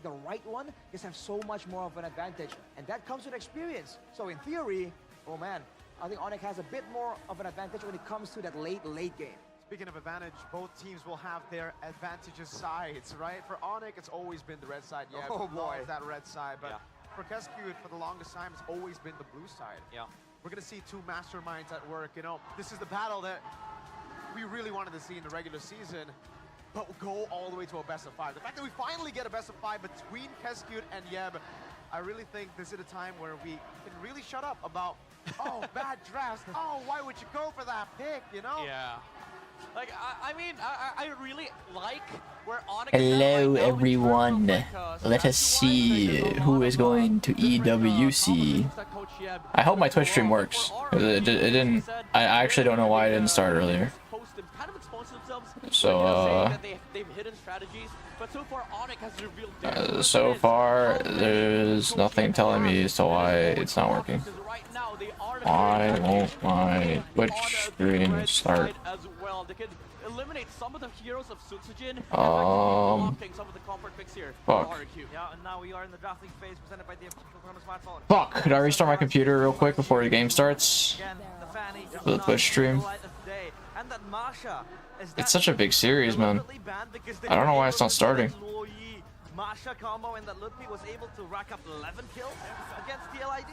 the right one, just have so much more of an advantage. And that comes with experience. So in theory, oh man, I think Onyx has a bit more of an advantage when it comes to that late game. Speaking of advantage, both teams will have their advantages sides, right? For Onyx, it's always been the red side. Yeah, oh boy, that red side. But for FwydChickn, for the longest time, it's always been the blue side. Yeah. We're gonna see two masterminds at work. You know, this is the battle that we really wanted to see in the regular season, but we'll go all the way to a best of 5. The fact that we finally get a best of 5 between FwydChickn and Yeb, I really think this is a time where we can really shut up about, oh, bad drafts. Oh, why would you go for that pick, you know? Yeah. Like, I mean, I really like where Onyx Hello, is at right everyone. now in terms of, Let us see who is going to EWC. I hope my Twitch stream works. It didn't. I actually don't know why it didn't start earlier. So, so far, there's nothing telling me as to why it's not working. Why won't my Twitch stream start? They could eliminate some of the heroes of Sutsujin and blocking some of the comfort picks here. Fuck. Yeah, and now we are in the drafting phase presented by the smartphone. Fuck. Could I restart my computer real quick before the game starts? Again, the Fanny For the Twitch stream. and that Masha It's such a big series, man. I don't know why it's not starting. Masha combo and that Ludwig was able to rack up 11 kills against Mpl Id.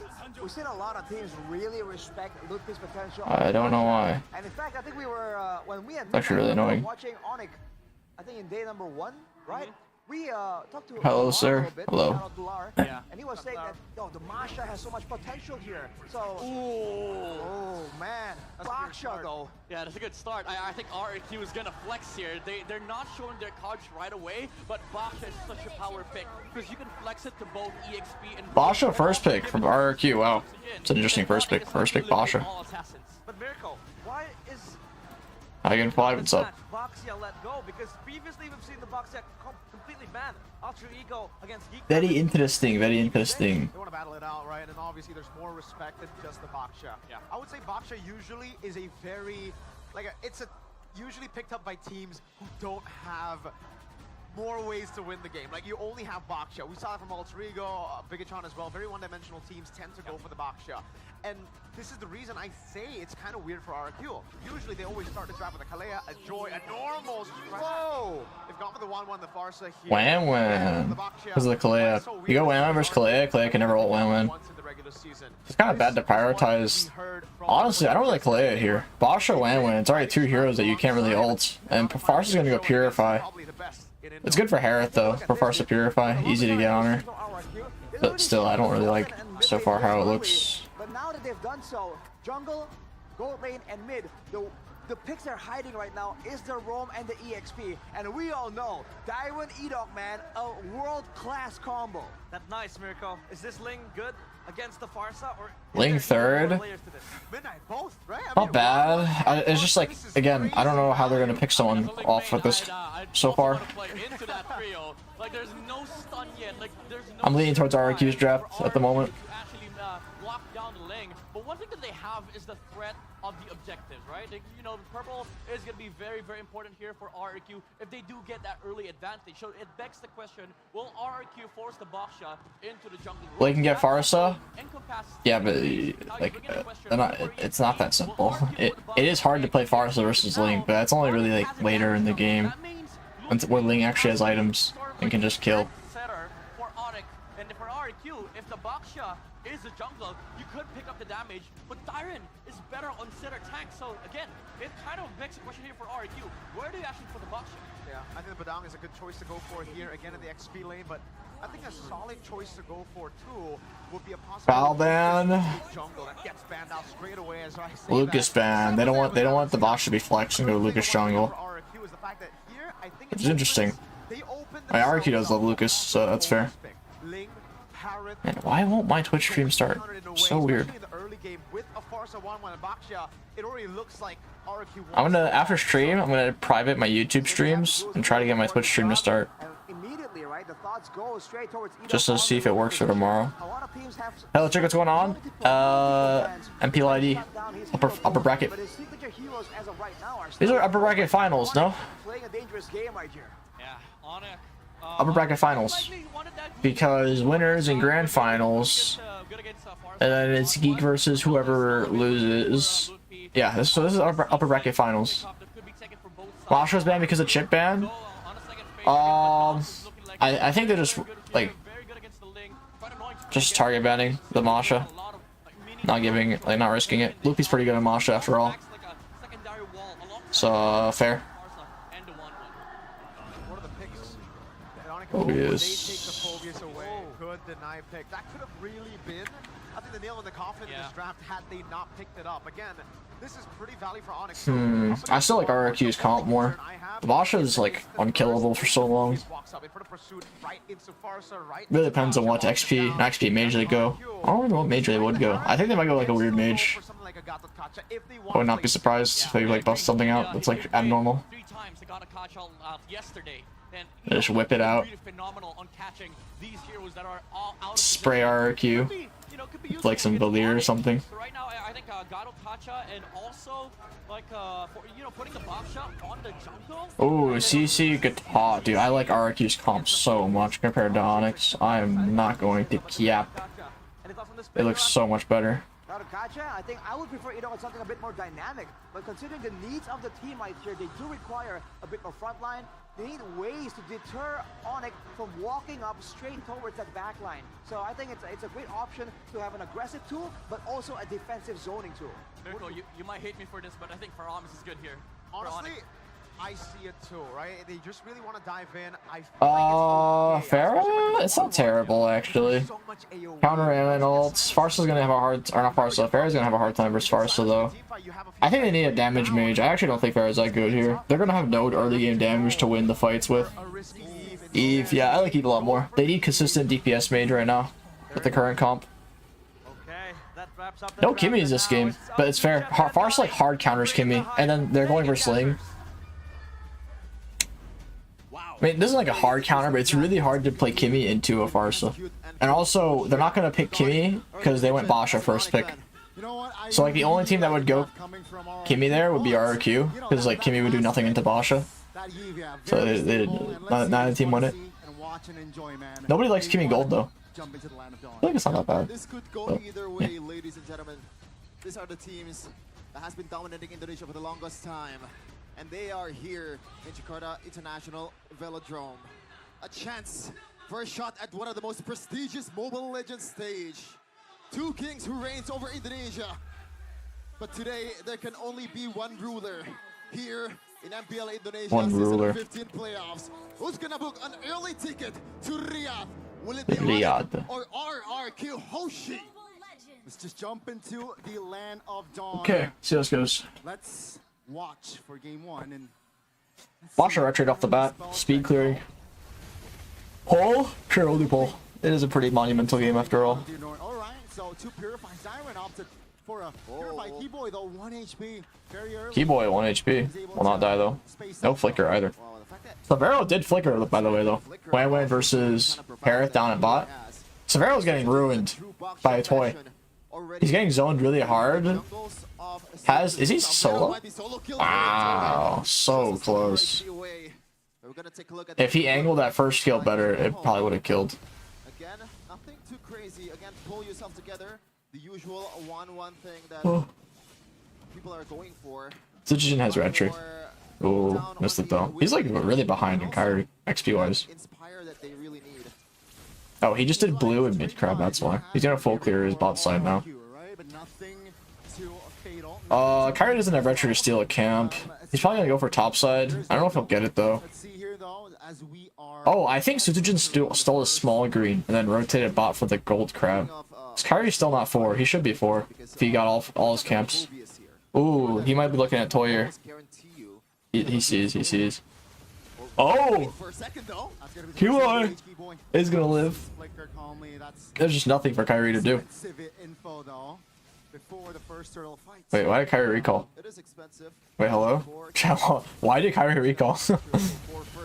We've seen a lot of teams really respect Ludwig's potential. I don't know why. And in fact, I think we were, when we had Actually really annoying. watching Onyx, I think in day number 1, right? We talked to Hello, Lar sir. a little bit, Hello. shout out to Lar, Yeah. and he was saying that, oh, the Masha has so much potential here. So, oh man, Baksha though. Yeah, that's a good start. I think RQ is gonna flex here. They're not showing their cards right away, but Baksha is such a power pick because you can flex it to both EXP and Basha first pick from RQ. Wow, it's an interesting first pick. First pick Basha. But Miracle, why is How you gonna fly? What's up? Baksha let go? Because previously we've seen the Baksha completely banned. Ultra Ego against Geek. Very interesting. Very interesting. They want to battle it out, right? And obviously there's more respect than just the Baksha. Yeah. I would say Baksha usually is a very, it's usually picked up by teams who don't have more ways to win the game. Like, you only have Baksha. We saw it from Ultra Ego, Bigatron as well. Very one-dimensional teams tend to go for the Baksha. And this is the reason I say it's kind of weird for RQ. Usually they always start the draft with a Kalea, a Joy, a normal. Whoa! They've gone for the 1-1, the Farsa here. Wham Wham. Because of the Kalea. You go Wham Wham versus Kalea. Kalea can never ult Wham Wham. It's kind of bad to prioritize. Honestly, I don't really like Kalea here. Basha Wham Wham. It's already 2 heroes that you can't really ult. And Farsa's gonna go Purify. It's good for Harith though, for Farsa Purify. Easy to get on her. But still, I don't really like so far how it looks. But now that they've done so, jungle, gold lane, and mid, the picks they're hiding right now is the Roam and the EXP. And we all know, Dairon Edok, man, a world-class combo. That's nice, Miracle. Is this Ling good against the Farsa? Or Ling third? Midnight, both, right? Not bad. It's just like, again, I don't know how they're gonna pick someone off with this so far. I'm leaning towards RQ's draft at the moment. But one thing that they have is the threat of the objectives, right? Like, you know, purple is going to be very, very important here for RQ if they do get that early advantage. So it begs the question, will RQ force the Baksha into the jungle? They can get Farsa? Yeah, but like, it's not that simple. It is hard to play Farsa versus Ling, but that's only really like later in the game where Ling actually has items and can just kill. And for RQ, if the Baksha is a jungle, you could pick up the damage, but Dairon is better on center tank. So again, it kind of begs the question here for RQ. Where do you actually put the Baksha? Yeah, I think the Badang is a good choice to go for here, again in the XP lane, but I think a solid choice to go for too would be a possible Foul ban. jungle that gets banned out straight away as I say Lucas ban. They don't want the Baksha to be flexed and go to Lucas jungle. Which is interesting. My RQ does love Lucas, so that's fair. And why won't my Twitch stream start? So weird. I'm gonna, after stream, I'm gonna private my YouTube streams and try to get my Twitch stream to start. Just to see if it works for tomorrow. Hello, check what's going on. Mpl Id. Upper bracket. These are upper bracket finals, no? Upper bracket finals. because winners in grand finals, and then it's Geek versus whoever loses. Yeah, so this is upper bracket finals. Masha's banned because of chip ban. I think they're just like target banning the Masha, not risking it. Loopy's pretty good at Masha after all, so fair. Obvious. Good deny pick. That could have really been, I think, the nail in the coffin in this draft had they not picked it up. Again, this is pretty valid for Onyx. I still like RRQ's comp more. The Basha is like unkillable for so long. Really depends on what XP mage they go. I don't know what mage they would go. I think they might go like a weird mage. I would not be surprised if they like bust something out that's like abnormal. They just whip it out. Spray RRQ. Like some Valir or something. Right now, I think Gato Kacha and also like putting the box shot on the jungle. Oh, CC Gata, dude, I like RRQ's comp so much compared to Onyx. I'm not going to cap. It looks so much better. I think I would prefer something a bit more dynamic, but considering the needs of the team right here, they do require a bit more frontline. They need ways to deter Onyx from walking up straight towards that backline. So I think it's a great option to have an aggressive tool, but also a defensive zoning tool. Mirko, you might hate me for this, but I think Faramis is good here. Honestly, I see it too, right? They just really want to dive in. I feel like it's okay. Pharah? It's not terrible, actually. Counter and ults. Farsa's gonna have a hard... Or not Farsa. Pharah's gonna have a hard time versus Farsa, though. I think they need a damage mage. I actually don't think Pharah's that good here. They're gonna have no early game damage to win the fights with. Eve, yeah, I like Eve a lot more. They need consistent DPS mage right now with the current comp. No Kimmy's this game, but it's fair. Farsa like hard counters Kimmy, and then they're going for Sling. I mean, this isn't like a hard counter, but it's really hard to play Kimmy into a Farsa. And also, they're not going to pick Kimmy because they went Basha first pick. So like the only team that would go Kimmy there would be RRQ, because like Kimmy would do nothing into Basha. So neither team won it. Nobody likes Kimmy Gold though. I feel like it's not that bad. This could go either way, ladies and gentlemen. These are the teams that has been dominating Indonesia for the longest time. And they are here in Jakarta International Velodrome. A chance for a shot at one of the most prestigious Mobile Legends stage. Two kings who reigns over Indonesia. But today, there can only be one ruler here in MPL Indonesia One ruler. Season 15 playoffs. Who's gonna book an early ticket to Riyadh? Will it be Riyadh or RRQ Hoshi? Let's just jump into the land of dawn. Okay, see how this goes. Let's watch for game one and Basha retreat off the bat. Speed clearing. Pull? Sure, we'll do pull. It is a pretty monumental game after all. Alright, so two purified Siren opted for a purified Keyboy though, 1 HP. Very early. Keyboy 1 HP. Will not die though. No flicker either. Severo did flicker by the way though. Wan versus Parrot down at bot. Severo's getting ruined by a toy. He's getting zoned really hard. Is he solo? Wow, so close. If he angled that first kill better, it probably would have killed. Again, nothing too crazy. Again, pull yourself together. The usual 1-1 thing that people are going for. Zijin has retry. Ooh, missed it though. He's like really behind in Kyrie XP wise. Oh, he just did blue and mid crab, that's why. He's gonna full clear his bot side now. Kyrie doesn't have retry to steal a camp. He's probably gonna go for top side. I don't know if he'll get it though. Oh, I think Suzujin stole a small green and then rotated bot for the gold crab. Kyrie's still not 4. He should be 4 if he got all his camps. Ooh, he might be looking at Toyer. He sees. Oh! QI is gonna live. There's just nothing for Kyrie to do. Wait, why did Kyrie recall? Wait, hello? Why did Kyrie recall?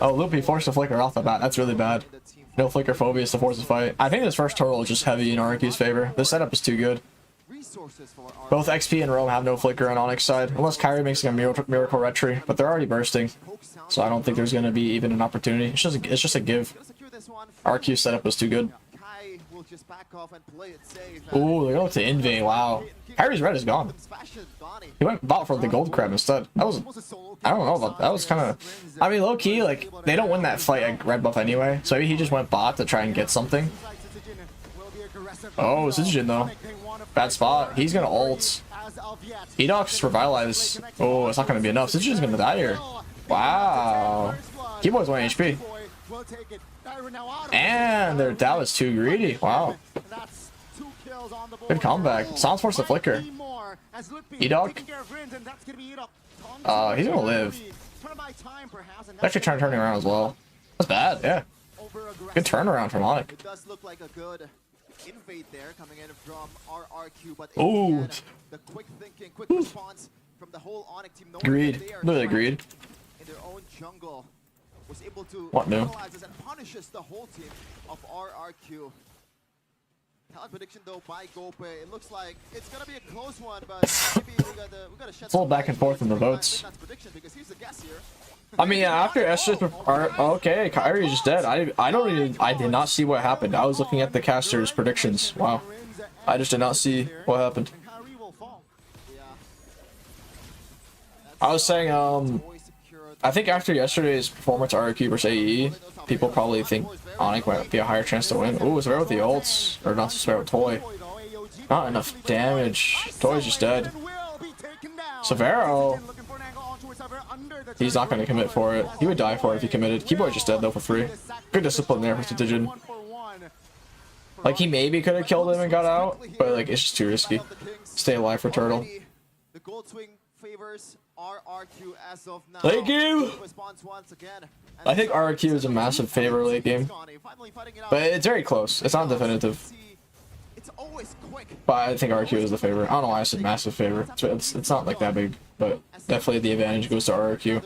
Oh, Loopy forced to flicker off the bat. That's really bad. No flicker phobias to force a fight. I think this first turtle is just heavy in RQ's favor. This setup is too good. Both XP and Rome have no flicker on Onyx side, unless Kyrie makes a miracle retry, but they're already bursting. So I don't think there's going to be even an opportunity. It's just a give. this one. RQ setup was too good. Kai will just back off and play it safe. Ooh, they're going to invade. Wow. Kyrie's red is gone. He went bot for the gold crab instead. That was, I don't know about that. Was kind of, I mean, low key, like, they don't win that fight at red buff anyway. So maybe he just went bot to try and get something. Oh, Citizen though. Bad spot. He's gonna ult. Edoc's revitalize. Oh, it's not gonna be enough. Citizen's gonna die here. Wow. Keyboard's 1 HP. And that was too greedy. Wow. Good comeback. Sounds forced the flicker. Edoc. He's gonna live. Actually trying to turn him around as well. That's bad, yeah. Good turnaround from Onyx. It does look like a good invade there coming in from RRQ, but ooh, the quick thinking, quick response from the whole Onyx team. Greed. Literally greed. In their own jungle was able to what new? And punishes the whole team of RRQ. Talent prediction though by Gope. It looks like it's gonna be a close one, but maybe we gotta it's a little back and forth in the votes. Because he's the guest here. I mean, after Esther's, okay, Kyrie's just dead. I did not see what happened. I was looking at the caster's predictions. Wow, I just did not see what happened. I was saying, I think after yesterday's performance, RRQ versus AE, people probably think Onyx might be a higher chance to win. Ooh, Severo with the ults, or not Severo with Toy. Not enough damage. Toy's just dead. Severo. He's not going to commit for it. He would die for it if he committed. Keyboard's just dead though for free. Good discipline there for Citizen. Like he maybe could have killed him and got out, but like it's just too risky. Stay alive for Turtle. The gold swing favors RRQ as of now. Thank you. I think RRQ is a massive favor late game, but it's very close. It's not definitive. But I think RRQ is the favorite. I don't know why I said massive favor. It's not like that big, but definitely the advantage goes to RRQ.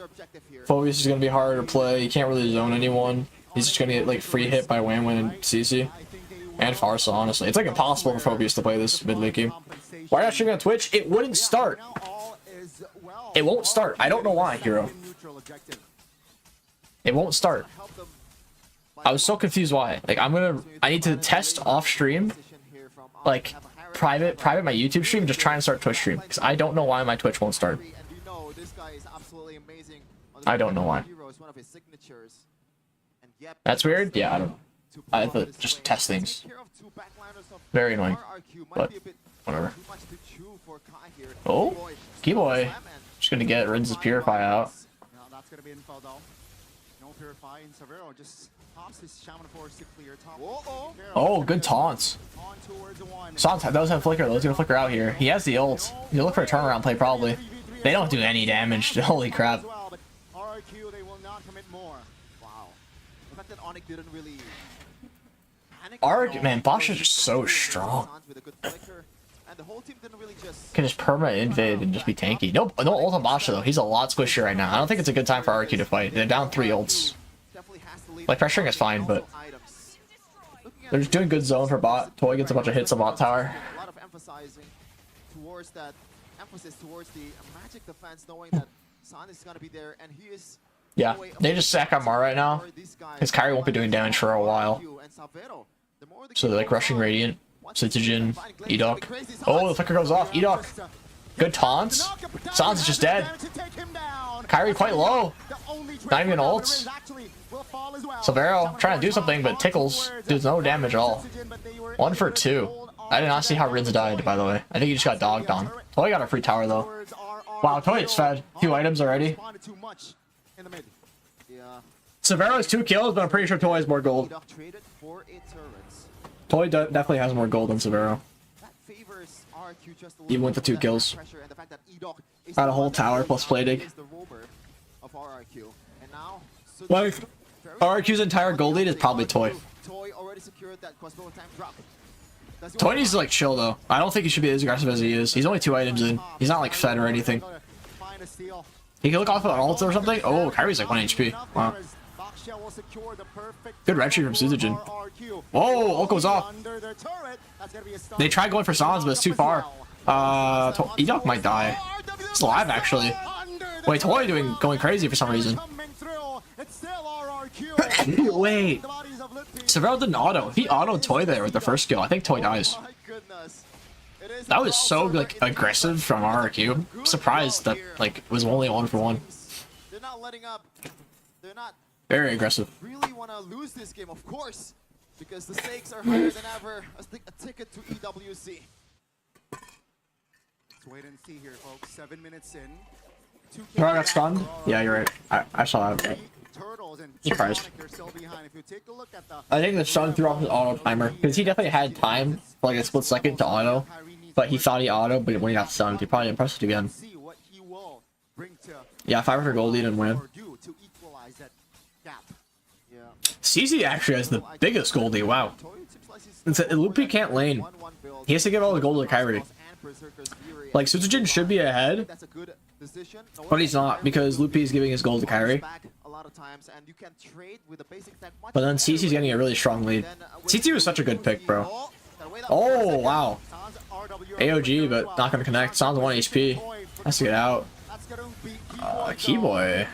Phobius is going to be harder to play. He can't really zone anyone. He's just going to get like free hit by Wanwan and CC. And Farsa, honestly. It's like impossible for Phobius to play this mid-late game. Why not streaming on Twitch? It wouldn't start. It won't start. I don't know why, Hero. It won't start. I was so confused why. Like I need to test off stream, like private my YouTube stream, just try and start Twitch stream, because I don't know why my Twitch won't start. I don't know why. That's weird. Yeah, I have to just test things. Very annoying, but whatever. Oh, Keyboy just gonna get Rins's Purify out. Oh, good taunts. Sans does have flicker though. He's gonna flicker out here. He has the ult. He'll look for a turnaround play probably. They don't do any damage. Holy crap. Arc, man, Bosch is just so strong. Can just perma invade and just be tanky. No ult on Bosch though. He's a lot squishier right now. I don't think it's a good time for RQ to fight. They're down 3 ults. Like pressuring is fine, but they're just doing good zone for bot. Toy gets a bunch of hits on bot tower. A lot of emphasizing towards that emphasis towards the magic defense, knowing that San is gonna be there and he is. Yeah, they just sack on Mar right now. His Kyrie won't be doing damage for a while. So they're like rushing Radiant, Citizen, Edoc. Oh, the flicker goes off. Edoc. Good taunts. Sans is just dead. Kyrie quite low. Not even ults. Silvero trying to do something, but tickles. Does no damage at all. 1 for 2. I did not see how Rins died, by the way. I think he just got dogged on. Toy got a free tower, though. Wow, Toy is fed. 2 items already. Silvero has 2 kills, but I'm pretty sure Toy has more gold. Toy definitely has more gold than Silvero. Even with the 2 kills. Got a whole tower plus play dig. Like, RQ's entire gold lead is probably Toy. Toy needs to like chill though. I don't think he should be as aggressive as he is. He's only 2 items in. He's not like fed or anything. He can look off of an ult or something. Oh, Kyrie's like 1 HP. Wow. Good retry from Suzugen. Whoa, ult goes off. They tried going for Sans, but it's too far. Edoc might die. He's alive actually. Wait, Toy going crazy for some reason. Wait. Severo didn't auto. If he autoed Toy there with the first skill, I think Toy dies. My goodness. It is That was so like also aggressive from RRQ. I'm surprised that like it was only 1-for-1. They're not letting up. They're not Very aggressive. really want to lose this game, of course, because the stakes are higher than ever. A ticket to EWC. Let's wait and see here, folks. 7 minutes in. Bro, I got stunned? Yeah, you're right. I saw that. Turtles and Surprised. Sonic, they're still behind. If you take a look at the I think the stun threw off his auto timer because he definitely had time for like a split second to auto, but he thought he auto, but when he got stunned, he probably impressed it again. see what he will bring to Yeah, 500 gold lead and win. or do to equalize that gap. Yeah. CZ actually has the biggest gold lead. Wow. Loopy can't lane. He has to give all the gold to Kyrie. Like, Suzujin should be ahead, That's a good decision. but he's not because Loopy is giving his gold to Kyrie. Back a lot of times, and you can trade with the basic tech much But then better. CC's getting a really strong lead. CC was such a good pick, bro. Oh, wow. AOG, but not going to connect. Sounds 1 HP. Has to get out. Keyboy.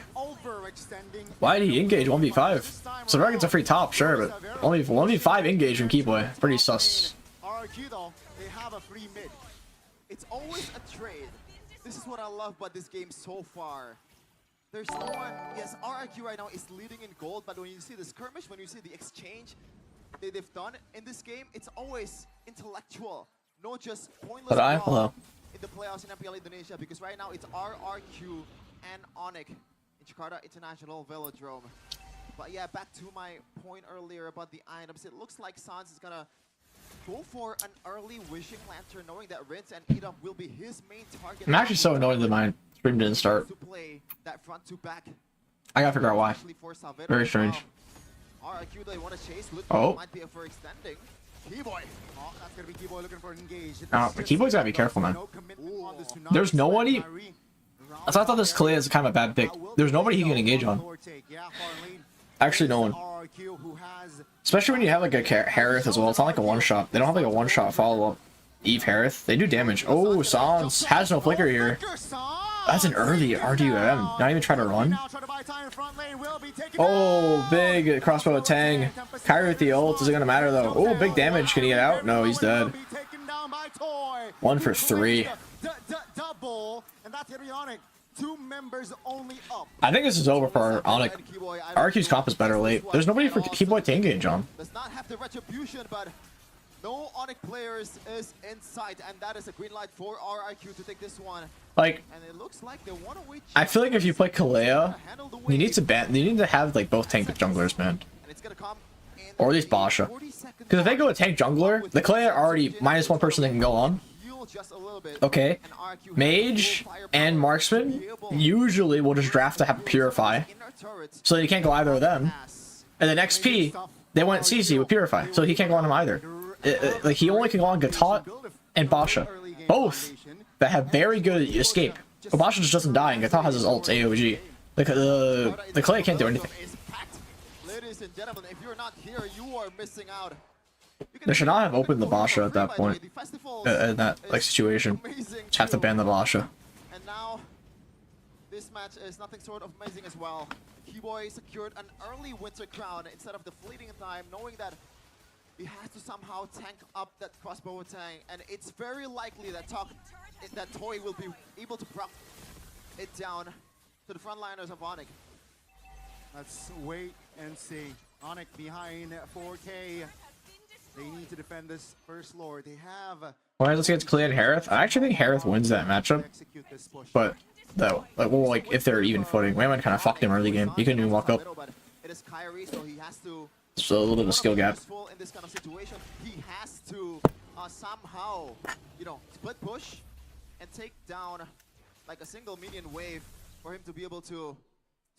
Why did he engage 1v5? So gets a free top, sure, but only 1v5 engage from Keyboy. Pretty sus. RRQ though, they have a free mid. It's always a trade. This is what I love about this game so far. There's no one. Yes, RRQ right now is leading in gold, but when you see the skirmish, when you see the exchange they've done in this game, it's always intellectual, not just pointless. But I brawl hello. in the playoffs in MPL Indonesia, because right now it's RRQ and Onyx in Jakarta International Velodrome. But yeah, back to my point earlier about the items. It looks like Sans is gonna go for an early Wishing Lantern, knowing that Rinse and Edom will be his main target. I'm actually so annoyed that my stream didn't start. To play that front to back. I gotta figure out why. Especially for Salvador Very as strange. well. RRQ, they want to chase. Oh. Might be for extending. Keyboy. Oh, that's gonna be Keyboy looking for an engage. But Keyboy's gotta be careful, man. No commitment on this tsunami There's nobody. Kyrie. So I thought this Clay is kind of a bad pick. There's nobody he can engage on. Yeah, far lane. Actually, no one. RRQ who has Especially when you have like a Harith as well. It's not like a one-shot. They don't have like a one-shot follow-up. Eve Harith. They do damage. Oh, Sans has no flicker here. That's an early RDUM. Not even trying to run. Oh, big crossbow Tang. Kyrie with the ult. Is it gonna matter though? Oh, big damage. Can he get out? No, he's dead. 1 for 3. Double, and that's gonna be Onyx. 2 members only up. I think this is over for Onyx. RQ's comp is better late. There's nobody for Keyboy to engage on. Does not have the retribution, but no Onyx players is in sight, and that is a green light for RRQ to take this one. Like, And it looks like they want to wait. I feel like if you play Kalea, you need to have like both tank junglers, man. And it's gonna come in Or at least Basha. Because if they go a tank jungler, the Kalea already minus 1 person they can go on. just a little bit. Okay. And RRQ Mage and Marksman usually will just draft to have Purify. So you can't go either of them. And then XP, they went CC with Purify. So he can't go on him either. Like he only can go on Gatot and Basha. Both that have very good escape. But Basha just doesn't die and Gatot has his ult AOG. The Clay can't do anything. Ladies and gentlemen, if you're not here, you are missing out. They should not have opened the Basha at that point. In that like situation. Just have to ban the Basha. And now, this match is nothing short of amazing as well. Keyboy secured an early winter crown instead of the fleeting time, knowing that he has to somehow tank up that crossbow tank, and it's very likely that Toy will be able to prop it down to the frontliners of Onyx. Let's wait and see. Onyx behind 4K. They need to defend this first lord. They have. Alright, let's get to Clay and Harith. I actually think Harith wins that matchup. But though, like if they're even footing, Wayman kind of fucked him early game. He couldn't even walk up. It is Kyrie, so he has to. So a little bit of a skill gap. In this kind of situation, he has to somehow, split push and take down like a single minion wave for him to be able to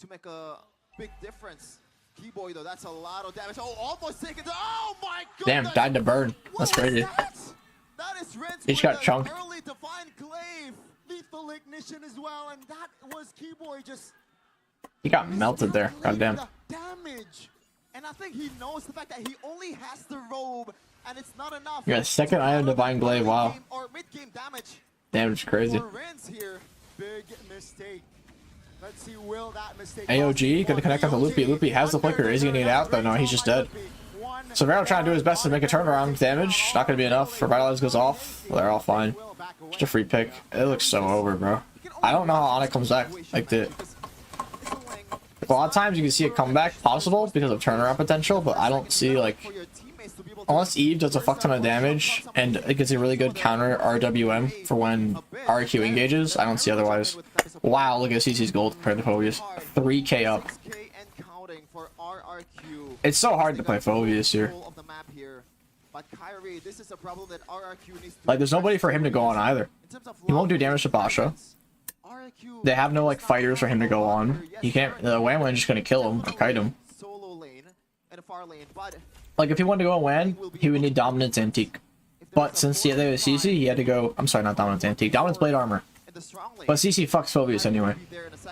make a big difference. Keyboy though, that's a lot of damage. Oh, almost taken. Oh my god! Damn, died to burn. That's crazy. That is Ren's He just got chunked. early divine glaive. Lethal ignition as well, and that was Keyboy just. He got melted there. Goddamn. Damage. And I think he knows the fact that he only has the robe, and it's not enough. You got a second item divine glaive. Wow. Or mid-game damage. Damage crazy. For Ren's here. Big mistake. Let's see, will that mistake AOG gonna connect on to Loopy. Loopy has the flicker. Is he gonna get out though? No, he's just dead. Severo trying to do his best to make a turnaround damage. Not gonna be enough. Revitalize goes off. They're all fine. Just a free pick. It looks so over, bro. I don't know how Onyx comes back like that. A lot of times you can see a comeback possible because of turnaround potential, but I don't see like, unless Eve does a fuck ton of damage and it gets a really good counter RWM for when RQ engages, I don't see otherwise. Wow, look at CC's gold compared to Phobius. 3k up. It's so hard to play Phobius here. Like, there's nobody for him to go on either. He won't do damage to Basha. They have no like fighters for him to go on. He can't. The Wanwan's just gonna kill him or kite him. Like if he wanted to go on Wan, he would need Dominance Antique. But since he had CC, he had to go. I'm sorry, not Dominance Antique. Dominance Blade Armor. But CC fucks Phobius anyway. It's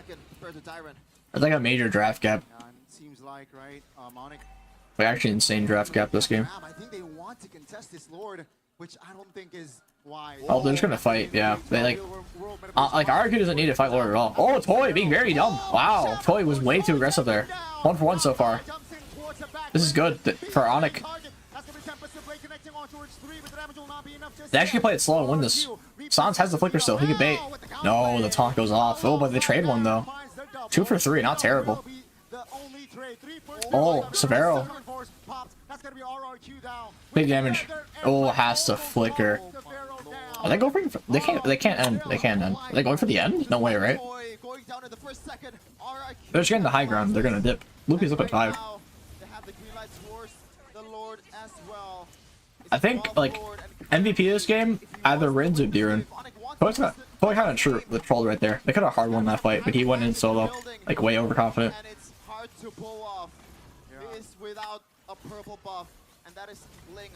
like a major draft gap. Seems like, right? Like actually insane draft gap this game. I think they want to contest this Lord, which I don't think is wise. Oh, they're just gonna like yeah. They like RQ doesn't need to fight Lord at all. Oh, Toy being very dumb. Wow, Toy was way too aggressive there. 1 for 1 so far. This is good for Onyx. They actually play it slow and win this. Sans has the flicker still. He could bait. No, the taunt goes off. Oh, but they trade one though. 2 for 3, not terrible. Oh, Severo. Big damage. Oh, has to flicker. Are they going for? They can't end. They can't end. Are they going for the end? No way, right? They're just getting the high ground. They're gonna dip. Loopy's up at 5. I think like MVP this game either Rins or Diren. Totally kind of the troll right there. They could have hard won that fight, but he went in solo, like way overconfident. To pull off this without a purple buff, and that is Ling.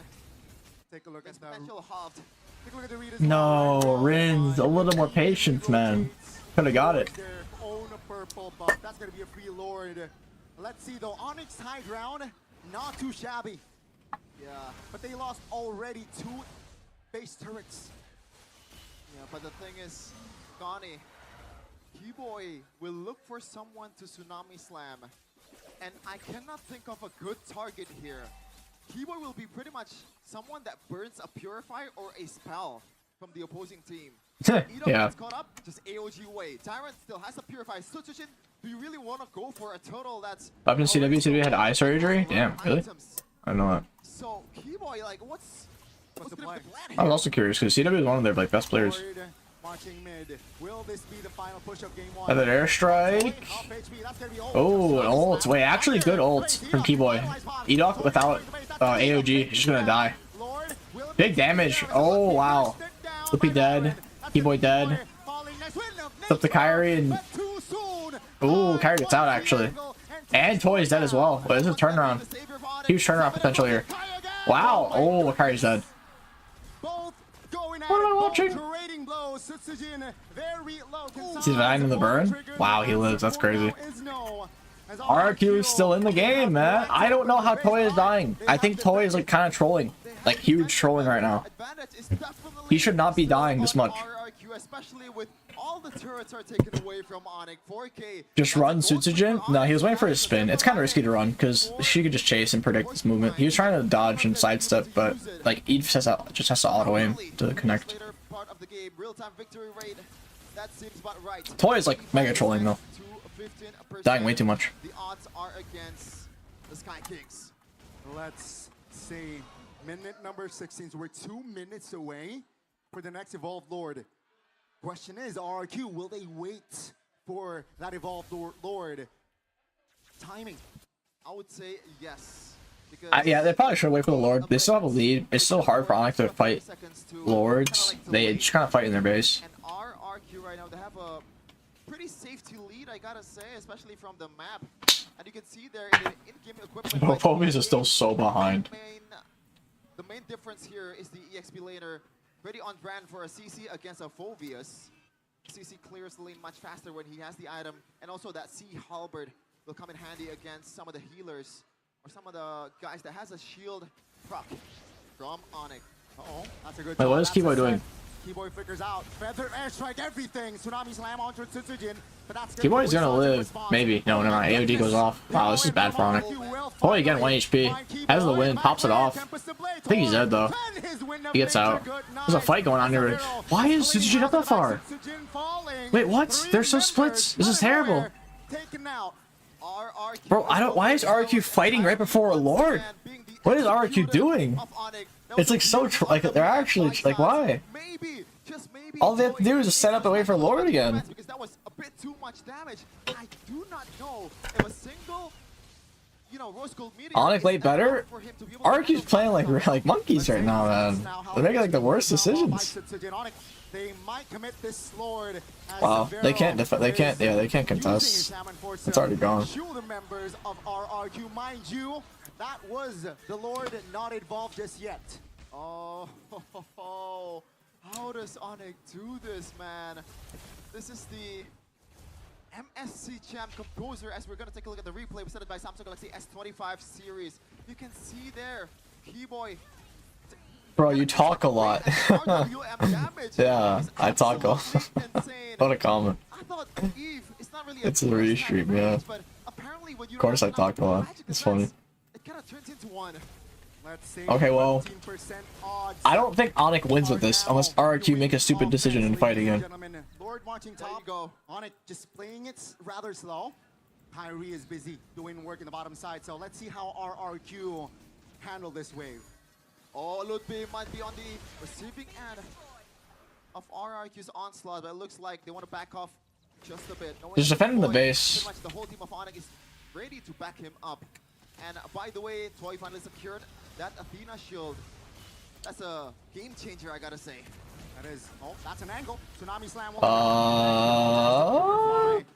Take a look at that. Take a look at the read. No, Rins, a little more patience, man. Could have got it. Their own purple buff. That's gonna be a free Lord. Let's see though. Onyx high ground, not too shabby. Yeah, but they lost already 2 base turrets. Yeah, but the thing is, Gani, Keyboy will look for someone to Tsunami Slam. And I cannot think of a good target here. Keyboy will be pretty much someone that burns a Purifier or a spell from the opposing team. Yeah. Gets caught up, just AOG away. Tyrant still has a Purifier. Sutsujin, do you really want to go for a turtle that's... Up in CW had eye surgery? Damn, really? I don't know that. So, Keyboy, like, what's the plan? I was also curious because CW is one of their like best players. Marching mid. Will this be the final push of game 1? Another airstrike. Oh, an ult. Wait, actually good ult from Keyboy. Edok without AOG. He's just gonna die. Big damage. Oh, wow. Loopy dead. Keyboy dead. Up to Kyrie and... Oh, Kyrie gets out actually. And Toy's dead as well. Wait, this is a turnaround. Huge turnaround potential here. Wow. Oh, Kyrie's dead. What am I watching? He's dying in the burn? Wow, he lives. That's crazy. RQ is still in the game, man. I don't know how Toy is dying. I think Toy is like kind of trolling. Like huge trolling right now. He should not be dying this much. Just run Sutsujin? No, he was waiting for his spin. It's kind of risky to run because she could just chase and predict this movement. He was trying to dodge and sidestep, but like Eve just has to auto aim to connect. Toy is like mega trolling though. Dying way too much. The odds are against the Sky Kings. Let's see. Minute number 16. So we're 2 minutes away for the next Evolved Lord. Question is, RRQ, will they wait for that Evolved Lord? Timing. I would say yes. Yeah, they probably should wait for the Lord. They still have a lead. It's still hard for Onyx to fight Lords. They just kind of fight in their base. And RRQ right now, they have a pretty safety lead, I gotta say, especially from the map. And you can see there in the in-game equipment. Phobius is still so behind. The main difference here is the EXP laner pretty on brand for a CC against a Phobius. CC clears the lane much faster when he has the item, and also that C halberd will come in handy against some of the healers or some of the guys that has a shield proc from Onyx. That's a good. Wait, what is Keyboy doing? Keyboy figures out. Feather airstrike everything. Tsunami slam onto Tsujin. But that's Keyboy's gonna live. Maybe. No, no, no. AOD goes off. Wow, this is bad for Onyx. Toy again, 1 HP. Has the win, pops it off. I think he's dead though. He gets out. There's a fight going on here. Why is Tsujin up that far? Wait, what? They're so splits. This is terrible. Bro, I don't. Why is RQ fighting right before a Lord? What is RQ doing? It's like so. Like they're actually like why? All they have to do is just set up and wait for Lord again. Because that was a bit too much damage. I do not know if a single, rose gold meteor Onyx played better. RQ's playing like monkeys right now, man. They're making like the worst decisions. They might commit this Lord. Wow, they can't defend. They can't. Yeah, they can't contest. It's already gone. The members of RRQ, mind you, that was the Lord not evolved just yet. Oh, how does Onyx do this, man? This is the MSC Champ Composer, as we're going to take a look at the replay presented by Samsung Galaxy S25 series. You can see there, Keyboy. Bro, you talk a lot. Yeah, I talk a lot. What a comment. It's a restream, yeah. Of course I talk a lot. It's funny. It kind of turns into one. Okay, well, I don't think Onyx wins with this unless RQ make a stupid decision and fight again. Lord watching top. Go. Onyx just playing it rather slow. Kyrie is busy doing work in the bottom side, so let's see how RRQ handle this wave. Oh, Ludwig might be on the receiving end of RRQ's onslaught, but it looks like they want to back off just a bit. Just defending the base. Pretty much the whole team of Onyx is ready to back him up. And by the way, Toy finally secured that Athena shield. That's a game changer, I gotta say. That is. Oh, that's an angle. Tsunami slam.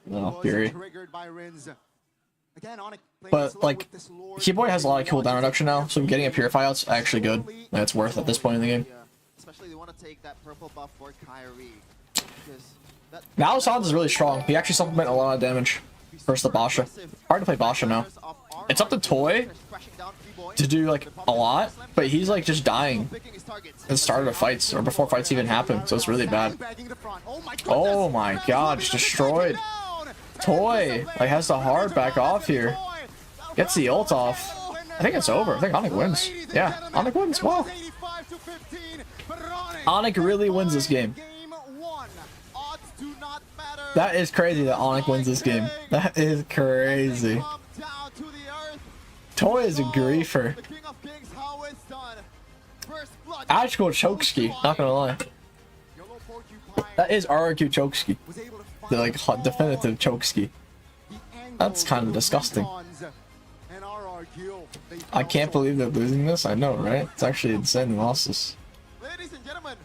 No, Fury. Triggered by Rins. Again, Onyx playing But slow like, with this Lord. Keyboy has a lot of cooldown reduction now, so getting a Purify out's actually good. That's worth at this point in the game. Yeah. Especially they want to take that purple buff for Kyrie. Because Now Sans is really strong. He actually supplemented a lot of damage versus the Basha. Hard to play Basha now. It's up to Toy to do like a lot, but he's like just dying at the start of fights or before fights even happen, so it's really bad. Oh my god, just destroyed. Toy like has the hard back off here. Gets the ult off. I think it's over. I think Onyx wins. Yeah, Onyx wins. Wow. Onyx really wins this game. That is crazy that Onyx wins this game. That is crazy. Toy is a griefer. Actual Chokeski, not gonna lie. That is RRQ Chokeski. The like definitive Chokeski. That's kind of disgusting. I can't believe they're losing this. I know, right? It's actually insane they lost this. ladies and gentlemen,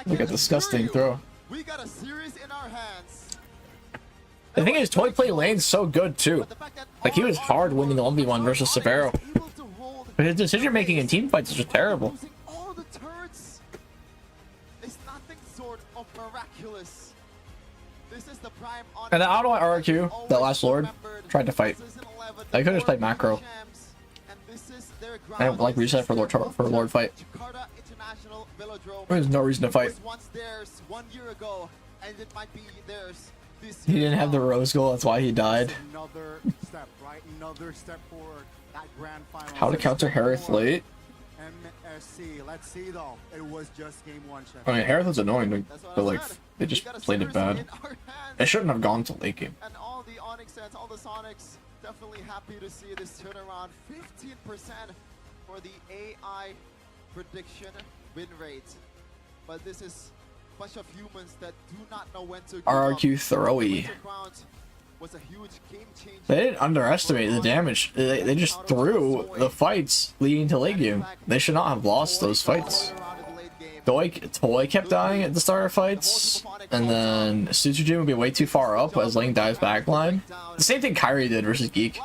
Like a disgusting throw. We got a series in our hands. The thing is, Toy play lane's so good too. Like he was hard winning the 1v1 versus Severo. But his decision making in team fights is just terrible. All the turrets is nothing sort of miraculous. This is the prime on. And I don't know why RRQ, that last Lord, tried to fight. I could have just played macro. And like reset for Lord fight. There's no reason to fight. He didn't have the rose goal, that's why he died. Another step, right? Another step forward. That grand final. How to counter Harith late? MSC. Let's see though. It was just game one. I mean, Harith was annoying, but like they just played it bad. It shouldn't have gone to late game. And all the Onyx sets, all the Sonics, definitely happy to see this turnaround. 15% for the AI prediction win rate. But this is a bunch of humans that do not know when to. RRQ throwy. Was a huge game changer. They didn't underestimate the damage. They just threw the fights leading to late game. They should not have lost those fights. Toy kept dying at the start of fights, and then Sutsujin would be way too far up as Lane dives backline. The same thing Kyrie did versus Geek,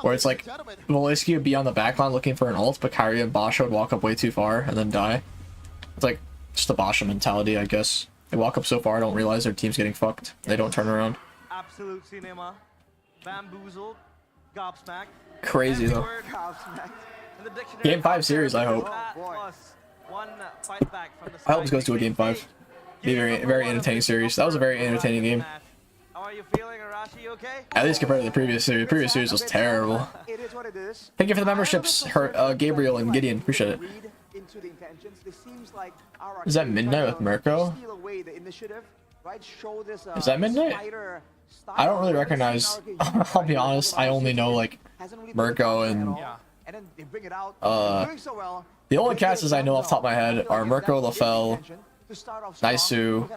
where it's like Voliski would be on the backline looking for an ult, but Kyrie and Basha would walk up way too far and then die. It's like just the Basha mentality, I guess. They walk up so far, don't realize their team's getting fucked. They don't turn around. Absolute cinema, bamboozled, gobsmacked. Crazy though. Game 5 series, I hope. one fight back from the I hope this side. goes to a game 5. Be very entertaining series. That was a very entertaining game. How are you feeling, Arashi? You okay? At least compared to the previous series. The previous series was terrible. It is what it is. Thank you for the memberships, Gabriel and Gideon. Appreciate it. Read into the intentions. It seems like our Is that midnight with Mirko? steal away the initiative, right? Show this, Is that midnight? spider style. I don't really We recognize. haven't seen RK I'll be honest. I only know like hasn't really Mirko been and at all. Yeah. And then they bring it out. Uh, doing so well. the only casters I know off the top of my head are Mirko, Lafell, Naisu,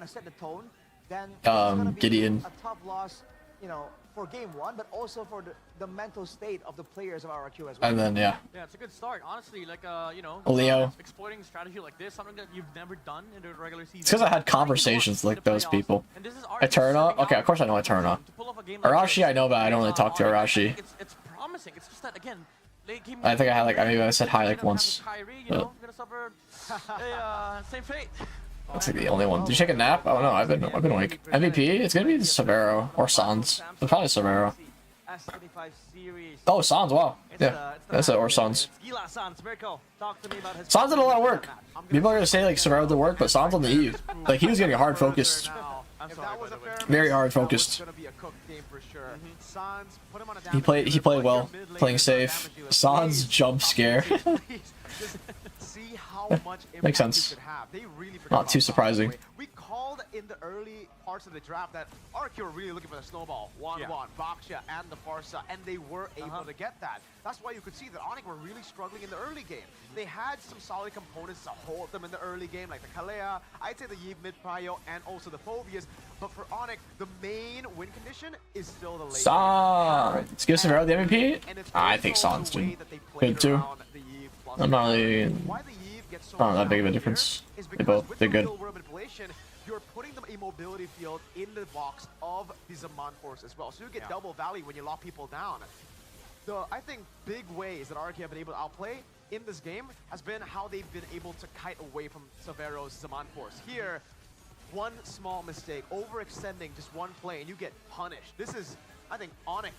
Gideon. A tough loss, you know, for game 1, but also for the mental state of the players of RRQ as well. And then yeah, Yeah, it's a good start. Honestly, like, you know, Leo. exploiting strategy like this, something that you've never done in the regular season. It's because I had conversations like those people. And this is Eterna? Okay, of course I know Eterna. Arashi I know, but I don't really talk to Arashi. It's promising. It's just that, again, late game. I think I had like maybe I said hi like once. Kyrie, you but- know, gonna suffer same fate. That's like the only one. Did you take a nap? Oh no, I've been awake. MVP? It's gonna be Severo or Sans. But probably Severo. S25 series. Oh, Sans, wow. Yeah, that's it, or Sans. Gila Sans, Mirko, talk to me about his Sans did a lot of work. People are gonna say like Severo did work, but Sans on the Eve. Like he was getting hard focused. I'm If sorry, that was by a the way. fair Very match, hard that was focused. gonna be a cooked game for sure. Sans, put him on a He played well, playing safe. Sans jump scare. See how much Makes impact sense. he could have. They really forgot Not about too Sans, surprising. by the way. We called in the early parts of the draft that RQ were really looking for the snowball. 1-1, Baksha and the Farsa, and they were able to get that. That's why you could see that Onyx were really struggling in the early game. They had some solid components to hold them in the early game, like the Kalea, I'd say the Yves mid prio, and also the Phobias. But for Onyx, the main win condition is still the late game. Sans. Give Severo the MVP? And it's I think also Sans the way did that they played good too. around the Yves plus I'm not really why the Yves gets so not that big of a down here difference. is They because both with did the good. real world manipulation, you're putting them a mobility field in the box of the Zaman Force as well. So you get double value when you lock people down. The, I think, big ways that RK have been able to outplay in this game has been how they've been able to kite away from Severo's Zaman Force. Here, one small mistake, overextending just one play, and you get punished. This is, I think, Onyx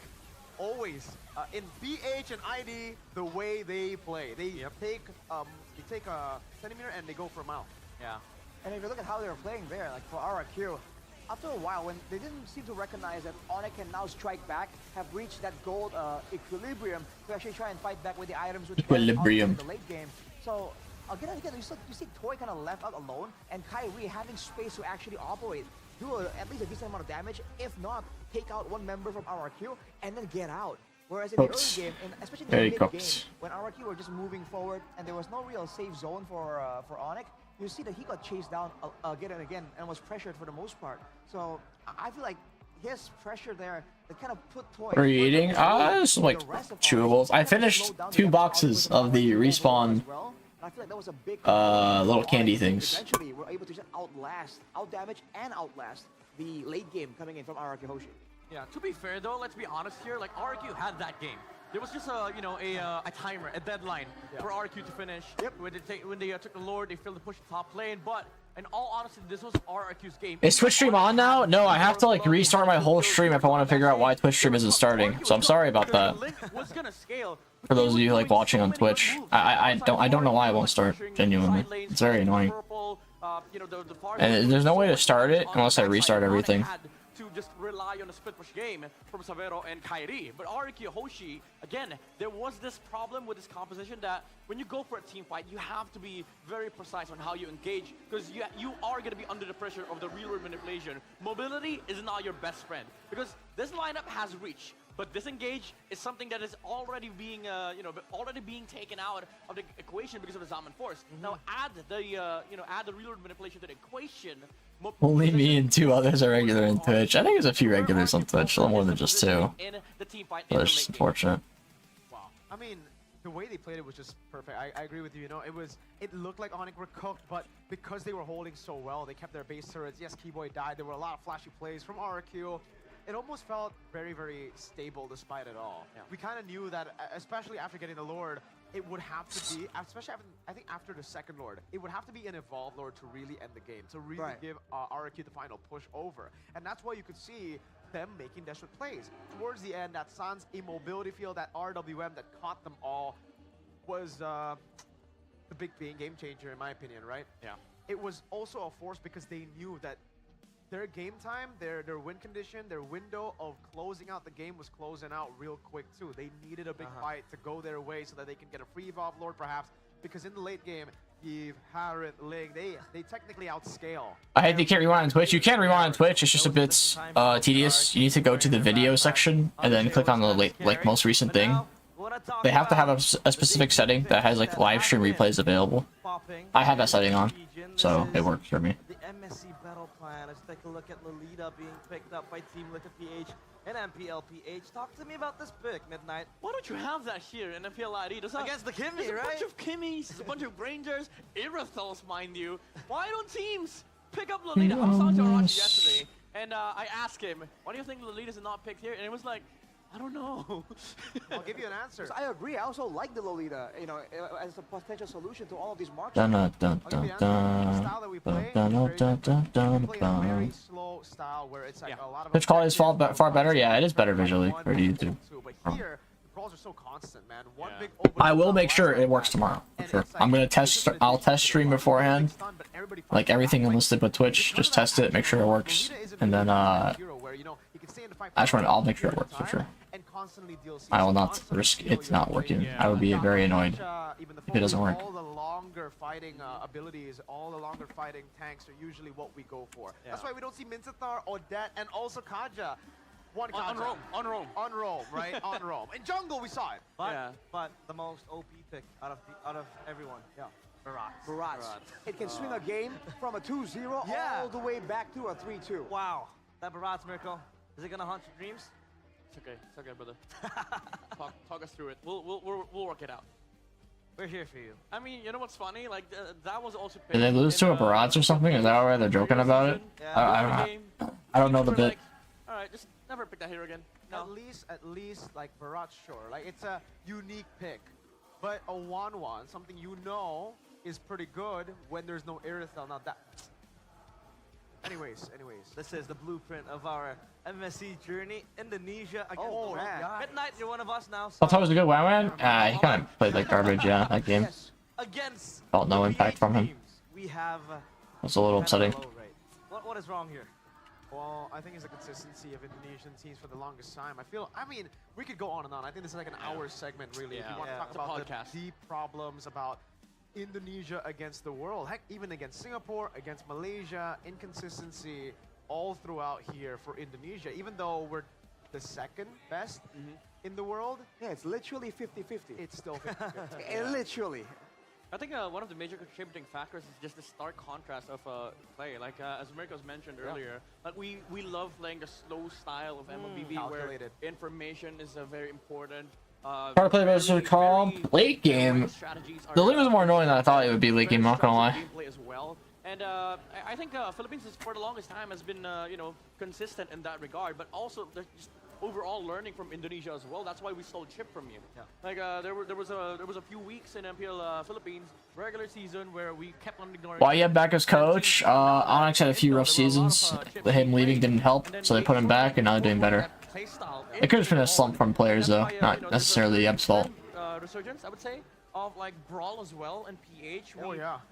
always in BH and ID the way they play. They take a centimeter and they go for a mile. Yeah. And if you look at how they were playing there, like for RRQ, after a while, when they didn't seem to recognize that Onyx can now strike back, have reached that gold equilibrium to actually try and fight back with the items which Equilibrium. in the late game. So again and again, you see Toy kind of left out alone, and Kyrie having space to actually operate, do at least a decent amount of damage, if not take out one member from RRQ and then get out. Whereas in the early game, and especially in the Very mid cooked. game, when RRQ were just moving forward and there was no real safe zone for Onyx, you see that he got chased down again and again and was pressured for the most part. So I feel like his pressure there that kind of put Toy. What are you eating? Some like chewables. I finished 2 boxes of the respawn I feel like that was a big little candy things. Eventually, we're able to just out-damage and outlast the late game coming in from RRQ Hoshi. Yeah, to be fair though, let's be honest here, like RQ had that game. There was just a, you know, a timer, a deadline for RQ to finish. Yep. When they took the Lord, they failed to push the top lane, but in all honesty, this was RQ's game. Is Twitch stream on now? No, I have to like restart my whole stream if I want to figure out why Twitch stream isn't starting. So I'm sorry about that. For those of you like watching on Twitch, I don't know why it won't start. Genuinely, it's very annoying. And there's no way to start it unless I restart everything. To just rely on a split push game from Severo and Kyrie. But RQ Hoshi, again, there was this problem with this composition that when you go for a team fight, you have to be very precise on how you engage, because you are going to be under the pressure of the real world manipulation. Mobility is not your best friend, because this lineup has reach, but disengage is something that is already being, already being taken out of the equation because of the Zaman Force. Now add the, add the real world manipulation to the equation. Only me and 2 others are regular in Twitch. I think there's a few regulars on Twitch, a little more than just 2. But it's just unfortunate. Wow. I mean, the way they played it was just perfect. I agree with you. You know, it looked like Onyx were cooked, but because they were holding so well, they kept their base turrets. Yes, Keyboy died. There were a lot of flashy plays from RQ. It almost felt very, very stable despite it all. Yeah. We kind of knew that, especially after getting the Lord, it would have to be, especially after, I think after the second Lord, it would have to be an evolved Lord to really end the game, to really give RQ the final push over. And that's why you could see them making desperate plays. Towards the end, that Sans immobility field, that RWM that caught them all was the big game changer in my opinion, right? Yeah. It was also a force because they knew that their game time, their win condition, their window of closing out the game was closing out real quick too. They needed a big fight to go their way so that they can get a free evolve lord perhaps, because in the late game, Eve, Harrod, Ling, they technically outscale. I hate they can't rewind on Twitch. You can rewind on Twitch. It's just a bit tedious. You need to go to the video section and then click on the most recent thing. They have to have a specific setting that has like live stream replays available. I have that setting on, so it works for me. The MSC battle plan. Let's take a look at Lolita being picked up by Team Liquid PH and MPL PH. Talk to me about this pick, Midnight. Why don't you have that here in MPL Id? Against the Kimmy, there's a right? bunch of Kimmys, there's a bunch of Rangers, Irithels, mind you. Why don't teams pick up Lolita? I was talking to Arachi yesterday, and I asked him, why do you think Lolita's not picked here? And it was like, I don't know. I'll give you an answer. I agree. I also like the Lolita, you know, as a potential solution to all of these marks. I'll give you an answer. The style that we play, we play a very slow style where it's like a lot of Twitch quality is far better. Yeah, it is better visually for YouTube. But here, the brawls are so constant, man. One big I will make sure it works tomorrow. For sure. I'm gonna test. I'll test stream beforehand, like everything enlisted with Twitch. Just test it, make sure it works, and then I'll make sure it works for sure. I will not risk it not working. I would be very annoyed if it doesn't work. All the longer fighting abilities, all the longer fighting tanks are usually what we go for. That's why we don't see Minzathar, Odette, and also Kaja. One Kaja. On Rome, right? On Rome. In jungle, we saw it. But the most OP pick out of everyone. Yeah. Barats. It can swing a game from a 2-0 all the way back to a 3-2. Wow. That Barats miracle. Is it gonna haunt your dreams? It's okay, brother. talk us through it. We'll work it out. We're here for you. I mean, you know what's funny? Like that was also. Did they lose to a Barats or something? Is that why they're joking about it? I don't know the bit. Like, all right, just never pick that hero again. No. At least like Barats, sure. Like it's a unique pick, but a 1-1, something you know is pretty good when there's no Irithel. Now that. Anyways. This is the blueprint of our MSC journey. Indonesia against Oh, man. Midnight, you're one of us now. I thought it was a good WoW. He kind of played like garbage, yeah, that game. Against Felt no impact from him. we have That's a little upsetting. What is wrong here? Well, I think it's the consistency of Indonesian teams for the longest time. I mean, we could go on and on. I think this is like an hour segment, really. If you want to talk about the deep problems about Indonesia against the world, heck, even against Singapore, against Malaysia, inconsistency all throughout here for Indonesia. Even though we're the second best in the world, Yeah, it's literally 50-50. it's still 50-50. Literally. I think one of the major contributing factors is just the stark contrast of play. Like as Mirko's mentioned earlier, like we love playing the slow style of MLBB where information is very important. Hard play versus calm. Late game. The league was more annoying than I thought it would be late game, not gonna lie. As well. And I think Philippines is, for the longest time has been consistent in that regard, but also there's just overall learning from Indonesia as well. That's why we stole chip from you. Like there was a few weeks in MPL Philippines regular season where we kept on ignoring. Why you have back as coach? Onyx had a few rough seasons. Him leaving didn't help, so they put him back, and now they're doing better. It could have been a slump from players though, not necessarily Eb's fault. Resurgence, I would say, of like Brawl as well and PH.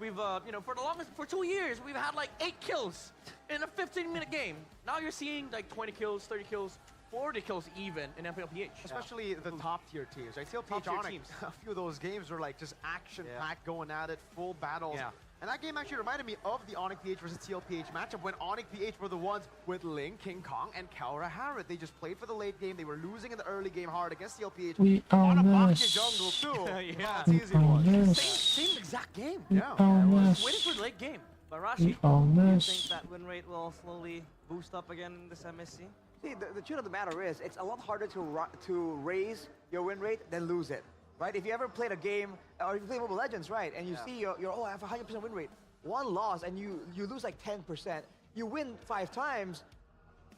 We've for 2 years we've had like 8 kills in a 15-minute game. Now you're seeing like 20 kills, 30 kills, 40 kills even in MPL PH. Especially the top tier teams. Right? TLPH Onyx, a few of those games were like just action-packed, going at it, full battles. And that game actually reminded me of the Onyx PH versus TLPH matchup when Onyx PH were the ones with Ling, King Kong, and Kaura Harrod. They just played for the late game. They were losing in the early game hard against TLPH on a Bakya jungle too. Same exact game. Waiting for the late game. Barashi, do you think that win rate will slowly boost up again in this MSC? See, the truth of the matter is, it's a lot harder to raise your win rate than lose it. Right? If you ever played a game, or you play Mobile Legends, right, and you see I have a 100% win rate, one loss, and you lose like 10%, you win 5 times,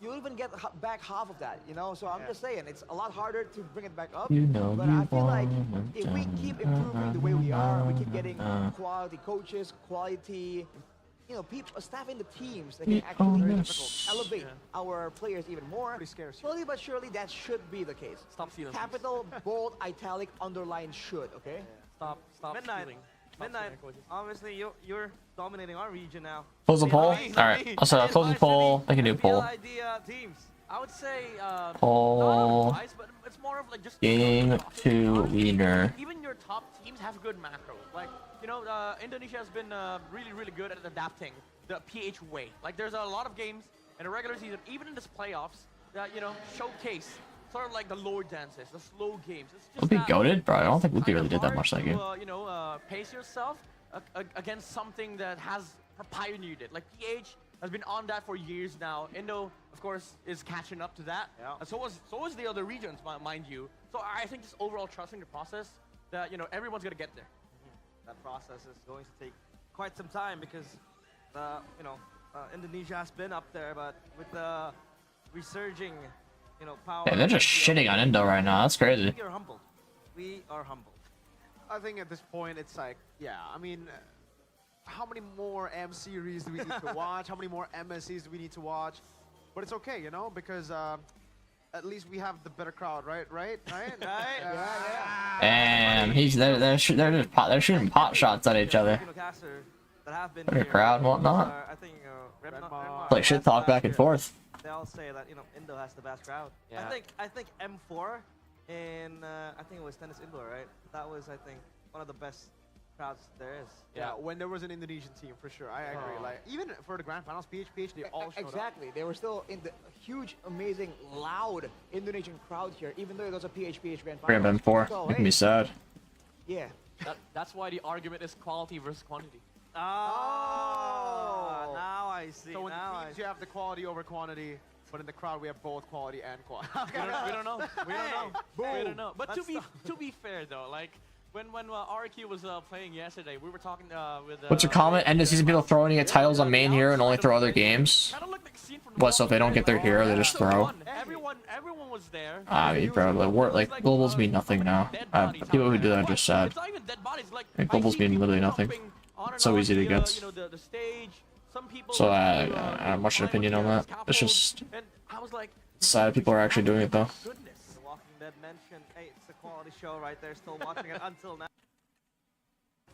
you'll even get back half of that, you know? So I'm just saying, it's a lot harder to bring it back up, but I feel like if we keep improving the way we are, we keep getting quality coaches, quality, people, staff in the teams that can actually elevate our players even more. Slowly but surely, that should be the case. Stop stealing. Capital, bold, italic, underline should, okay? Stop Midnight. stealing. Midnight, obviously you're dominating our region now. Close the poll. All right. Also, close the poll. I can do poll. Teams. I would say Poll. not advice, but it's more of like just Game 2 winner. Even your top teams have good macros. Like, you know, Indonesia has been really good at adapting the PH way. Like, there's a lot of games in the regular season, even in this playoffs, that, you know, showcase sort of like the lord dances, the slow games. It's just Would be goated, bro. I don't think Would really did that much that game. You know, pace yourself against something that has pioneered it. Like, PH has been on that for years now. Indo, of course, is catching up to that. Yeah. And so was the other regions, mind you. So I think just overall trusting the process that, you know, everyone's gonna get there. That process is going to take quite some time because, you know, Indonesia has been up there, but with the resurging, you know, power. Yeah, they're just shitting on Indo right now. That's crazy. We are humbled. We are humbled. I think at this point it's like, yeah, I mean, how many more M series do we need to watch? How many more MSCs do we need to watch? But it's okay, you know, because at least we have the better crowd, right? Damn, they're shooting pot shots at each other. Better crowd and whatnot. I think Like shit talk back and forth. They all say that, you know, Indo has the best crowd. Yeah. I think M4 in I think it was Tennis Indoor, right? That was, I think, one of the best crowds there is. Yeah, when there was an Indonesian team, for sure. I agree. Like, even for the grand finals, PH, they all showed Exactly. They were still in the huge, amazing, loud Indonesian crowd here, even though it was a PH grand Grab finals. M4. So, Making me sad. Yeah. That's why the argument is quality versus quantity. Oh, now I see. So in now teams, you have the quality over quantity, but in the crowd, we have both quality and quantity. We don't know. We don't know. But That's to be fair though, like when RQ was playing yesterday, we were talking with. What's your comment? End of season people throwing get titles on main hero and only throw other games. Kinda looked like a scene from What? So if they don't get their hero, they just throw. Everyone was there. I mean, bro, like globals mean nothing now. People who do that are just sad. It's not even dead bodies. Like, Like, globals mean literally nothing. So easy to get. You know, the stage. Some people. So I don't have much an opinion on that. It's just And I was like, sad people are actually doing it though. goodness. The Walking Dead mentioned, hey, it's a quality show right there. Still watching it until now.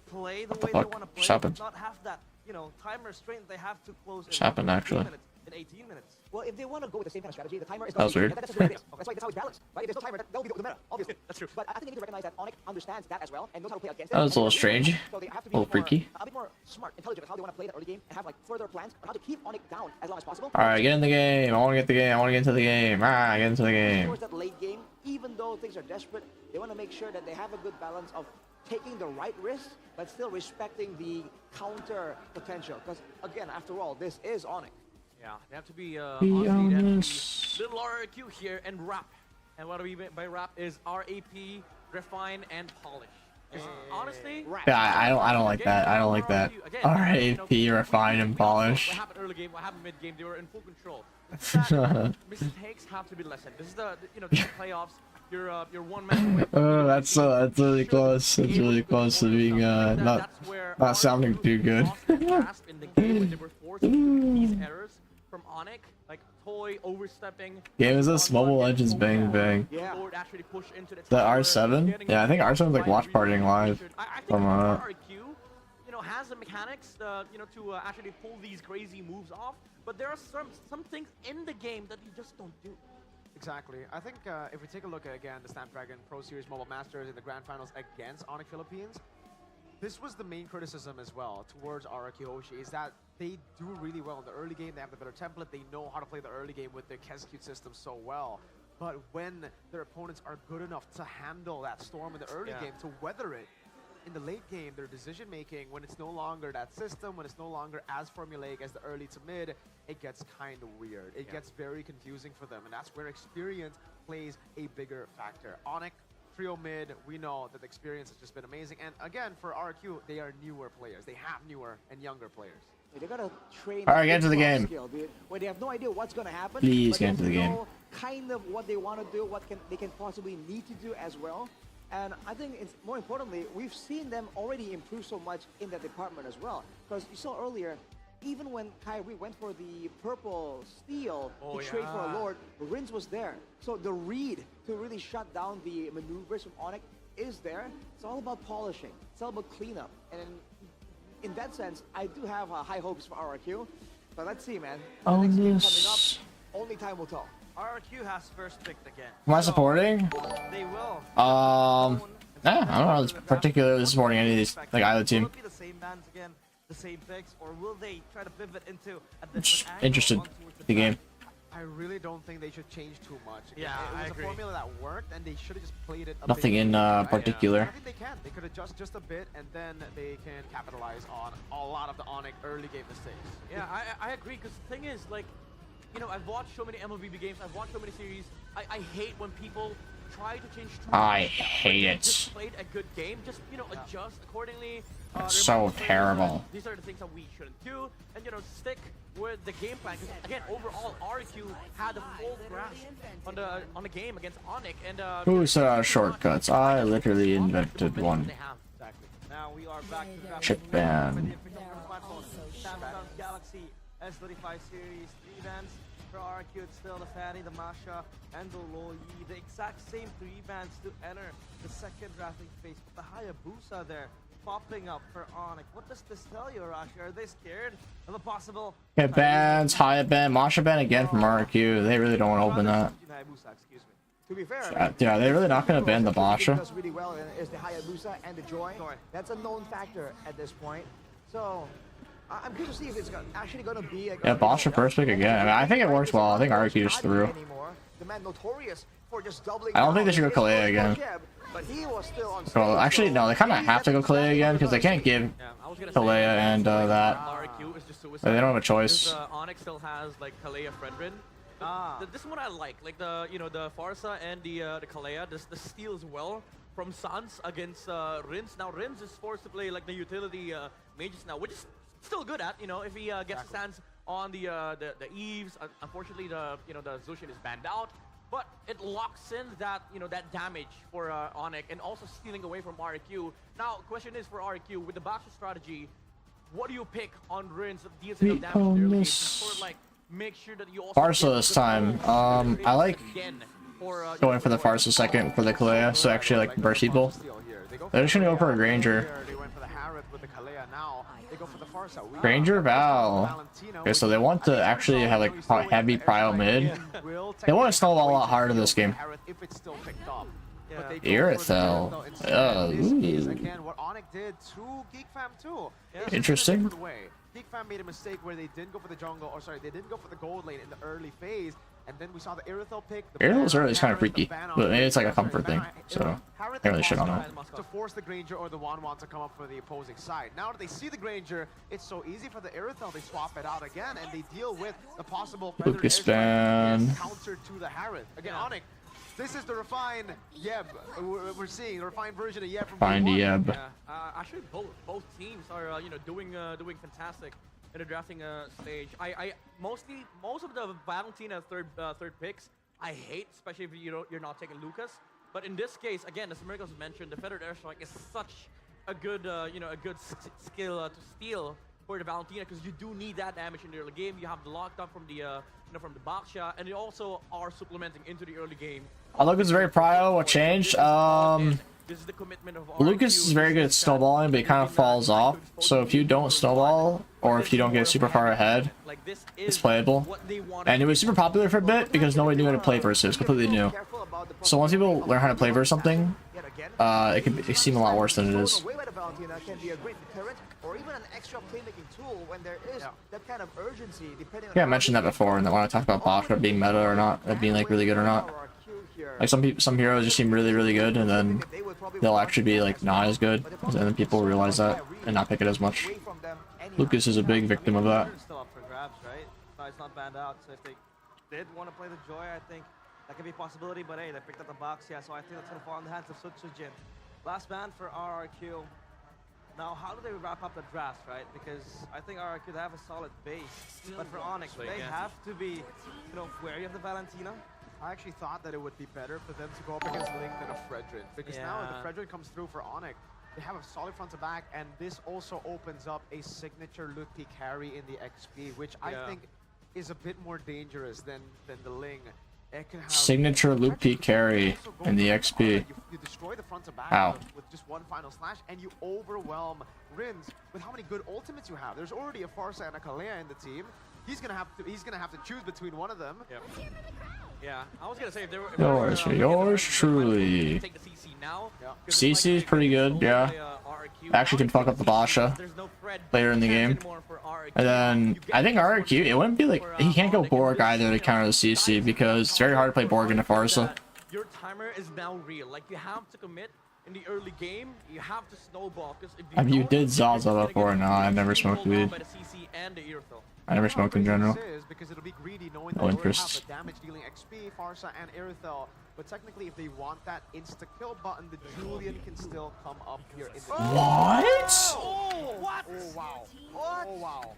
Play the way they fuck? want to play, Just happened. not have that, you know, time restraint. They have to close. Just happened, actually. In 18 minutes. Well, if they want to go with the same kind of strategy, the timer is That was weird. That's just what it is. That's how it's balanced, right? If there's no timer, that will be the meta, obviously. That's true. But I think they need to recognize that Onyx understands that as well and knows how to play against it. That was a little strange. So they have to be A little freaky. a bit more smart, intelligent with how they want to play the early game and have like further plans on how to keep Onyx down as long as possible. Alright, get in the game. I want to get the game. I want to get into the game. Ah, get into the game. Towards that late game, even though things are desperate, they want to make sure that they have a good balance of taking the right risks, but still respecting the counter potential. Because again, after all, this is Onyx. Yeah, they have to be Be honestly, they have to be honest. little RQ here and rap. And what do we mean by rap is RAP, refine, and polish. 'Cause honestly, Yeah, I don't like that. I don't like that. RAP, refine, and polish. What happened early game? What happened mid game? They were in full control. Mistakes have to be lessened. This is the the playoffs. You're one man away. Oh, that's really close. That's really close to being not sounding too good. In the game when they were forced to do these errors from Onyx, like Toy overstepping. Game is this Mobile Legends Bang Bang. Yeah. Lord actually push into The R7? Yeah, I think R7's like watch partying live. I think From, RRQ, has the mechanics, to actually pull these crazy moves off. But there are some things in the game that you just don't do. Exactly. I think if we take a look at, again, the Snapdragon Pro Series Mobile Masters in the Grand Finals against Onyx Philippines, this was the main criticism as well towards RRQ Hoshi, is that they do really well in the early game. They have the better template. They know how to play the early game with their Kescute system so well. But when their opponents are good enough to handle that storm in the early game, to weather it, in the late game, their decision making, when it's no longer that system, when it's no longer as formulaic as the early to mid, it gets kind of weird. It gets very confusing for them, and that's where experience plays a bigger factor. Onyx, trio mid, we know that the experience has just been amazing. And again, for RQ, they are newer players. They have newer and younger players. They gotta train. All right, get into the game. Skill, dude, where they have no idea what's gonna happen. Please but get they into the have to game. know kind of what they want to do, what they can possibly need to do as well. And I think it's more importantly, we've seen them already improve so much in that department as well. Because you saw earlier, even when Kyrie went for the purple steal to trade for a Lord, Rins was there. So the read to really shut down the maneuvers from Onyx is there. It's all about polishing. It's all about cleanup. And in that sense, I do have high hopes for RRQ. But let's see, man. The next game coming up, only time will tell. RRQ has first picked again. Am I supporting? They will. I don't know. Particularly supporting any of these, like either team. Will it be the same bands again, the same picks, or will they try to pivot into a different angle Interested on towards the game. I really don't think they should change too much. Yeah, it I was agree. a formula that worked, and they should have just played it. Nothing in particular. I think they can. They could adjust just a bit, and then they can capitalize on a lot of the Onyx early game mistakes. Yeah, I agree, because the thing is, like, you know, I've watched so many MLBB games, I've watched so many series. I hate when people try to change too much. I hate it. Just played a good game, just, you know, adjust accordingly. So terrible. These are the things that we shouldn't do, and, you know, stick with the game plan. Because again, overall, RQ had a full grasp on the game against Onyx, and Who said out shortcuts? I literally invented one. Now we are back to that Chip ban. Samsung Galaxy S35 series 3 bands. For RQ, it's still the Fanny, the Masha, and the Loyi. The exact same 3 bands to enter the second drafting phase. But the Hayabusa there popping up for Onyx. What does this tell you, Rashi? Are they scared of a possible... Okay, bans, Haya ban, Masha ban again from RQ. They really don't want to open that. Hayabusa, excuse me. To be fair, Yeah, they're really not going to ban the Masha. does really well is the Hayabusa and the Joy. That's a known factor at this point. So I'm curious to see if it's actually going to be a... Yeah, Basha first pick again. I mean, I think it works well. I think RQ is through. The man notorious for just doubling I don't think they should go Kalea again. But he was still on Well, actually, no, they kind of have to go Kalea again because they can't give Kalea and that. RQ is just They suicide. don't have a choice. Onyx still has like Kalea Friendrin. This is what I like the the Farsa and the Kalea. The steal as well from Sans against Rins. Now Rins is forced to play like the utility mages now, which is still good at, you know, if he gets his hands on the Eves. Unfortunately, the Zushin is banned out, but it locks in that that damage for Onyx and also stealing away from RQ. Now, question is for RQ with the Basha strategy, what do you pick on Rins that deals enough damage in the early game to sort of like make sure that you also Farsa this time. I like going for the Farsa second for the Kalea, so actually like burst people. They're just gonna go for a Granger. They went for the Harith with the Kalea. Now they go for the Farsa. Granger Val. Okay, so they want to actually have like heavy prio mid. They want to snowball a lot harder this game. If it's still picked up. Irithel. Again, what Onyx did to Geek Fam too. Interesting. Geek Fam made a mistake where they didn't go for the jungle, or sorry, they didn't go for the gold lane in the early phase, and then we saw the Irithel pick. Irithel early is kind of freaky, but maybe it's like a comfort thing, so I can't really shit on it. To force the Granger or the Wanwan to come up for the opposing side. Now that they see the Granger, it's so easy for the Irithel. They swap it out again, and they deal with the possible Lucas ban. counter to the Harith. Again, Onyx. This is the refined Yeb. We're seeing the refined version of Yeb from Find Yeb. Yeah, actually, both teams are doing fantastic in the drafting stage. Most of the Valentina third picks I hate, especially if you're not taking Lucas. But in this case, again, as Miracles mentioned, the Feathered Airstrike is such a good skill to steal for the Valentina, because you do need that damage in the early game. You have the lockdown from the from the Baksha, and you also are supplementing into the early game. Lucas is very prio. What changed? This is the commitment of Lucas is very good at snowballing, but he kind of falls off. So if you don't snowball, or if you don't get super far ahead, it's playable. And it was super popular for a bit because nobody knew how to play versus. It was completely new. So once people learn how to play versus something, it can seem a lot worse than it is. Can be a great deterrent or even an extra playmaking tool when there is that kind of urgency, depending on... Yeah, I mentioned that before, and when I talked about Basha being meta or not, being like really good or not. Like some heroes just seem really good, and then they'll actually be like not as good, and then people realize that and not pick it as much. Lucas is a big victim of that. Still up for grabs, right? No, it's not banned out, so if they did want to play the Joy, I think that could be a possibility, but hey, they picked up the box, so I think that's going to fall in the hands of Sutsujin. Last ban for RRQ. Now, how do they wrap up the draft, right? Because I think RRQ, they have a solid base, but for Onyx, they have to be, wary of the Valentina. I actually thought that it would be better for them to go up against Link than a Fredrin, because now if the Fredrin comes through for Onyx, they have a solid front to back, and this also opens up a signature Luthi carry in the XP, which I think is a bit more dangerous than the Ling. it can have Signature loop peak carry in the XP. You destroy the front to back How? with just one final slash, and you overwhelm Rins with how many good ultimates you have. There's already a Farsa and a Kalea in the team. He's gonna have to choose between one of them. Yep. Yeah, I was gonna say if there were Yours truly. take the CC now. CC is pretty good, yeah. Actually can fuck up the Basha later in the game. And then I think RRQ, it wouldn't be like, he can't go Borg either to counter the CC because it's very hard to play Borg into Farsa. Your timer is now real. Like you have to commit in the early game. You have to snowball because if I mean, you did Zaza before. No, I never smoked weed. I never smoked in general. Because it'll be greedy knowing No that interest. have a damage dealing XP, Farsa and Irithel. But technically, if they want that insta kill button, the Julian can still come up here in the What? Oh, what? Oh wow. What? Oh wow.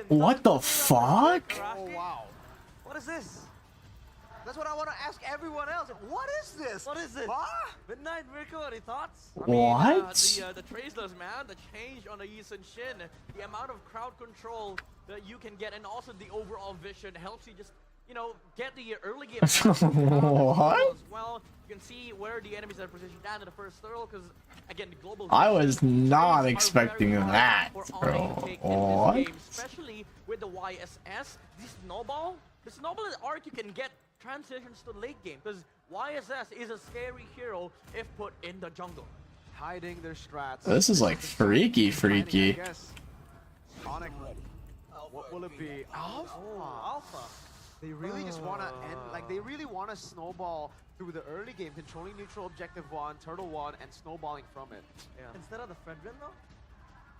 What the fuck? Oh wow. What is this? That's what I want to ask everyone else. What is this? What is it? Huh? Midnight Miracle, any thoughts? What? The Traceless, man, the change on the Yi Sun-shin, the amount of crowd control that you can get, and also the overall vision helps you just, you know, get the early game. What? As well, you can see where the enemies are positioned down in the first throw, because again, the global. I was not expecting hard that, for bro. Onyx to take in What? this game, especially with the YSS. The snowball that arc you can get transitions to late game, because YSS is a scary hero if put in the jungle. Hiding their strats. This is like freaky. Onyx. What will it be? Alpha. Alpha. They really just want to end, like they really want to snowball through the early game, controlling neutral objective 1, turtle 1, and snowballing from it. Yeah. Instead of the Fredrin though?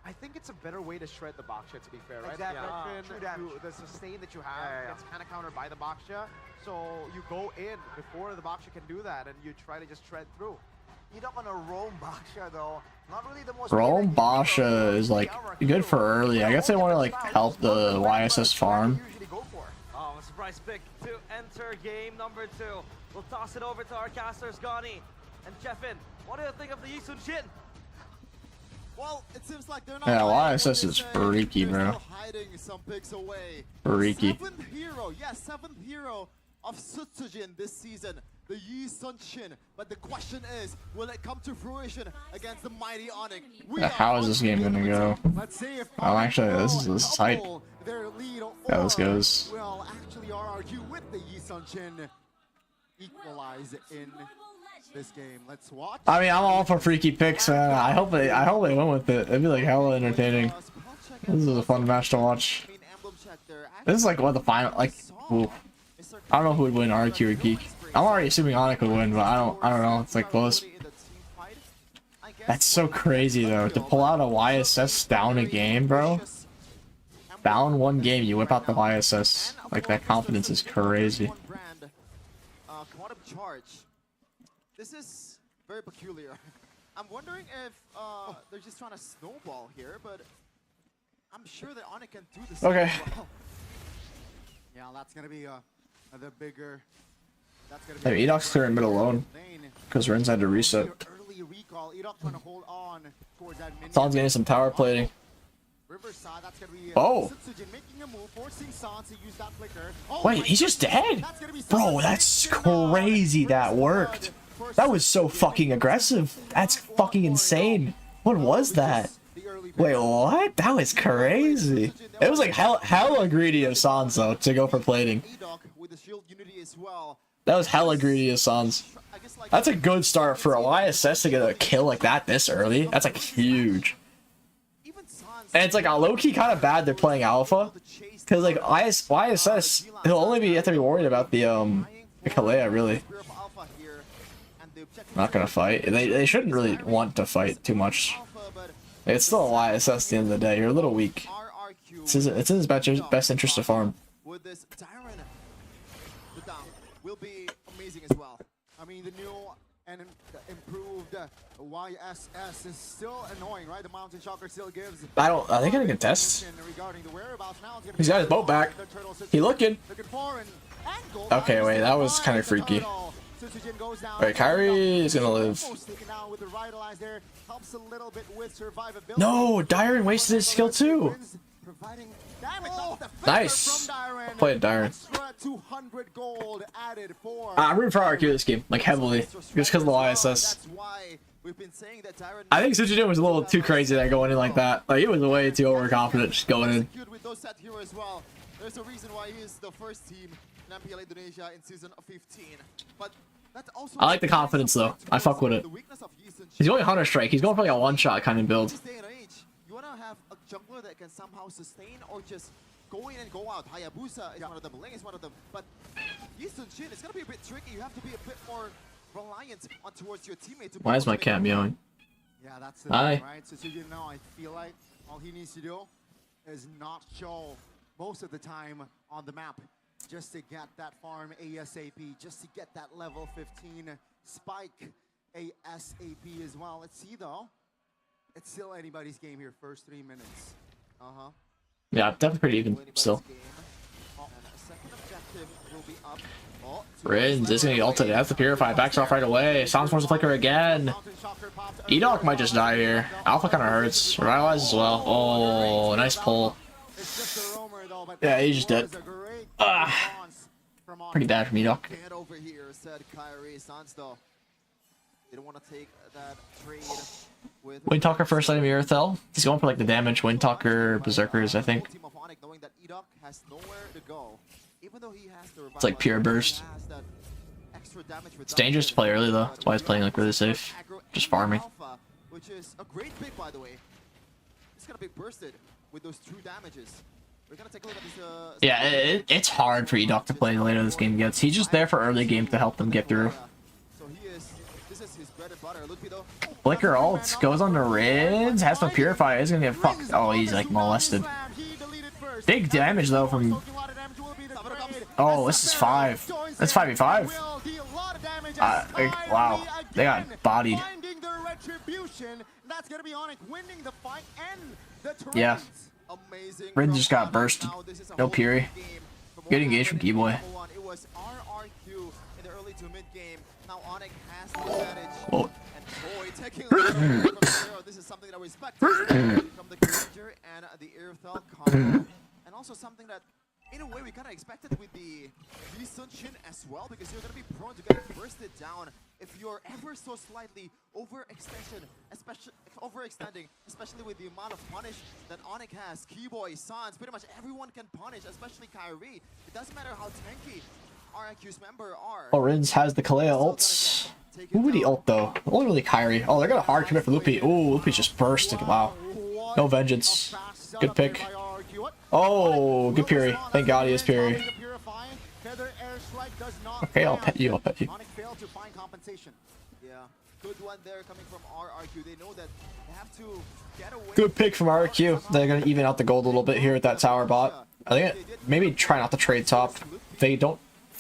I think it's a better way to shred the Baksha, to be fair, right? Exactly. The True Fredrin, damage. the sustain that you have gets kind of countered by the Baksha, so you go in before the Baksha can do that, and you try to just shred through. You don't want to roam Baksha though. Not really the most. Roam Basha is like good for early. I guess they want to like help the YSS farm. Usually go for. Oh, a surprise pick to enter game number 2. We'll toss it over to our casters, Gani and Jeffin. What do you think of the Yi Sun-shin? Well, it seems like they're not. Yeah, hiding YSS what is they say. freaky, They're bro. still hiding some picks away. Freaky. Seventh hero, yes, 7th hero of Sutsujin this season, the Yi Sun-shin. But the question is, will it come to fruition against the mighty Onyx? How is this game gonna go? Let's see if Oh, actually, this is tight. their lead, Yeah, this goes. Well, actually, RRQ with the Yi Sun-shin equalize in this game. Let's watch. I mean, I'm all for freaky picks. I hope they went with it. It'd be like hella entertaining. This is a fun match to watch. This is like what the final like. Ooh. I don't know who would win, RQ or Geek. I'm already assuming Onyx would win, but I don't know. It's like close. That's so crazy though, to pull out a YSS down a game, bro. Down one game, you whip out the YSS. Like that confidence is crazy. Quantum charge. This is very peculiar. I'm wondering if they're just trying to snowball here, but I'm sure that Onyx can do this. Okay. Well. Yeah, that's gonna be the bigger. That's gonna Hey, be Edoc's clearing mid alone because Ren's had to reset. Early recall. Edoc trying to hold on towards that minion. San's getting some tower plating. Riverside, that's gonna be Oh. Sutsujin making a move, forcing San to use that flicker. Oh Wait, my he's just dead? That's gonna be Bro, that's crazy that worked. That was so fucking aggressive. That's fucking insane. What was that? Wait, what? That was crazy. It was like hella greedy of Sans though to go for plating. That was hella greedy of Sans. That's a good start for a YSS to get a kill like that this early. That's like huge. And it's like a low-key kind of bad they're playing alpha, because like YSS, he'll only have to be worried about the Kalea really. Not gonna fight. They shouldn't really want to fight too much. It's still a YSS at the end of the day. You're a little weak. It's in his best interest to farm. With this Tyrant, the down will be amazing as well. I mean, the new and improved YSS is still annoying, right? The Mountain Shocker still gives. Are they gonna contest? Regarding the whereabouts now, it's gonna He's got his boat back. He looking. Okay, wait, that was kind of freaky. Wait, Kyrie is gonna live. No, Dyron wasted his skill too. Nice. From Played Dyron. Extra 200 gold added for. I'm rooting for RQ this game, like heavily, just because of the ISS. That's why we've been saying that Tyron I think SuchiJin was a little too crazy there going in like that. Like, he was way too overconfident just going in. with those set here as well. There's a reason why he is the first team in MPL Indonesia in season 15. But that's also I like the confidence though. I fuck with it. the weakness of Easton He's going Hunter Strike. He's going for like a one-shot kind of build. this day and age, you wanna have a jungler that can somehow sustain or just go in and go out. Hayabusa is one of them, Ling is one of them, but Easton Shin is gonna be a bit tricky. You have to be a bit more reliant on towards your teammate. To be Why able is to my make cat that meowing? Yeah, that's the Hi. thing, right? So you know, I feel like all he needs to do is not show most of the time on the map just to get that farm ASAP, just to get that level 15 spike ASAP as well. Let's see though. It's still anybody's game here, first 3 minutes. Yeah, definitely pretty even still. Rins is gonna get ulted. That's the Purify. Backs off right away. Sounds force the flicker again. Edok might just die here. Alpha kind of hurts. Revitalize as well. Oh, nice pull. Yeah, he's just dead. Pretty bad from Edok. Get over here, said Kyrie Sansto. They don't want to take that trade with Windtalker first item Irithel. He's going for like the damage. Windtalker, Berserkers, I think. Team of Onyx, knowing that Edok has nowhere to go. Even though he has the It's like pure burst. It's dangerous to play early though. That's why he's playing like really safe. Just farming. Alpha, which is a great pick, by the way. It's gonna be bursted with those 2 damages. We're gonna take a look at this. Yeah, it's hard for Edok to play the later this game gets. He's just there for early game to help them get through. So this is his bread and butter. Ludwig, though. Flicker ult goes on to Rids. Has no Purify. He's gonna get fucked. Oh, he's like molested. Big damage though from. Oh, this is 5. That's 5v5. Wow, they got bodied. Yeah. Amazing. Rin just got bursted. No Puri. Good engage from Keyboy. It was RRQ in the early to mid game. Now Onyx has the advantage. Oh. And boy, taking from Zero. This is something that we expect from the Granger and the Irithel combo. And also something that, in a way, we kind of expected with the Lee Sun Shin as well, because you're going to be prone to get bursted down if you're ever so slightly overextending, especially with the amount of punish that Onyx has. Keyboy, Sans, pretty much everyone can punish, especially Kyrie. It doesn't matter how tanky RIQ's member are. Oh, Rins has the Kalea ults. Who would he ult though? Only really Kyrie. Oh, they're gonna hard commit for Loopy. Oh, Loopy's just bursting. Wow. No vengeance. Good pick. Oh, good Puri. Thank God he is Puri. Okay, I'll pet you. I'll pet you. Yeah, good one there coming from RRQ. They know that they have to get away. Good pick from RQ. They're gonna even out the gold a little bit here with that tower bot. I think maybe try not to trade top. They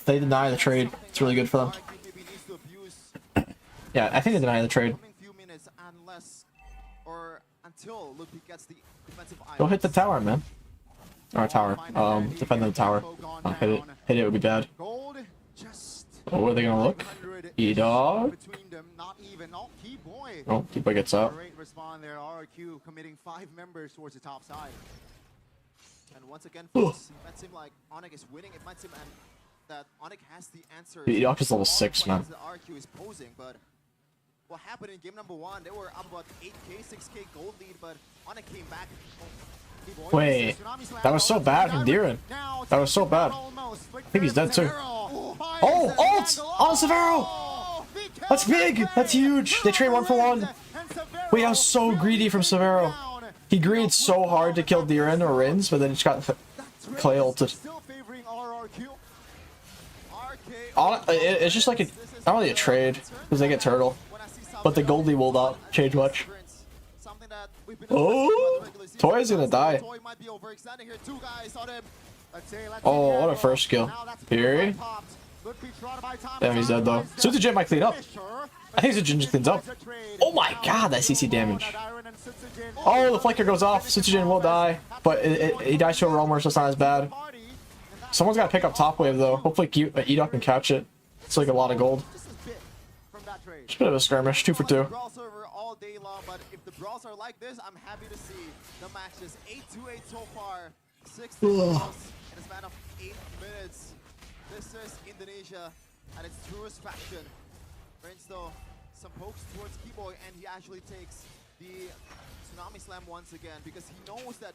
deny the trade. It's really good for them. Yeah, I think they deny the trade. Go hit the tower, man. Or tower. Defend the tower. Hit it. Hit it would be bad. Oh, where are they gonna look? E-Dog. Oh, Keyboy gets out. Great respawn there. RRQ committing 5 members towards the top side. And once again, folks, it might seem like Onyx is winning. It might seem that Onyx has the answer. E-Dog is level 6, man. The RQ is posing, but what happened in game number 1? They were up about 8k, 6k gold lead, but Onyx came back. Wait, that was so bad from Diren. That was so bad. I think he's dead too. Oh, ult on Severo! That's big! That's huge! They trade 1 for 1. Wait, that was so greedy from Severo. He greeded so hard to kill Diren or Rins, but then he just got Clay ulted. It's just like not really a trade, because they get turtle. But the Goldie will not change much. Oh, Toy's gonna die. Oh, what a first kill. Puri. Damn, he's dead though. SuchiJin might clean up. I think SuchiJin cleans up. Oh my god, that CC damage. Oh, the flicker goes off. SuchiJin will die, but he dies to a roamer, so it's not as bad. Someone's got to pick up top wave though. Hopefully Edok can catch it. It's like a lot of gold. Just a bit of a skirmish, 2 for 2. All day long, but if the brawls are like this, I'm happy to see the matches 8-8 so far. 6 kills in a span of 8 minutes. This is Indonesia at its truest fashion. Brings though some pokes towards Keyboy, and he actually takes the Tsunami Slam once again because he knows that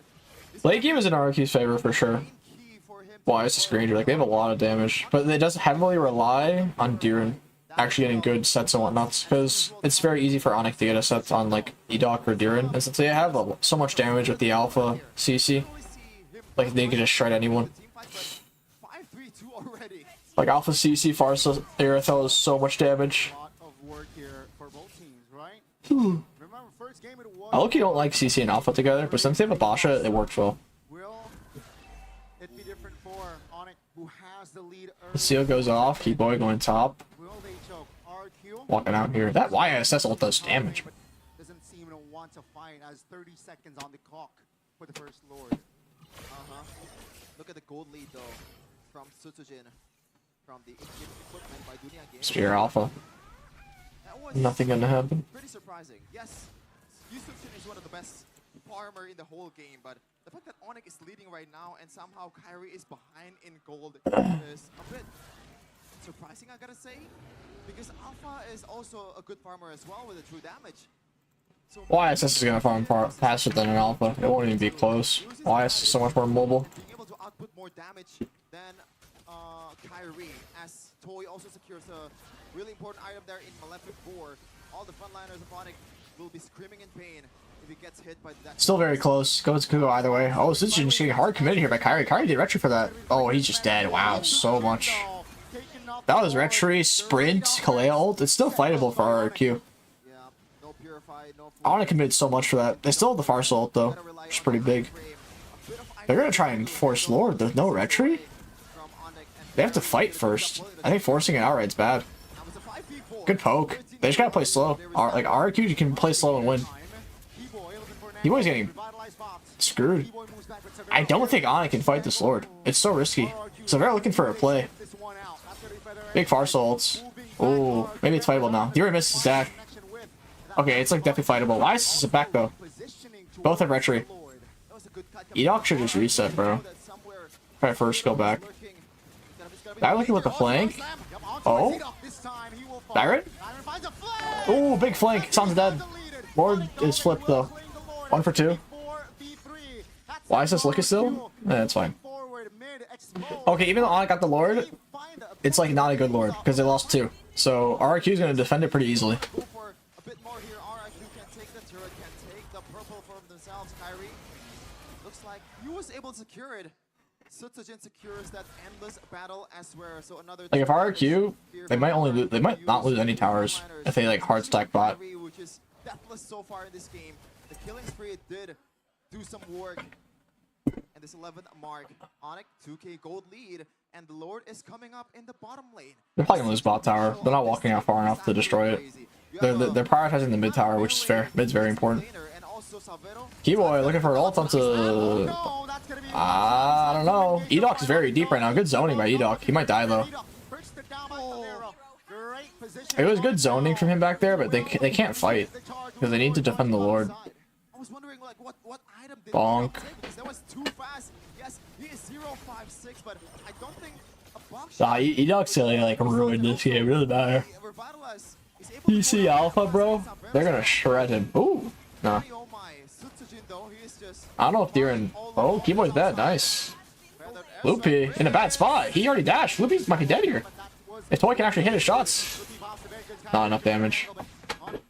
Late game is in RQ's favor for sure. Why is this Granger? Like, they have a lot of damage, but it does heavily rely on Diren actually getting good sets and whatnots, because it's very easy for Onyx to get a set on like Edoc or Diren, and since they have so much damage with the Alpha CC, like they can just shred anyone. Like Alpha CC Farsa Aerithel is so much damage. I look, you don't like CC and Alpha together, but since they have a Basha, it works well. The seal goes off, Keyboy going top. Walking out here. That YSS ult does damage. Doesn't seem to want to fight as 30 seconds on the clock for the first Lord. Look at the gold lead though from Sutsujin from the equipment by Dunia Games. Spear Alpha. Nothing gonna happen. Pretty surprising. Yes, Sutsujin is one of the best farmer in the whole game, but the fact that Onyx is leading right now and somehow Kyrie is behind in gold is a bit surprising, I gotta say. Because Alpha is also a good farmer as well with the true damage. So YSS is gonna farm faster than an Alpha. It won't even be close. YSS is so much more mobile. being able to output more damage than Kyrie, as Toy also secures a really important item there in Malefic 4. All the frontliners of Onyx will be screaming in pain if he gets hit by that. Still very close. Could go either way. Oh, this is just getting hard committed here by Kyrie. Kyrie did retry for that. Oh, he's just dead. Wow, so much. That was retry, sprint, Kalea ult. It's still fightable for RRQ. I want to commit so much for that. They still have the Farsa ult though, which is pretty big. They're gonna try and force Lord. There's no retry. They have to fight first. I think forcing it outright's bad. Good poke. They just gotta play slow. Like RRQ can play slow and win. Keyboy's getting screwed. I don't think Onyx can fight this Lord. It's so risky. So they're looking for a play. Big Farsa ults. Oh, maybe it's fightable now. Diren misses Zach. Okay, it's like definitely fightable. YSS is back though. Both have retry. Edoc should just reset, bro. Try first, go back. Guy looking with the flank. Oh, Barrett. Oh, big flank. Sounds dead. Lord is flipped though. 1 for 2. YSS looking still? Yeah, it's fine. Okay, even though I got the Lord, it's like not a good Lord because they lost 2. So RRQ is going to defend it pretty easily. Looks like he was able to secure it. Sutsujin secures that endless battle elsewhere. So another like if RRQ, they might only lose, they might not lose any towers if they like hard stack bot. Which is deathless so far in this game. The killing spree did do some work. And this 11th mark, Onyx 2k gold lead, and the Lord is coming up in the bottom lane. They're probably gonna lose bot tower. They're not walking out far enough to destroy it. They're prioritizing the mid tower, which is fair. Mid's very important. Keyboy looking for ult onto. I don't know. Edoc is very deep right now. Good zoning by Edoc. He might die though. It was good zoning from him back there, but they can't fight because they need to defend the Lord. Bonk. Edoc's gonna like ruin this game. Really matter. You see Alpha, bro? They're gonna shred him. Ooh, nah. I don't know if Diren. Oh, Keyboy's dead. Nice. Loopy in a bad spot. He already dashed. Loopy might be dead here. If Toy can actually hit his shots. Not enough damage. I don't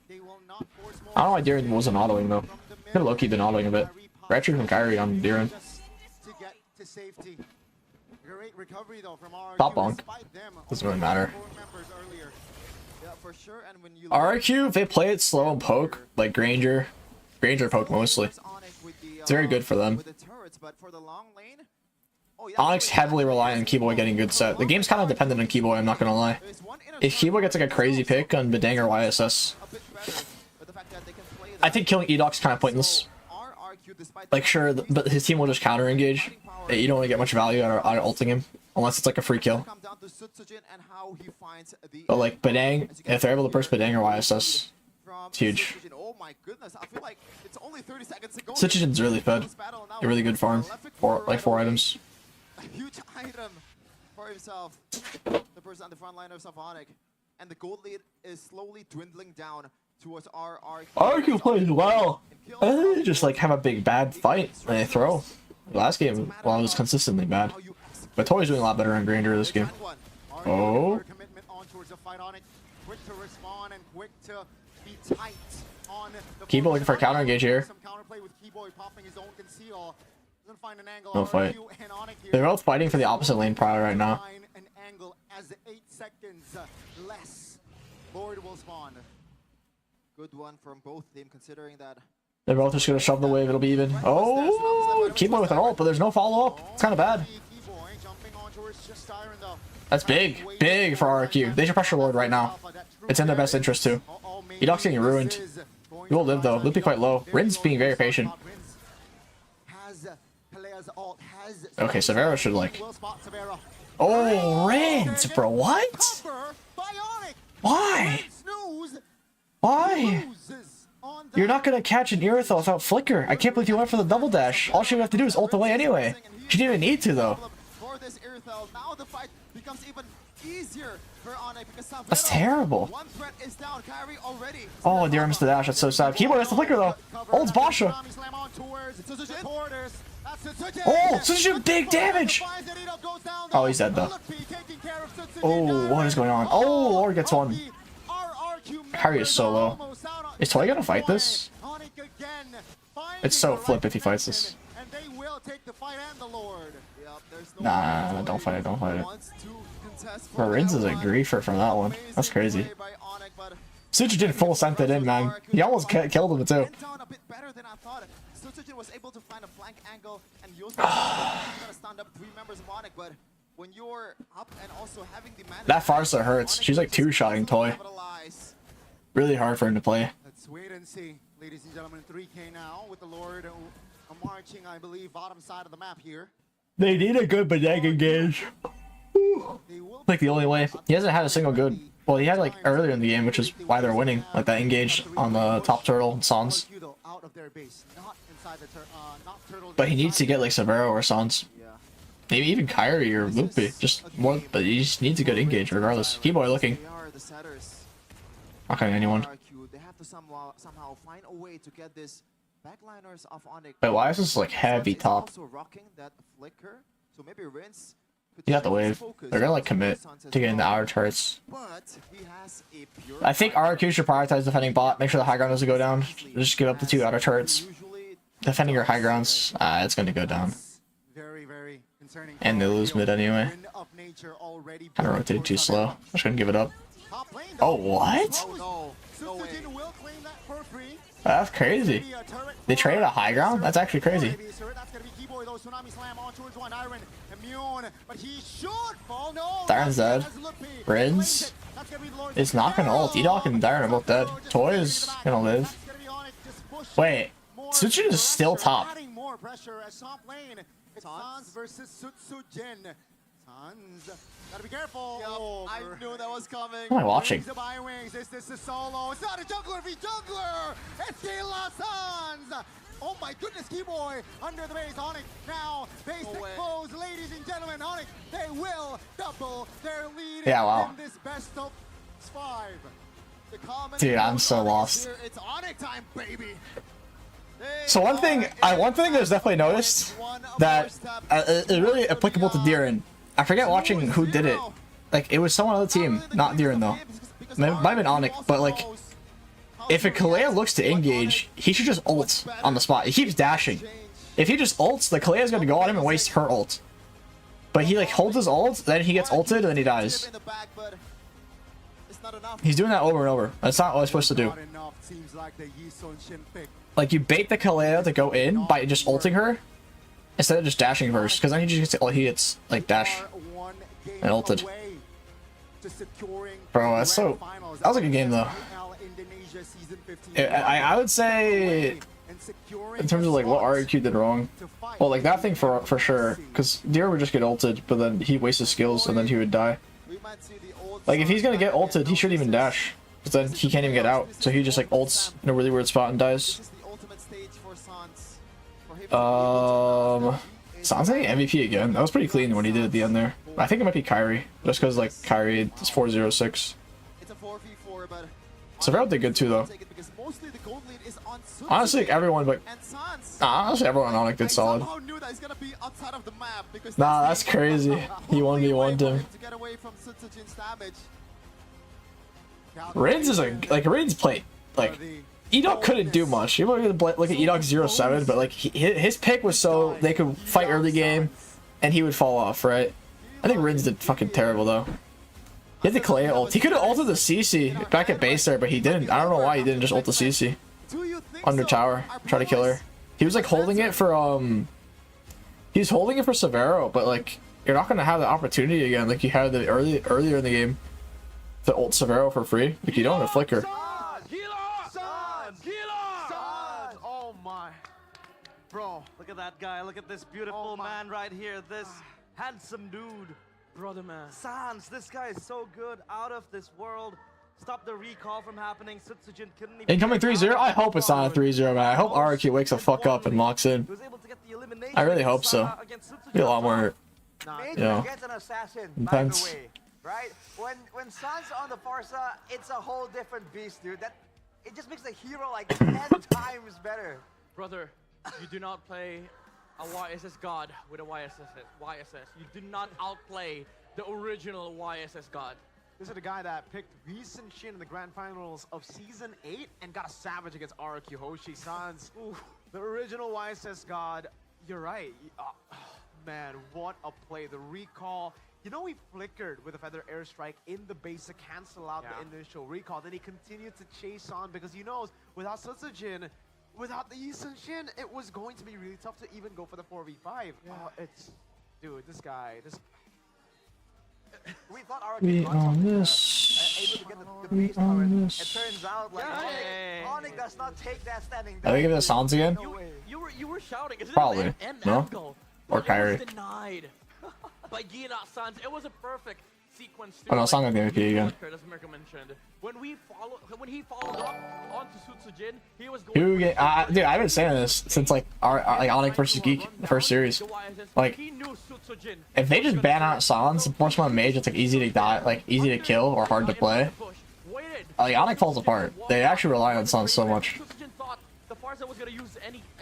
know why Diren wasn't autoing though. Could have low-key been autoing a bit. Retry from Kyrie on Diren. Top bonk. Doesn't really matter. RQ, if they play it slow and poke, like Granger poke mostly. It's very good for them. Onyx heavily relying on Keyboy getting good set. The game's kind of dependent on Keyboy, I'm not gonna lie. If Keyboy gets like a crazy pick on Bedang or YSS, I think killing Edoc's kind of pointless. Like sure, but his team will just counter engage. You don't really get much value out of ulting him, unless it's like a free kill. But like Bedang, if they're able to burst Bedang or YSS, It's huge. Suchijin. Oh my goodness, I feel like it's only 30 seconds to go. Suchijin's really fed. A really good farm. Like 4 items. A huge item for himself. The person on the front line of Symphonic. And the gold lead is slowly dwindling down towards RRQ. RRQ plays well. They just like have a big bad fight when they throw. Last game, well, it was consistently bad. But Toy's doing a lot better on Granger this game. Oh. Kibo looking for a counter engage here. No fight. They're both fighting for the opposite lane probably right now. Good one from both teams considering that. They're both just gonna shove the wave, it'll be even. Oh, Kibo with an ult, but there's no follow-up. It's kind of bad. That's big. Big for RRQ. They should pressure Lord right now. It's in their best interest too. Edoc's getting ruined. He will live though. Loopy quite low. Rin's being very patient. Okay, Severo should like... Oh, Rins, bro, what? Why? Why? You're not gonna catch an Irithyll without Flicker. I can't believe you went for the double dash. All she would have to do is ult away anyway. She didn't even need to though. That's terrible. Oh, Deer missed the dash. That's so sad. Keyboard has the Flicker though. Ult's Basha. Oh, such a big damage. Oh, he's dead though. Oh, what is going on? Oh, Lord gets one. Harry is so low. Is Toy gonna fight this? It's so flip if he fights this. Nah, don't fight it, don't fight it. Bro, Rins is a griefer from that one. That's crazy. Suchijin full sent it in, man. He almost killed him too. Was able to find a flank angle and use gonna stand up 3 members of Onyx, but when you're up and also having the that Farsa hurts. She's like 2-shotting Toy. Really hard for him to play. Let's wait and see, ladies and gentlemen. 3K now with the Lord marching, I believe, bottom side of the map here. They need a good bodega engage. Like the only way. He hasn't had a single good. Well, he had like earlier in the game, which is why they're winning. Like that engage on the top turtle and Sans. But he needs to get like Severo or Sans. Maybe even Kyrie or Loopy. Just more, but he just needs a good engage regardless. Keyboy looking. Not cutting anyone. Wait, why is this like heavy top? You got the wave. They're gonna like commit to getting the outer turrets. I think RRQ should prioritize defending bot. Make sure the high ground doesn't go down. Just give up the 2 outer turrets. Defending your high grounds, it's gonna go down. And they lose mid anyway. Kinda rotated too slow. I'm just gonna give it up. Oh, what? That's crazy. They traded a high ground? That's actually crazy. Darren's dead. Rins is not gonna ult. Edoc and Darren are both dead. Toy is gonna live. Wait, Suchijin is still top. Gotta be careful. Yep, I knew that was coming. What am I watching? It's a solo. It's not a jungler v jungler. It's De La Sans. Oh my goodness, Keyboy under the base. Onyx now basic foes, ladies and gentlemen. Onyx, they will double their lead in this best of 5. Dude, I'm so lost. It's Onyx time, baby. So one thing there's definitely noticed that it's really applicable to Diren. I forget watching who did it. Like it was someone on the team, not Diren though. It might have been Onyx, but like if a Kalea looks to engage, he should just ult on the spot. He keeps dashing. If he just ults, the Kalea's gonna go on him and waste her ult. But he like holds his ult, then he gets ulted, and then he dies. He's doing that over and over. That's not what I'm supposed to do. Like you bait the Kalea to go in by just ulting her instead of just dashing first, because then he just gets like dash and ulted. Bro, that's so. That was a good game though. I would say in terms of like what RRQ did wrong, well like that thing for sure, because Deer would just get ulted, but then he wastes his skills and then he would die. Like if he's gonna get ulted, he shouldn't even dash. But then he can't even get out, so he just like ults in a really weird spot and dies. This is the ultimate stage for Sans. For him to be able to Sounds like MVP again. That was pretty clean when he did at the end there. I think it might be Kyrie, just because like Kyrie is 4-0-6. It's a 4v4, but Severo did good too though. take it because mostly the gold lead is on Sun Honestly, like, everyone, but and Sans. honestly, everyone on Onyx did I solid. somehow knew that he's gonna be outside of the map because Nah, that's that's crazy. He only way 1v1'd for him. to get away from Sutsujin's damage. Rins is like Rins played like Edok couldn't do much. You look at Edok 0-7, but like his pick was so they could fight early game, and he would fall off, right? I think Rins did fucking terrible though. He had the Kalea ult. He could have ulted the CC back at base there, but he didn't. I don't know why he didn't just ult the CC under tower, try to kill her. He was like holding it for he's holding it for Severo, but like you're not gonna have the opportunity again like you had the earlier in the game to ult Severo for free. Like you don't have a flicker. Oh my. Bro. Look at that guy. Look at this beautiful man right here. This handsome dude. Brother, man. Sans, this guy is so good. Out of this world. Stop the recall from happening. Sutsujin couldn't even... Incoming 3-0? I hope it's not a 3-0, man. I hope RQ wakes the fuck up and locks in. He was able to get the elimination I really hope so. against Sutsujin. Be a lot more. Major Yeah. gets an assassin, Intense. by the way, right? When Sans on the Farsa, it's a whole different beast, dude. That it just makes the hero like 10 times better. Brother, you do not play a YSS god with a YSS. You do not outplay the original YSS god. This is the guy that picked Lee Sin-shin in the grand finals of season 8 and got a savage against RQ Hoshi Sans. The original YSS god. You're right. Man, what a play. The recall. You know, he flickered with a feather airstrike in the base to cancel out the initial recall. Then he continued to chase on because he knows without Sutsujin, without the Lee Sin-shin, it was going to be really tough to even go for the 4v5. It's, dude, this guy, We thought We RK own able this. to get the We beast power. own It this. turns out like Hey. Onyx does not take that standing Are they giving the sounds again? No way. You were shouting. Isn't Probably. It and No? Angle, Or but Kyrie. It was denied by Gina Sans. It was a perfect sequence. Oh no, it's not gonna be MVP again. As America mentioned, when he followed up onto Sutsujin, he was Who going. get? Dude, I've been saying this since like like Onyx versus Geek, the first series. Like, he knew Sutsujin if they just ban out Sans and force him on Mage, it's like easy to die, like easy to kill or hard to play. Like Onyx falls apart. They actually rely on Sans so much.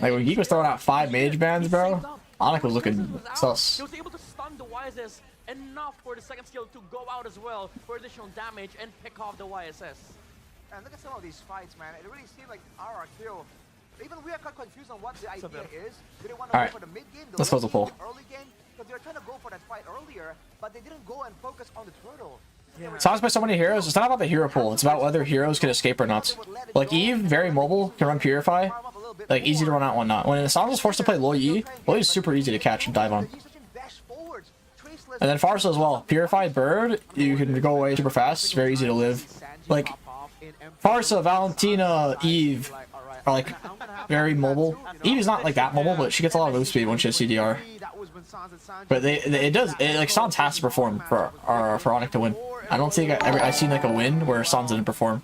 Like when Geek was throwing out 5 Mage bans, bro, Onyx was looking sus. He was able to stun the YSS enough for the second skill to go out as well for additional damage and pick off the YSS. And look at some of these fights, man. It really seemed like RRQ. Even we are quite confused on what the idea is. Do they want to Alright, go for the mid game, the let's late close the game, poll. the early game? Because they were trying to go for that fight earlier, but they didn't go and focus on the turtle. Sans by so many heroes. It's not about the hero pool. It's about whether heroes can escape or not. Like Eve, very mobile, can run Purify. Like easy to run out, whatnot. When Sans is forced to play low E, low E is super easy to catch and dive on. And then Farsa as well. Purified Bird, you can go away super fast. It's very easy to live. Like Farsa, Valentina, Eve are like very mobile. Eve is not like that mobile, but she gets a lot of move speed when she has CDR. But like Sans has to perform for Onyx to win. I don't think I've seen like a win where Sans didn't perform.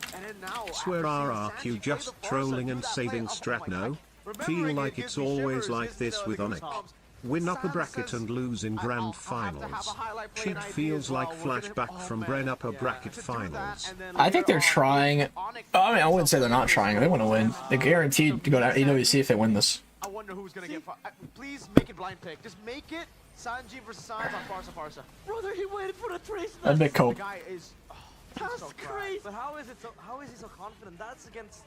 Swear RRQ just trolling and saving Stratno. Feel like it's always like this with Onyx. Win upper bracket and lose in grand finals. Shit feels like flashback from Bren upper bracket finals. I think they're trying. I mean, I wouldn't say they're not trying. They want to win. They're guaranteed to go to EWC if they win this. I wonder who's gonna get. Please make it blind pick. Just make it Sanji versus Sans on Farsa. Brother, he waited for the trace. That'd be cool. The guy is. That's so crazy. But how is he so confident? That's against...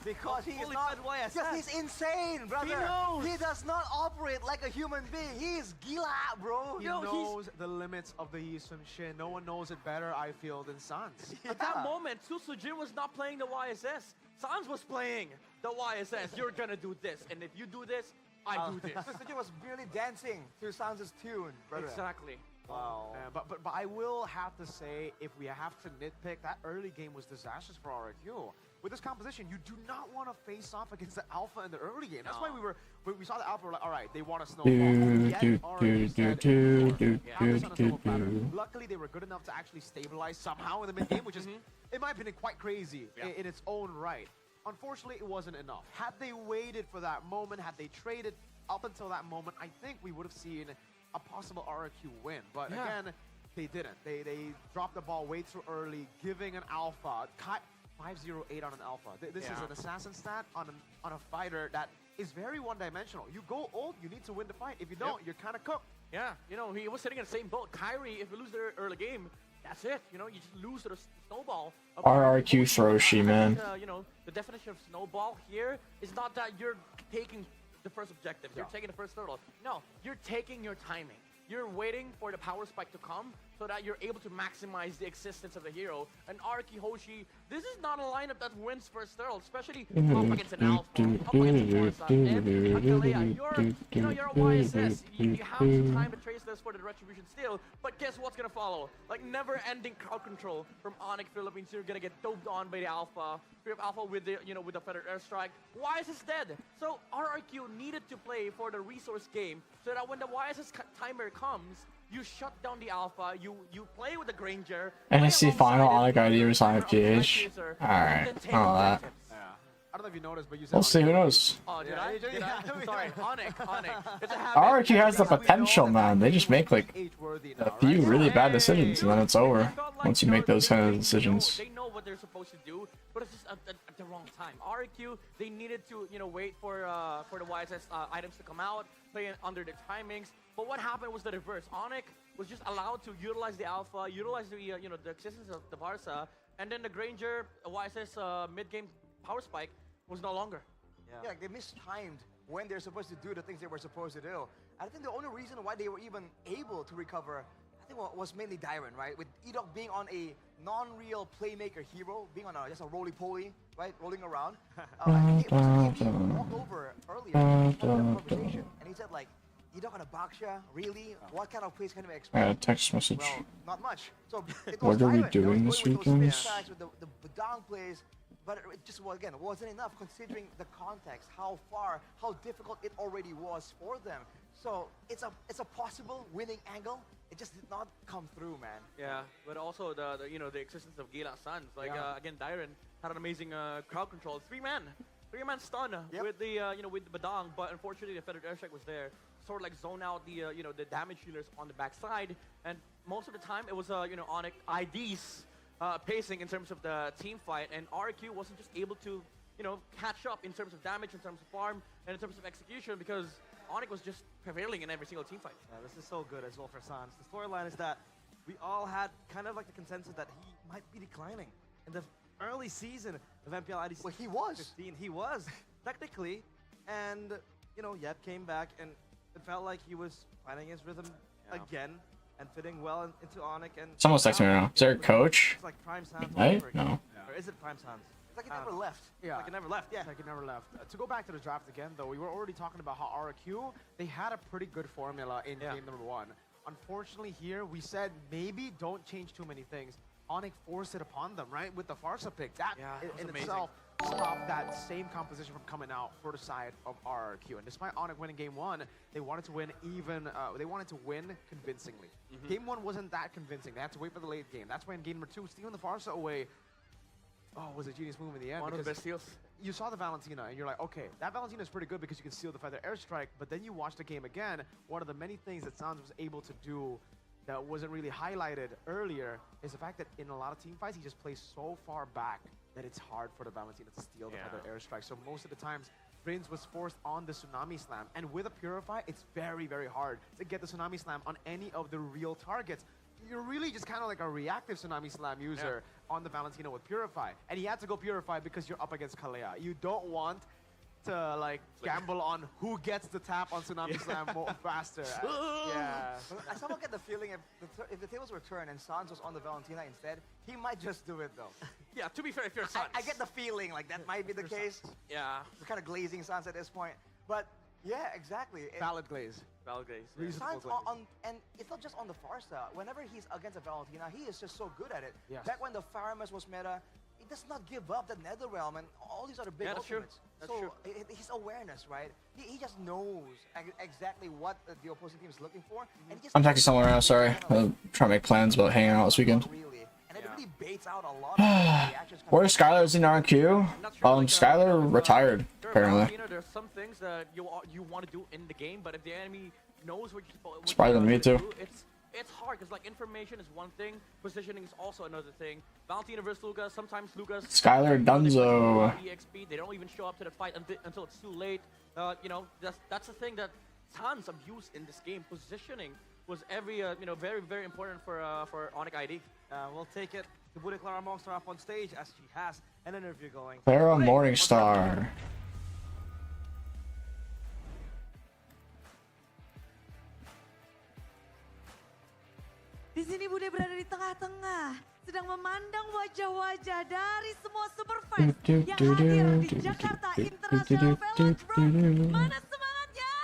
Because he is fully not. fed YSS. Because he's insane, brother. He knows. He does not operate like a human being. He is gila, bro. He knows the limits of the Yi Sun-shin. No one knows it better, I feel, than Sans. At that moment, Sutsujin was not playing the YSS. Sans was playing the YSS. You're gonna do this, and if you do this, I do this. Such was merely dancing to Sans' tune, brother. Exactly. Wow. But I will have to say, if we have to nitpick, that early game was disastrous for RRQ. With this composition, you do not want to face off against the Alpha in the early game. That's why we saw the Alpha, we're like, all right, they want to snowball. Luckily, they were good enough to actually stabilize somehow in the mid game, which is, in my opinion, quite crazy in its own right. Unfortunately, it wasn't enough. Had they waited for that moment, had they traded up until that moment, I think we would have seen a possible RRQ win. But again, they didn't. They dropped the ball way too early, giving an Alpha. 508 on an Alpha. This is an assassin stat on a fighter that is very one-dimensional. You go ult, you need to win the fight. If you don't, you're kind of cooked. Yeah, you know, he was sitting in the same boat. Kyrie, if you lose the early game, that's it. You know, you just lose to the snowball. RRQ Throshi, man. You know, the definition of snowball here is not that you're taking the first objective. You're taking the first turtle. No, you're taking your timing. You're waiting for the power spike to come so that you're able to maximize the existence of the hero. And RRQ Hoshi, this is not a lineup that wins first turtle, especially up against an Alpha, up against a Forza, and Akalea. You're a YSS. You have some time to trace this for the retribution still, but guess what's gonna follow? Like never-ending crowd control from Onyx Philippines. You're gonna get doped on by the Alpha. We have Alpha with the with the feathered airstrike. YSS dead. So RRQ needed to play for the resource game so that when the YSS timer comes, you shut down the Alpha, you play with the Granger. NSC final Onyx ID resign FGH. Alright, all that. I don't know if you noticed, but you said We'll see, who knows? Oh, did I? Sorry, Onyx. It's a RRQ has the potential, man. They just make like a few really bad decisions and then it's over once you make those kind of decisions. They know what they're supposed to do, but it's just at the wrong time. RRQ, they needed to wait for the YSS items to come out, play under the timings. But what happened was the reverse. Onyx was just allowed to utilize the Alpha, utilize the the existence of the Barca, and then the Granger YSS mid-game power spike was no longer. Yeah, they mistimed when they're supposed to do the things they were supposed to do. I think the only reason why they were even able to recover, I think, was mainly Dyron, right? With Edok being on a non-real playmaker hero, being on just a roly-poly, right, rolling around. He walked over earlier in the conversation, and he said, like, Edok on a Baksha, really? What kind of plays can we expect? Text message. Well, not much. So it What was are we Dyron. doing this weekend? With the Badang plays, but it just, well, again, wasn't enough considering the context, how difficult it already was for them. So it's a possible winning angle. It just did not come through, man. Yeah, but also the existence of Gila Suns. Like again, Dyron had an amazing crowd control. Three-man stun with the with the Badang, but unfortunately the feathered airstrike was there. Sort of like zone out the the damage dealers on the backside, and most of the time it was Onyx ID's pacing in terms of the team fight, and RRQ wasn't just able to catch up in terms of damage, in terms of farm, and in terms of execution because Onyx was just prevailing in every single team fight. Yeah, this is so good as well for Sans. The storyline is that we all had kind of like the consensus that he might be declining in the early season of MPL Id. Well, he was. 15. He was technically, and Yep came back and it felt like he was finding his rhythm again and fitting well into Onyx. And Someone's texting me right now. Is there a coach? it's like Prime Sans. Right? No. Or is it Prime Sans? It's like it never left. Yeah. Like it never left. Like it never left. To go back to the draft again, though, we were already talking about how RRQ, they had a pretty good formula in game number 1. Unfortunately here, we said maybe don't change too many things. Onyx forced it upon them, right? With the Farsa pick. That in itself stopped that same composition from coming out for the side of RRQ. And despite Onyx winning game 1, they wanted to win they wanted to win convincingly. Game 1 wasn't that convincing. They had to wait for the late game. That's when game number 2, stealing the Farsa away, was a genius move in the end. One of the best steals. You saw the Valentina, and you're like, okay, that Valentina is pretty good because you can steal the feather airstrike, but then you watch the game again. One of the many things that Sans was able to do that wasn't really highlighted earlier is the fact that in a lot of team fights, he just plays so far back that it's hard for the Valentina to steal the feather airstrike. So most of the times, Prince was forced on the Tsunami Slam, and with a Purify, it's very, very hard to get the Tsunami Slam on any of the real targets. You're really just kind of like a reactive Tsunami Slam user on the Valentina with Purify. And he had to go Purify because you're up against Kalea. You don't want to like gamble on who gets the tap on Tsunami Slam more faster. I somehow get the feeling if the tables were turned and Sans was on the Valentina instead, he might just do it though. Yeah, to be fair, if you're Sans. I get the feeling like that might be the case. Yeah. We're kind of glazing Sans at this point. But Yeah, exactly. Valid glaze. Valid glaze. Reasonable Signs glaze. and it's not just on the Farsa. Whenever he's against a Valentina, he is just so good at it. Yes. Back when the Faramus was meta, he does not give up the Netherrealm and all these other big Yeah, that's true. ultimates. So his awareness, right? He just knows exactly what the opposing team is looking for. And he just I'm texting someone right now, sorry. I'm trying to make plans about hanging out this weekend. really, and it really baits out a lot of reactions. Where's Skylar's in RQ? Skylar retired, apparently. There's some things that you want to do in the game, but if the enemy knows what you're It's probably than me too. It's hard because like information is one thing, positioning is also another thing. Valentina versus Lucas, sometimes Lucas. Skylar Dunzo. EXP, they don't even show up to the fight until it's too late. You know, that's the thing that tons of use in this game. Positioning was very very important for Onyx ID. We'll take it. Kaburi Clara Monster up on stage as she has an interview going. Clara Morningstar. Di sini Bude berada di tengah-tengah, sedang memandang wajah-wajah dari semua superfans yang hadir di Jakarta International Velodrome. Mana semangatnya?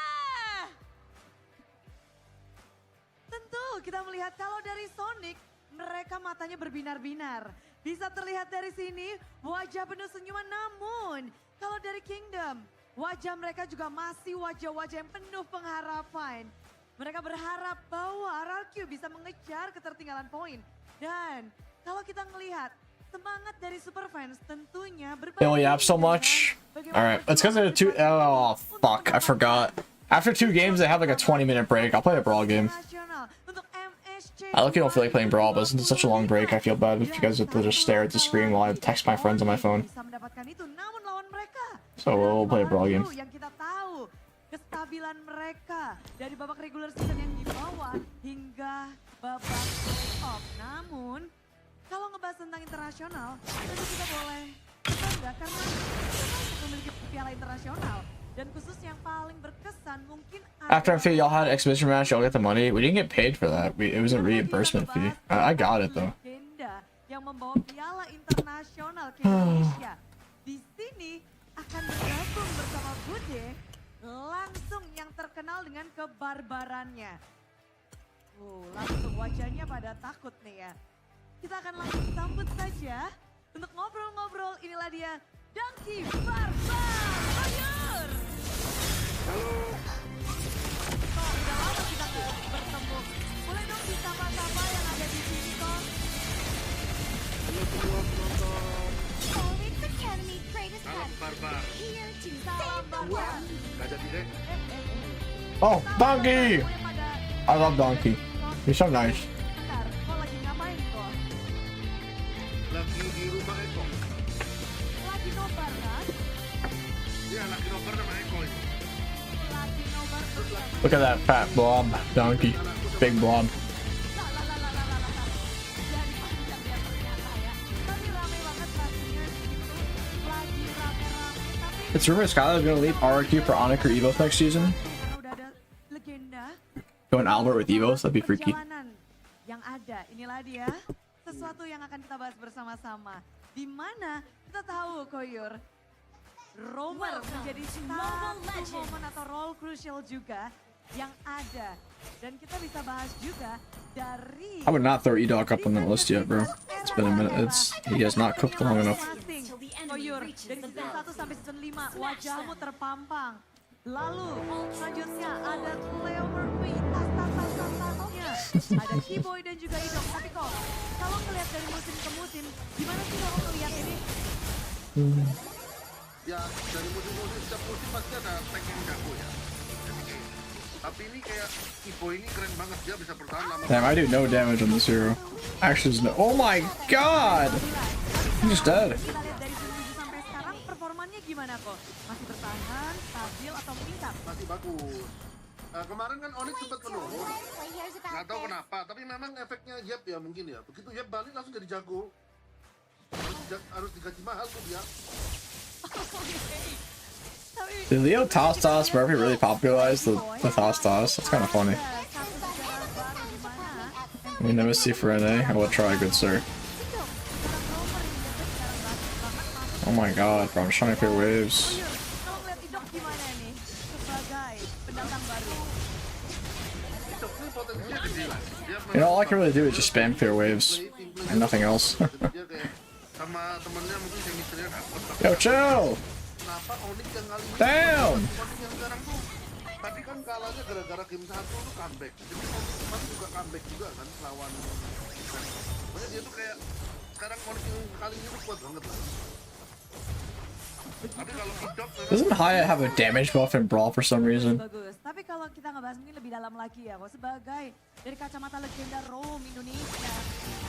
Tentu kita melihat kalau dari Sonic, mereka matanya berbinar-binar. Bisa terlihat dari sini wajah penuh senyuman, namun kalau dari Kingdom, wajah mereka juga masih wajah-wajah yang penuh pengharapan. Mereka berharap bahwa RRQ bisa mengejar ketertinggalan poin. Dan kalau kita ngelihat semangat dari Superfans tentunya berbeda. They only have so much. Alright, it's because of the two. Oh, fuck. I forgot. After 2 games, they have like a 20-minute break. I'll play a Brawl game. I luckily don't feel like playing Brawl, but since it's such a long break, I feel bad if you guys have to just stare at the screen while I text my friends on my phone. So we'll play a Brawl game. Kestabilan mereka dari babak regular season yang dibawa hingga babak playoff. Namun, kalau ngebahas tentang internasional, tentu kita boleh bangga karena kita memiliki piala internasional. Dan khusus yang paling berkesan mungkin After I feel y'all had an exhibition match, y'all get the money. We didn't get paid for that. It was a reimbursement fee. I got it though. Yang membawa piala internasional ke Indonesia. Di sini akan bergabung bersama Bude. Langsung yang terkenal dengan kebarbarannya. Langsung wajahnya pada takut nih ya. Kita akan langsung sambut saja untuk ngobrol-ngobrol. Inilah dia Donkey Barbar Koyur. Halo. Udah lama kita nggak bertemu. Boleh dong disapa-sapa yang ada di sini kok. Halo semua penonton. Academy greatest Barbar. Here to salam Barbar. Oh, Donkey! I love Donkey. He's so nice. Lagi ngapain kok? Lagi di rumah Eko. Lagi nobar kan? Iya, lagi nobar sama Eko ini. Lagi nobar Look at that fat blob, Donkey. Big blob. It's rumored Skylar's gonna leave RRQ for Onyx or Evos next season. Going Albert with Evos, that'd be freaky. Yang ada, inilah dia sesuatu yang akan kita bahas bersama-sama. Di mana kita tahu Koyur, Romer menjadi satu momen atau role crucial juga yang ada. Dan kita bisa bahas juga dari I would not throw E-Dog up on the list yet, bro. It's been a minute. He has not cooked long enough. Koyur, dari season 1 sampai season 5, wajahmu terpampang. Lalu, selanjutnya ada Leo Murphy, tas-tasnya. Ada Keyboy dan juga Idok. Tapi kok, kalau ngelihat dari musim ke musim, gimana sih kamu ngelihat ini? Ya, dari musim-musim, setiap musim pasti ada tank yang jago ya. Tapi ini kayak Ibo ini keren banget, dia bisa bertahan lama. Damn, I do no damage on this hero. Actually, no. Oh my god! I'm just dead. Kita lihat dari season 7 sampai sekarang, performanya gimana kok? Masih bertahan, stabil, atau meningkat? Masih bagus. Kemarin kan Onyx sempat menurun. Nggak tahu kenapa, tapi memang efeknya Yep ya mungkin ya. Begitu Yep balik langsung jadi jago. Harus digaji mahal tuh dia. Did Leo Toss Toss Murphy really popularize the Toss Toss? That's kind of funny. I mean, MSC for NA? I will try, good sir. Oh my god, bro, I'm just trying to clear waves. Kalau ngeliat Idok gimana nih? Sebagai ini potensinya gede lah. Dia You know, all I can really do is just spam clear waves and nothing else. dia kayak sama temennya mungkin chemistry-nya dapet. Yo, chill. Kenapa Onyx yang kali ini Damn. Onyx yang sekarang tuh tadi kan kalahnya gara-gara game 1 tuh comeback. Jadi Onyx juga comeback juga kan lawan. Makanya dia tuh kayak sekarang Onyx yang kali ini tuh kuat banget lah. Tapi kalau Idok Doesn't Hyatt have a damage buff in Brawl for some reason? Bagus. Tapi kalau kita ngebahas mungkin lebih dalam lagi ya, kok sebagai dari kacamata legenda Rome Indonesia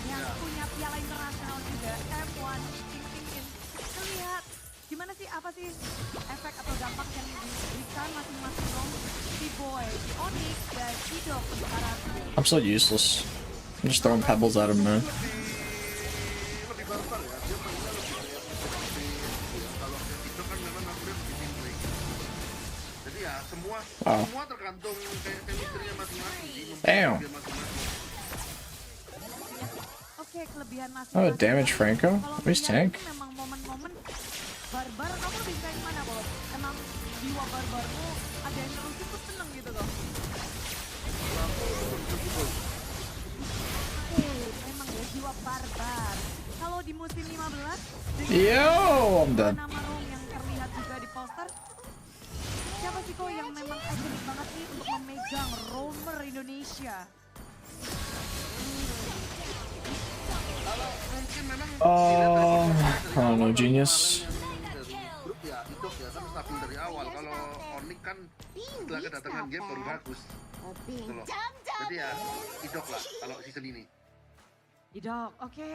yang punya piala internasional juga, F1 Chickn, lihat gimana sih, apa sih efek atau dampak yang diberikan masing-masing Rome, si Boy, si Onyx, dan Idok untuk arah. I'm so useless. I'm just throwing pebbles at him, man. lebih barbar ya. Dia mainnya lebih kayak kalau Idok kan memang akhirnya lebih gameplay. Jadi ya semua tergantung kayak chemistry-nya masing-masing. Damn. Oke, kelebihan Oh, masing-masing. damage Franco? Where's tank? Memang momen-momen barbar, kamu lebih suka yang mana, Bob? Emang jiwa barbarmu ada yang nerusin tuh seneng gitu loh. Emang ya jiwa barbar. Kalau di musim 15 Yo, I'm done. nama Rome yang terlihat juga di poster, siapa sih kok yang memang ikonik banget nih untuk memegang roamer Indonesia? I don't know, genius. Grup ya Idok ya kan stabil dari awal. Kalau Onyx kan setelah kedatangan game baru bagus. Gitu loh. Jadi ya Idok lah kalau season ini. Idok, oke.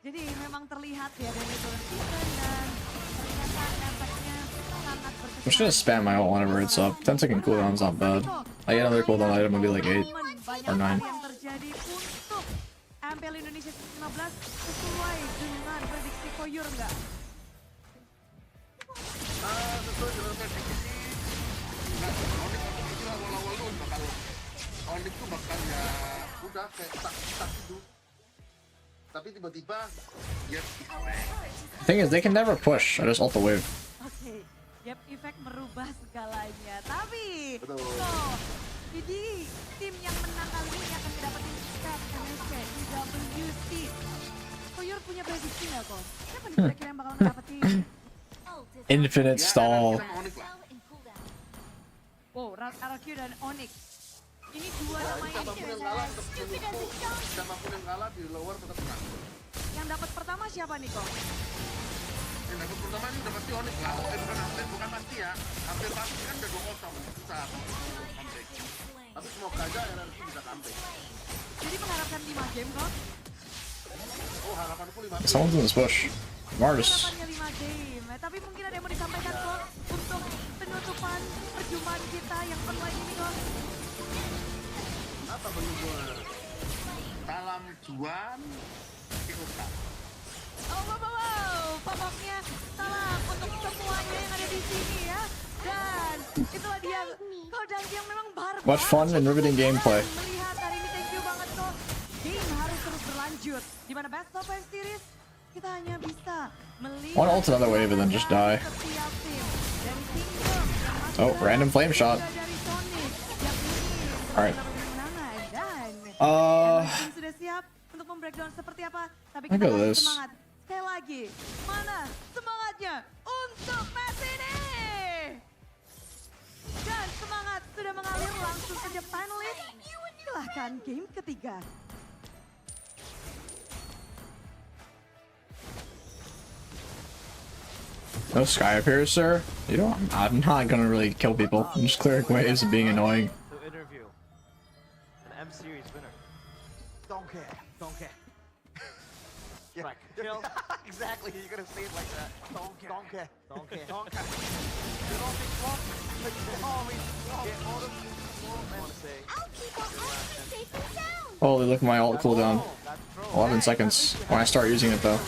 Jadi memang terlihat ya dari turun season dan ternyata efeknya sangat berkesan. I'm just gonna spam my ult whenever it's up. 10-second cooldown's not bad. I get another cooldown item, maybe like 8 or 9. Yang terjadi untuk MPL Indonesia 15 sesuai dengan prediksi Koyur nggak? Sesuai dengan prediksi sih. Onyx itu awal-awal tuh bakal Onyx tuh bakal ya udah kayak tak gitu. Tapi tiba-tiba Yep Effect. The thing is, they can never push. I just ult the wave. Oke, Yep Effect merubah segalanya. Tapi, Betul. jadi tim yang menang kali ini akan mendapatkan stat MSC IWC. Koyur punya prediksi nggak kok? Siapa nih kira-kira yang bakal ngedapetin? Infinite stall. Sama Onyx lah. Wow, RQ dan Onyx. Ini dua nama ini Siapapun yang kalah tetap menunggu. Siapapun yang kalah di lower tetap menang. yang dapat pertama siapa nih kok? Yang dapat pertama ini udah pasti Onyx lah. Bukan pasti ya. Hampir pasti kan udah 2-0. Susah comeback. Tapi semoga aja RRQ bisa comeback. Jadi mengharapkan 5 game kok? Oh harapanku 5 game. Someone's in this bush. Mardus. Harapannya 5 game. Tapi mungkin ada yang mau disampaikan kok untuk penutupan perjumpaan kita yang online ini kok? Apa penutupan? Salam Juan Kikuta. Oh wow, pop-upnya salam untuk semuanya yang ada di sini ya. Dan itulah dia Kodak yang memang barbar. What fun and riveting gameplay. Melihat hari ini, thank you banget kok. Game harus terus berlanjut. Di mana best of 5 series kita hanya bisa melihat Wanna ult another wave and then just die. setiap tim. Dari Kingdom yang masih Oh, random flame shot. juga dari Sonic yang ini Alright. dapat kemenangan. Dan tim sudah siap untuk membreakdown seperti apa. Tapi kita Look at harus this. semangat. Sekali lagi, mana semangatnya untuk match ini? Dan semangat sudah mengalir, langsung saja panelis. Silahkan game ketiga. No sky up here, sir. You know, I'm not gonna really kill people. I'm just clearing waves and being annoying. To interview an M series winner. Don't care. Don't care. Right. Chill. Exactly. You're gonna say it like that. Don't care. Don't care. Don't care. Don't care. You don't think so? Like, get all the I want to say. Holy, look at my ult cooldown. 11 seconds. When I start using it, though.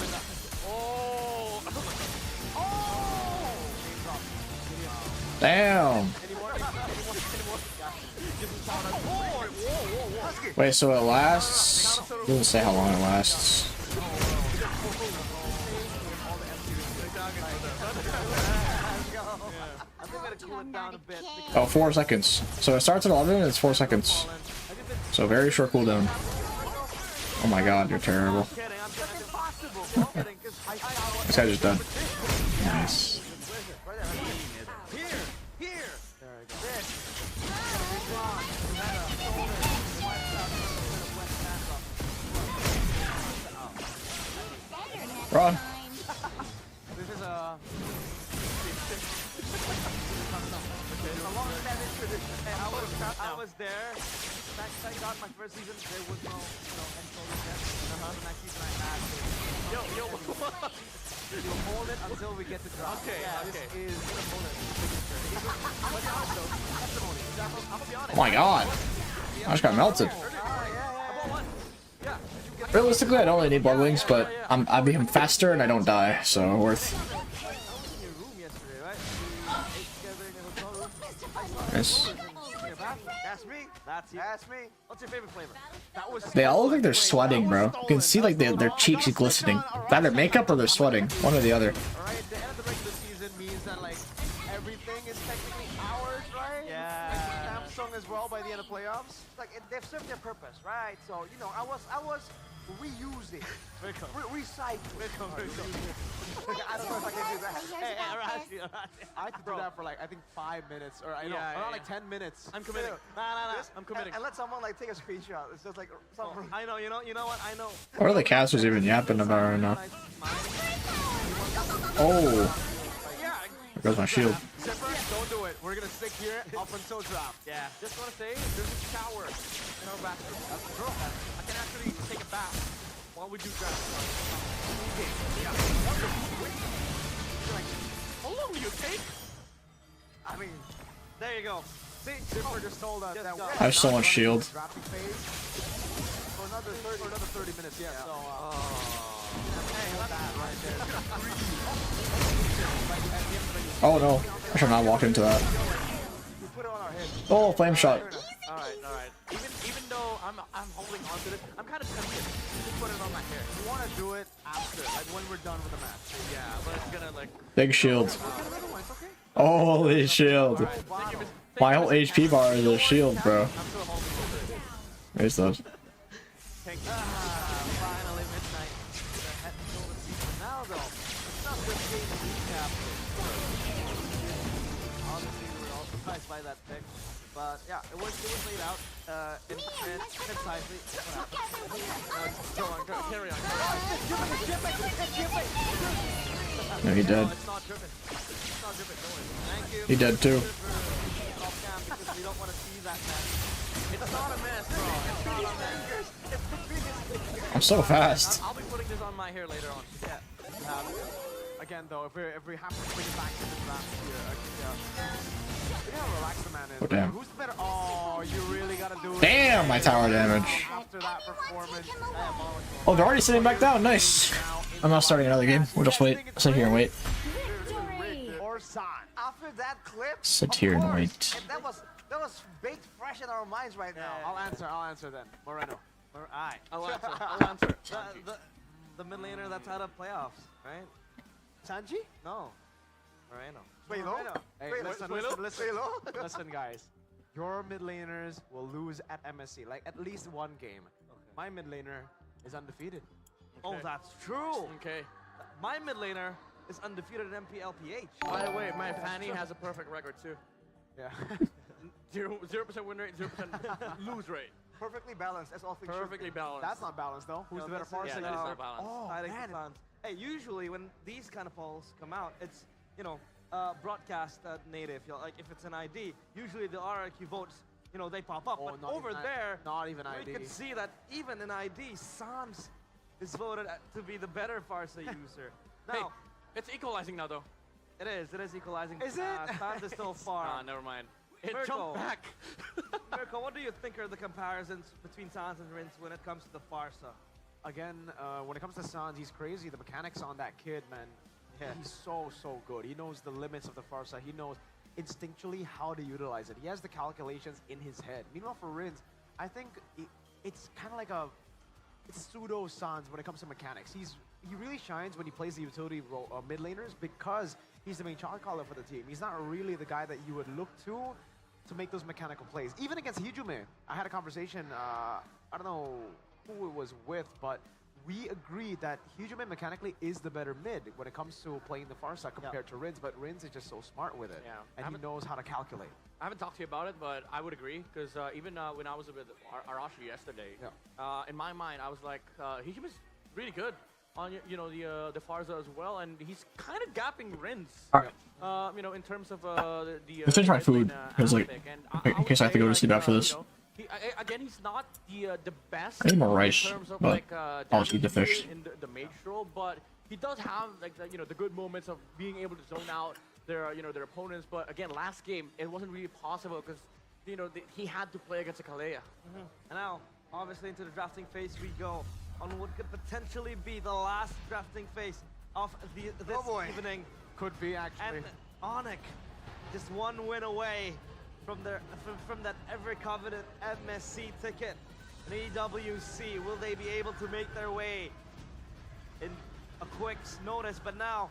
Damn. Wait, so it lasts? It doesn't say how long it lasts. I think we gotta cool it down a bit. Oh, 4 seconds. So it starts at 11 and it's 4 seconds. So very short cooldown. Oh my god, you're terrible. This guy just died. Nice. Run. This is a long-standing tradition. I was there. I got my first season. There was no, Mpl yet. Next season I had. Yo. You hold it until we get to drop. Okay, okay. This is the bullet. Oh my god. I just got melted. Realistically, I don't really need blood wings, but I become faster and I don't die, so worth. Nice. That's me. What's your favorite flavor? They all look like they're sweating, bro. You can see like their cheeks glistening. Either makeup or they're sweating. One or the other. Alright, the end of the regular season means that like everything is technically ours, right? Yeah. Like Samsung as well by the end of playoffs. Like they've served their purpose, right? So you know, I was reusing, recycling. I don't know if I can do that. I had to do that for like I think 5 minutes or around like 10 minutes. I'm committing. Nah. I'm committing. And let someone like take a screenshot. It's just like something. I know. You know what? I know. What are the casters even yapping about right now? Oh. There goes my shield. Zipper, don't do it. We're gonna stick here up until drop. Yeah. Just want to say, there's a shower in our bathroom. That's true. I can actually take a bath while we do draft. Okay. Yeah. How long do you take? I mean, there you go. See, Zipper just told us that I have so much shield. drafting phase for another 30 minutes. Yeah. So Oh no. I should not have walked into that. Oh, flame shot. All right. Even though I'm holding on to this, I'm kind of tempted to put it on my hair. you want to do it after, like when we're done with the match. Yeah, but it's gonna like. Big shield. Holy shield. My whole HP bar is a shield, bro. I'm still holding on to it. Where's those? finally midnight. Now though, it's not just game recap. Obviously, we were all surprised by that pick, but yeah, it was laid out concisely. Go on, carry on. No, he dead. It's not dripping. It's not dripping. Don't worry. Thank you. He dead too. Off cam because we don't want to see that mess. It's not a mess, bro. It's not a mess. I'm so fast. I'll be putting this on my hair later on. Yeah. Again, though, if we have to bring it back to the draft here, we're gonna relax the man in. Oh, damn. Who's the better? Oh, you really gotta do it. Damn, my tower damage. After that performance, Oh, they're already sitting back down. Nice. I'm not starting another game. We'll just wait. Sit here and wait. or San. After that clip, Sit of here and course, wait. and that was baked fresh in our minds right now. I'll answer then. Moreno. Alright. I'll answer. The mid laner that's out of playoffs, right? Sanji? No. Moreno. Moreno. Hey, Wait, listen, wait. listen, guys. Your mid laners will lose at MSC, like at least one game. My mid laner is undefeated. Oh, that's true. Okay. My mid laner is undefeated at MPLPH. By the way, my Fanny has a perfect record too. Yeah. 0% win rate, 0% lose rate. Perfectly balanced, as all things should Perfectly be. balanced. That's not balanced though. Who's the better this is- Yeah, parser? that is not balanced. Oh, I like man. the Suns. Hey, usually when these kind of polls come out, it's, you know, broadcast native. You know, like if it's an ID, usually the RRQ votes, you know, they pop up. Oh, but not over even there, not even we ID. can see that even in ID, Sans is voted to be the better Farsa user. Now, Hey, it's equalizing now though. it is equalizing. Is it? Sans is still far. Never mind. It Mirko. jumped back. Mirko, what do you think are the comparisons between Sans and Rince when it comes to the Farsa? Again, when it comes to Sans, he's crazy. The mechanics on that kid, man, he's so good. He knows the limits of the Farsa. He knows instinctually how to utilize it. He has the calculations in his head. Meanwhile, for Rins, I think it's kind of like it's pseudo Sans when it comes to mechanics. He really shines when he plays the utility role, mid laners because he's the main shot caller for the team. He's not really the guy that you would look to to make those mechanical plays. Even against Hijume, I had a conversation, I don't know who it was with, but we agreed that Hijume mechanically is the better mid when it comes to playing the far side compared to Rins, but Rins is just so smart with it, and he knows how to calculate. I haven't talked to you about it, but I would agree, because even when I was with Arashi yesterday, in my mind, I was like, Hijume is really good on the Farza as well, and he's kind of gapping Rins. You know, in terms of the finish my food. Because like, in case I have to go to sleep after this. Again, he's not the best I need more rice, in terms of but like I'll just eat the fish. in the mage role, but he does have like the good moments of being able to zone out their their opponents. But again, last game it wasn't really possible because he had to play against a Kalea. And now, obviously, into the drafting phase we go on what could potentially be the last drafting phase of this evening. Could be, actually. And Onyx, just one win away from that ever-coveted MSC ticket. An EWC, will they be able to make their way in a quick notice? But now,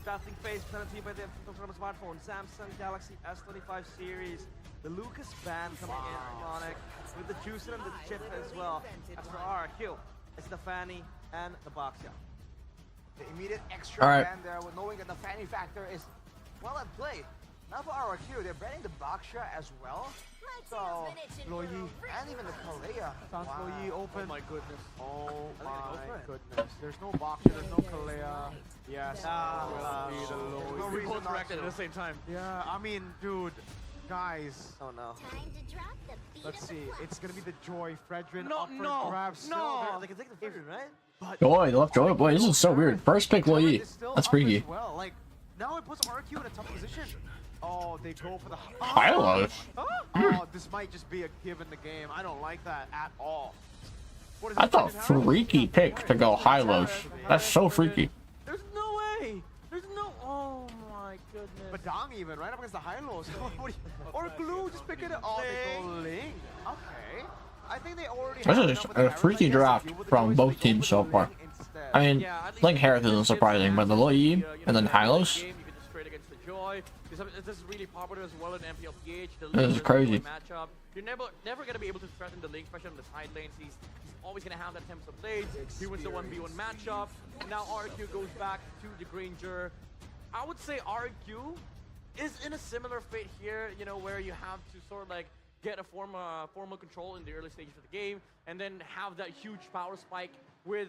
drafting phase presented to you by the from a smartphone, Samsung Galaxy S25 series. The Lucas band coming in from Onyx with the Juicin and the chip as well. As for RRQ, it's the Fanny and the Boxia. The immediate extra band there, with knowing that the Fanny factor is well at play. Now for RRQ, they're banning the Boxia as well. So, Loyi and even the Kalea. Loyi open. Oh my goodness. Oh my goodness. There's no Boxia, there's no Kalea. Yes, will be the Loyi. We both reacted at the same time. Yeah, I mean, dude, guys. Oh no. Let's see. It's gonna be the Joy. Fredrin up for grabs. They can take the Fredrin, right? But Joy, they left Joy. Boy, this is so weird. First pick Loyi. That's freaky. Well, like now it puts RQ in a tough position. Oh, they go for the Hilo. Oh, this might just be a give in the game. I don't like that at all. What is That's a freaky pick to go Hylos. That's so freaky. There's no way. There's no. Oh my goodness. Badang even right up against the Hylos. Or Glue, just pick it up. Oh, they go Ling. Okay. I think they already. This is a freaky draft from both teams so far. I mean, Link Harris isn't surprising, but the Loyi and then Hylos. This is really popular as well in Mpl Id. This is crazy. Matchup. You're never gonna be able to threaten the Link, especially on the side lanes. He's always gonna have that temps of blades. He wins the 1v1 matchup. And now RQ goes back to the Granger. I would say RQ is in a similar fate here, where you have to sort of like get a formal control in the early stages of the game, and then have that huge power spike with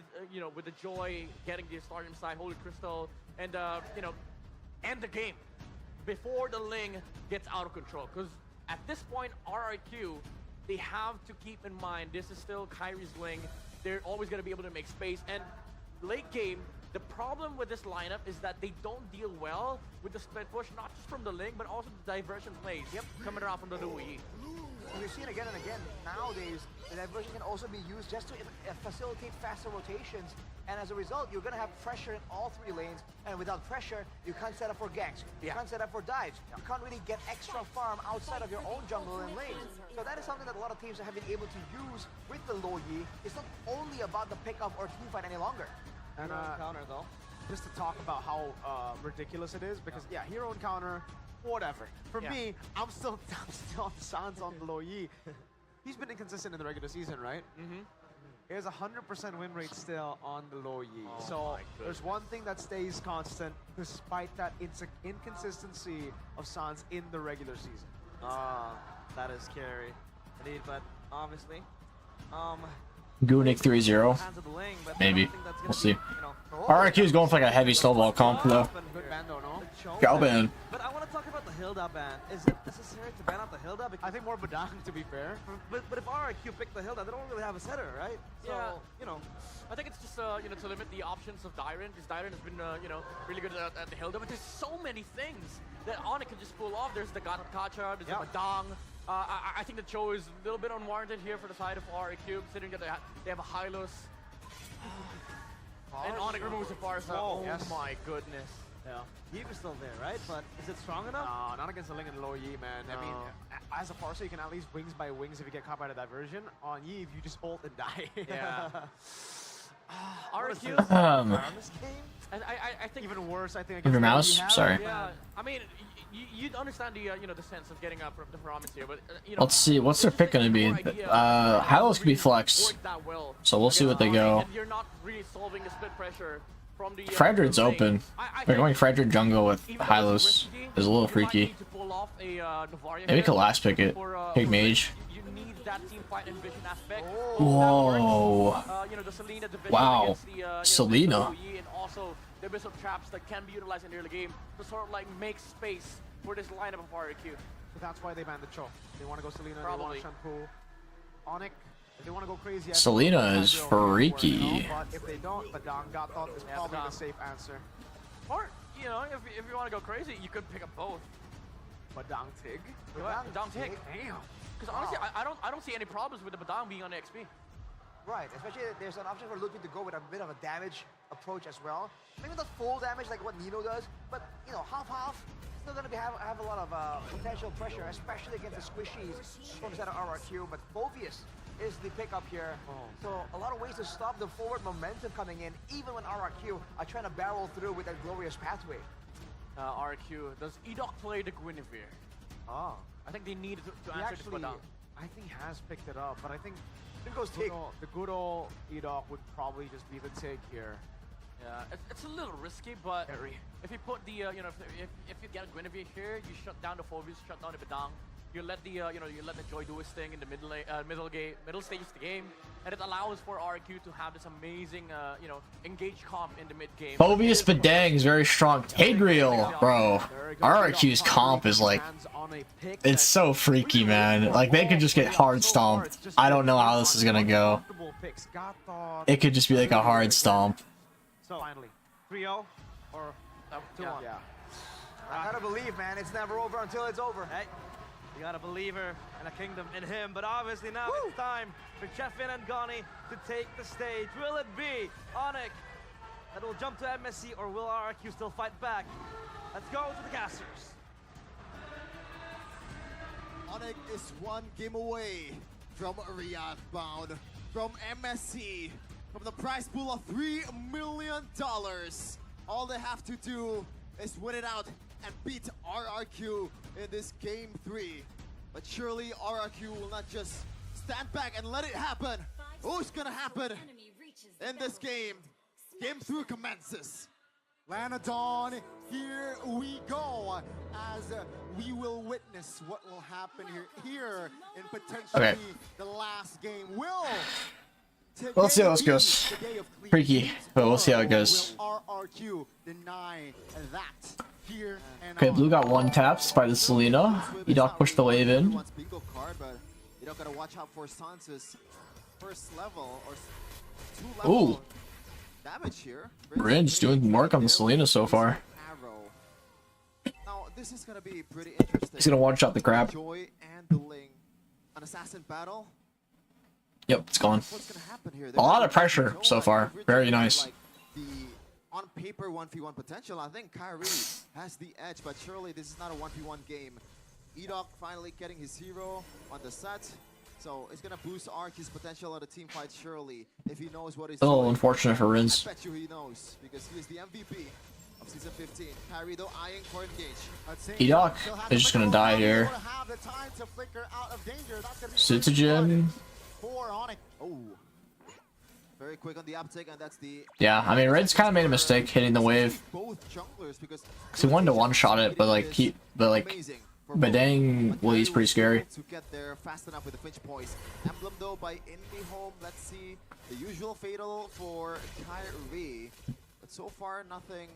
with the Joy getting the Stardom side, Holy Crystal, and end the game before the Ling gets out of control. Because at this point, RRQ, they have to keep in mind this is still Kyrie's Ling. They're always going to be able to make space. And late game, the problem with this lineup is that they don't deal well with the split push, not just from the Ling, but also the diversion plays coming around from the Loyi. We've seen again and again, nowadays, the diversion can also be used just to facilitate faster rotations. And as a result, you're going to have pressure in all three lanes. And without pressure, you can't set up for ganks. You can't set up for dives. You can't really get extra farm outside of your own jungle and lanes. So that is something that a lot of teams have been able to use with the Loyi. It's not only about the pickup or teamfight any longer. And counter though. Just to talk about how ridiculous it is, because hero encounter, whatever. For me, I'm still on Sans on the Loyi. He's been inconsistent in the regular season, right? He has 100% win rate still on the Loyi. So there's one thing that stays constant despite that inconsistency of Sans in the regular season. That is scary. Indeed, but obviously, Goonik 3-0. Maybe. We'll see. RRQ is going for like a heavy snowball comp though. Galban. But I want to talk about the Hilda ban. Is it necessary to ban out the Hilda? Because I think more Badang, to be fair. But if RRQ picked the Hilda, they don't really have a setter, right? So, I think it's just, to limit the options of Dyren, because Dyren has been, really good at the Hilda, but there's so many things that Onyx can just pull off. There's the Kacha, there's the Badang. I think the Cho is a little bit unwarranted here for the side of RRQ, considering that they have a Hylos. And Onyx removes the Farsa. Oh my goodness. Yeah. Eve is still there, right? But is it strong enough? No, not against the Ling and Loyi, man. I mean, as a Farsa, you can at least wings by wings if you get caught by the diversion. On Eve, you just ult and die. Yeah. RQ. I think Even worse, I think. Your mouse? Sorry. Yeah, I mean, you'd understand the you know, the sense of getting up from the promise here, but you know, Let's see, what's their pick gonna be? Hylos could be flexed, so we'll see what they go. And you're not really solving the split pressure from the. Fredred's open. They're going Fredred jungle with Hylos. Is a little freaky. Maybe we could last pick it. Pick mage. You need that team fight and vision aspect. Whoa. You know, the Selena division Wow. against the, Selena. and also the abyss of traps that can be utilized in the early game to sort of like make space for this lineup of RQ. So that's why they banned the Cho. They want to go Selena, Probably. they want Shampoo. Onyx, if they want to go crazy. Selena is freaky. But if they don't, Badang got thought is probably the safe answer. Or, you know, if you want to go crazy, you could pick up both. Badang Tig? Badang Tig. Damn. Because honestly, I don't see any problems with the Badang being on the XP. Right, especially there's an option for Ludwig to go with a bit of a damage approach as well. Maybe not full damage like what Nino does, but you know, half-half. Still gonna have a lot of potential pressure, especially against the squishies from the side of RRQ. But Phoveus is the pickup here, so a lot of ways to stop the forward momentum coming in, even when RRQ are trying to barrel through with that glorious pathway. RQ, does Edok play the Guinevere? Oh. I think they need to answer this Badang. I think he has picked it up, but I think Here goes Tig. the good old Edok would probably just be the Tig here. Yeah, it's a little risky, but if you put the you know, if you get a Guinevere here, you shut down the Phoveus, shut down the Badang. You let the you know, you let the Joy do his thing in the middle stages of the game, and it allows for RQ to have this amazing you know, engage comp in the mid game. Phoveus Badang is very strong. Tigreal, bro. RRQ's comp is like, it's so freaky, man. Like, they could just get hard stomped. I don't know how this is gonna go. It could just be like a hard stomp. So finally, 3-0 or 2-1. Yeah. I gotta believe, man, it's never over until it's over. Hey, you got a believer and a kingdom in him, but obviously now it's time for Chefin and Goni to take the stage. Will it be Onyx that will jump to MSC, or will RRQ still fight back? Let's go to the casters. Onyx is one game away from Riyadh bound, from MSC, from the prize pool of $3 million. All they have to do is win it out and beat RRQ in this game 3. But surely RRQ will not just stand back and let it happen. Who's gonna happen in this game? Game 3 commences. Lanadon, here we go, as we will witness what will happen here in potentially the last game. Let's see how this goes. Freaky, but we'll see how it goes. RRQ deny that here and Okay, blue got one taps by the Selena. Edok pushed the wave in. Bingo card, but you don't gotta watch out for Sansa's first level or 2 level damage here. Rin's doing work on the Selena so far. Now this is gonna be pretty interesting. He's gonna one-shot the crab. Joy and the Ling, an assassin battle. Yep, it's gone. What's gonna happen here? A lot of pressure so far. Very nice. Like the on paper 1v1 potential, I think Kyrie has the edge, but surely this is not a 1v1 game. Edok finally getting his hero on the set, so it's gonna boost RQ's potential at a team fight surely if he knows what he's A little doing. unfortunate for Rins. I bet you he knows because he is the MVP of season 15. Kyrie though eyeing for engage. Edok is just gonna die here. Citogen. Oh, very quick on the uptick, and that's the Yeah, I mean, Red's kind of made a mistake hitting the wave. both junglers because He wanted to one-shot it, but like amazing for both. Badang, well, he's pretty scary. To get there fast enough with the Finch poise. Emblem though by Indie Home. Let's see the usual fatal for Kyrie, but so far nothing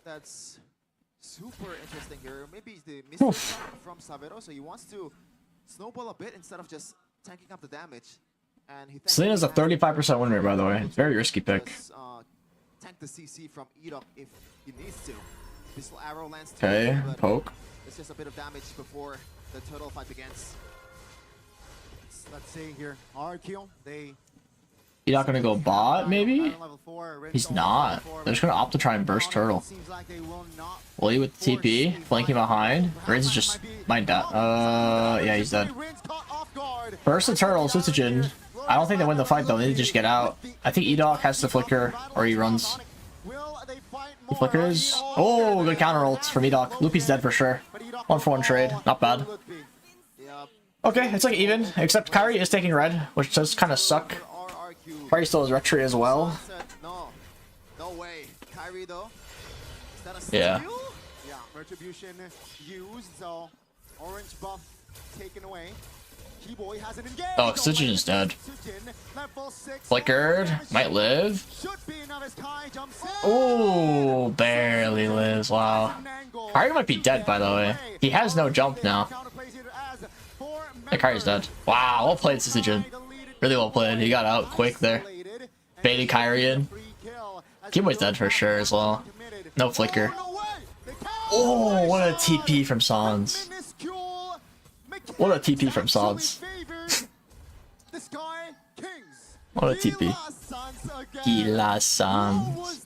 that's super interesting here. Maybe it's the missile from Savero, so he wants to snowball a bit instead of just tanking up the damage. And he Selena's a 35% win rate, by the way. Very risky pick. Tank the CC from Edok if he needs to. Pistol arrow lands. Okay, poke. It's just a bit of damage before the turtle fight begins. Let's see here, RQ, He's not gonna go bot, maybe? He's not. They're just gonna opt to try and burst turtle. Willie with TP, flanking behind. Rins is just might die. Yeah, he's dead. Burst the turtle, Citogen. I don't think they win the fight though. They just get out. I think Edok has to flicker or he runs. He flickers. Oh, good counter ult from Edok. Loopy's dead for sure. 1-for-1 trade. Not bad. Okay, it's like even, except Kyrie is taking red, which does kind of suck. Kyrie still has red tree as well. No way. Kyrie though. Yeah. Yeah, retribution used, so orange buff taken away. Keyboy hasn't engaged. Oh, Oxygen is dead. Flickered. Might live. Oh, barely lives. Wow. Kyrie might be dead, by the way. He has no jump now. Yeah, Kyrie's dead. Wow, well played, Syzygen. Really well played. He got out quick there. Baited Kyrie in. Keyboy's dead for sure as well. No flicker. Oh, what a TP from Sans. What a TP from Sans. What a TP. Gila Sans.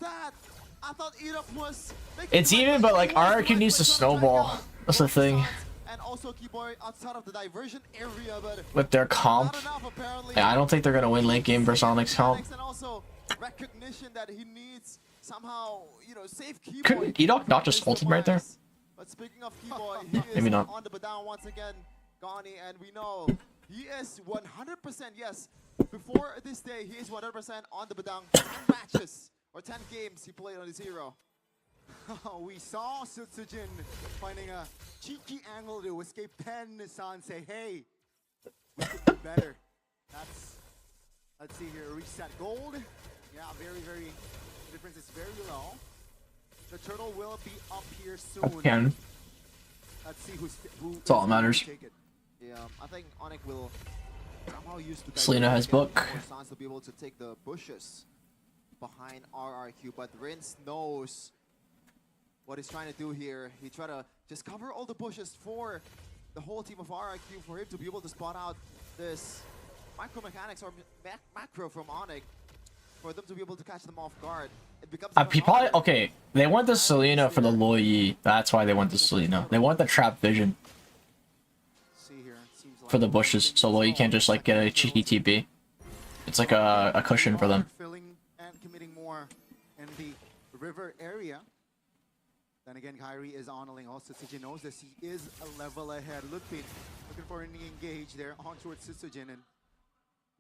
It's even, but like RRQ needs to snowball. That's the thing. With their comp. Yeah, I don't think they're gonna win late game for Sonic's comp. Could Edok not just ult him right there? But speaking of Keyboy, Maybe not. On the down once again, Gani, and we know he is 100%, yes. Before this day, he is 100% on the Badang. 10 matches or 10 games he played on his hero. We saw Syzygen finding a cheeky angle to escape Pen. San say, hey, we could do better. Let's see here, reset gold. Yeah, very, the difference is very low. The turtle will be up here soon. Can. Let's see who That's all that matters. Yeah, I think Onyx will somehow use the Selena has book. Sans to be able to take the bushes behind RRQ, but Rince knows what he's trying to do here. He tried to just cover all the bushes for the whole team of RRQ for him to be able to spot out this micro mechanics or macro from Onyx for them to be able to catch them off guard. It becomes okay, they want the Selena for the Loyi. That's why they want the Selena. They want the trap vision for the bushes, so Loyi can't just like get a cheeky TP. It's like a cushion for them. Filling and committing more in the river area. Then again, Kyrie is honoring also. Syzygen knows this. He is a level ahead. Looking for an engage there on towards Syzygen, and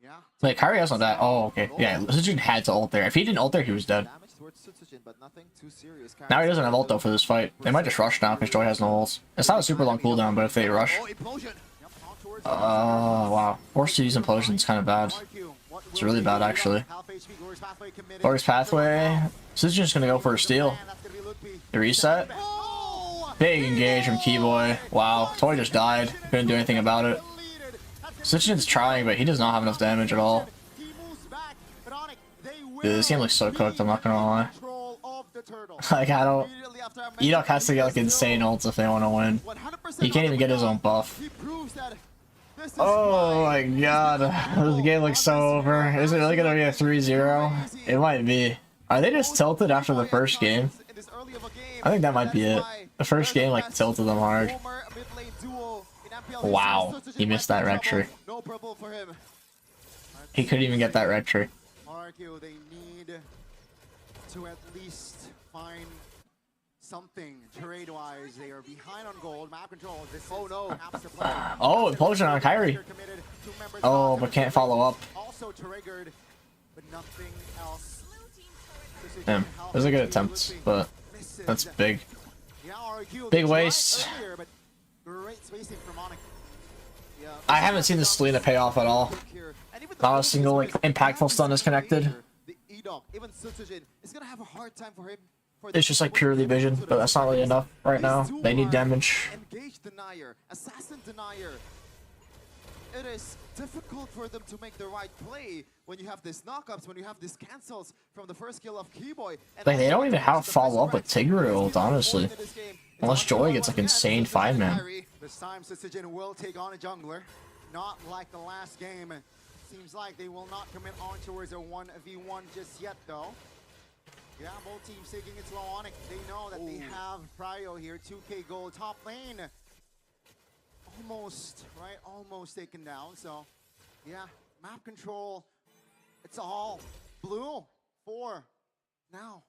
yeah. Like Kyrie has on that. Oh, okay. Yeah, Syzygen had to ult there. If he didn't ult there, he was dead. Now he doesn't have ult though for this fight. They might just rush now because Joy has no ults. It's not a super long cooldown, but if they rush. Wow. Forced to use implosion is kind of bad. It's really bad actually. Glory's Pathway. Syzygen's just gonna go for a steal. The reset. Big engage from Keyboy. Wow. Toy just died. Couldn't do anything about it. Syzygen's trying, but he does not have enough damage at all. Dude, this game looks so cooked, I'm not gonna lie. Like, I don't... Edok has to get, like, insane ults if they want to win. He can't even get his own buff. Oh my god. This game looks so over. Is it really gonna be a 3-0? It might be. Are they just tilted after the first game? I think that might be it. The first game, like, tilted them hard. Wow, he missed that red tree. He couldn't even get that red tree. They need to at least find something trade-wise. They are behind on gold. Map control. This is perhaps the play. Oh, implosion on Kyrie. Oh, but can't follow up. Also triggered, but nothing else. Damn, those are good attempts, but that's big. Big waste. I haven't seen the Selena pay off at all. Not a single like impactful stun is connected. It's just like purely vision, but that's not really enough right now. They need damage. It is difficult for them to make the right play when you have these knockups, when you have these cancels from the first kill of Keyboy. Like they don't even have follow up with Tigger ult, honestly. Unless Joy gets like insane 5-man. This time Syzygen will take on a jungler. Not like the last game. Seems like they will not commit on towards a 1v1 just yet though. Yeah, both teams taking it slow on it. They know that they have Prio here. 2k gold top lane. Almost, right? Almost taken down. So, yeah, map control, it's all blue for now.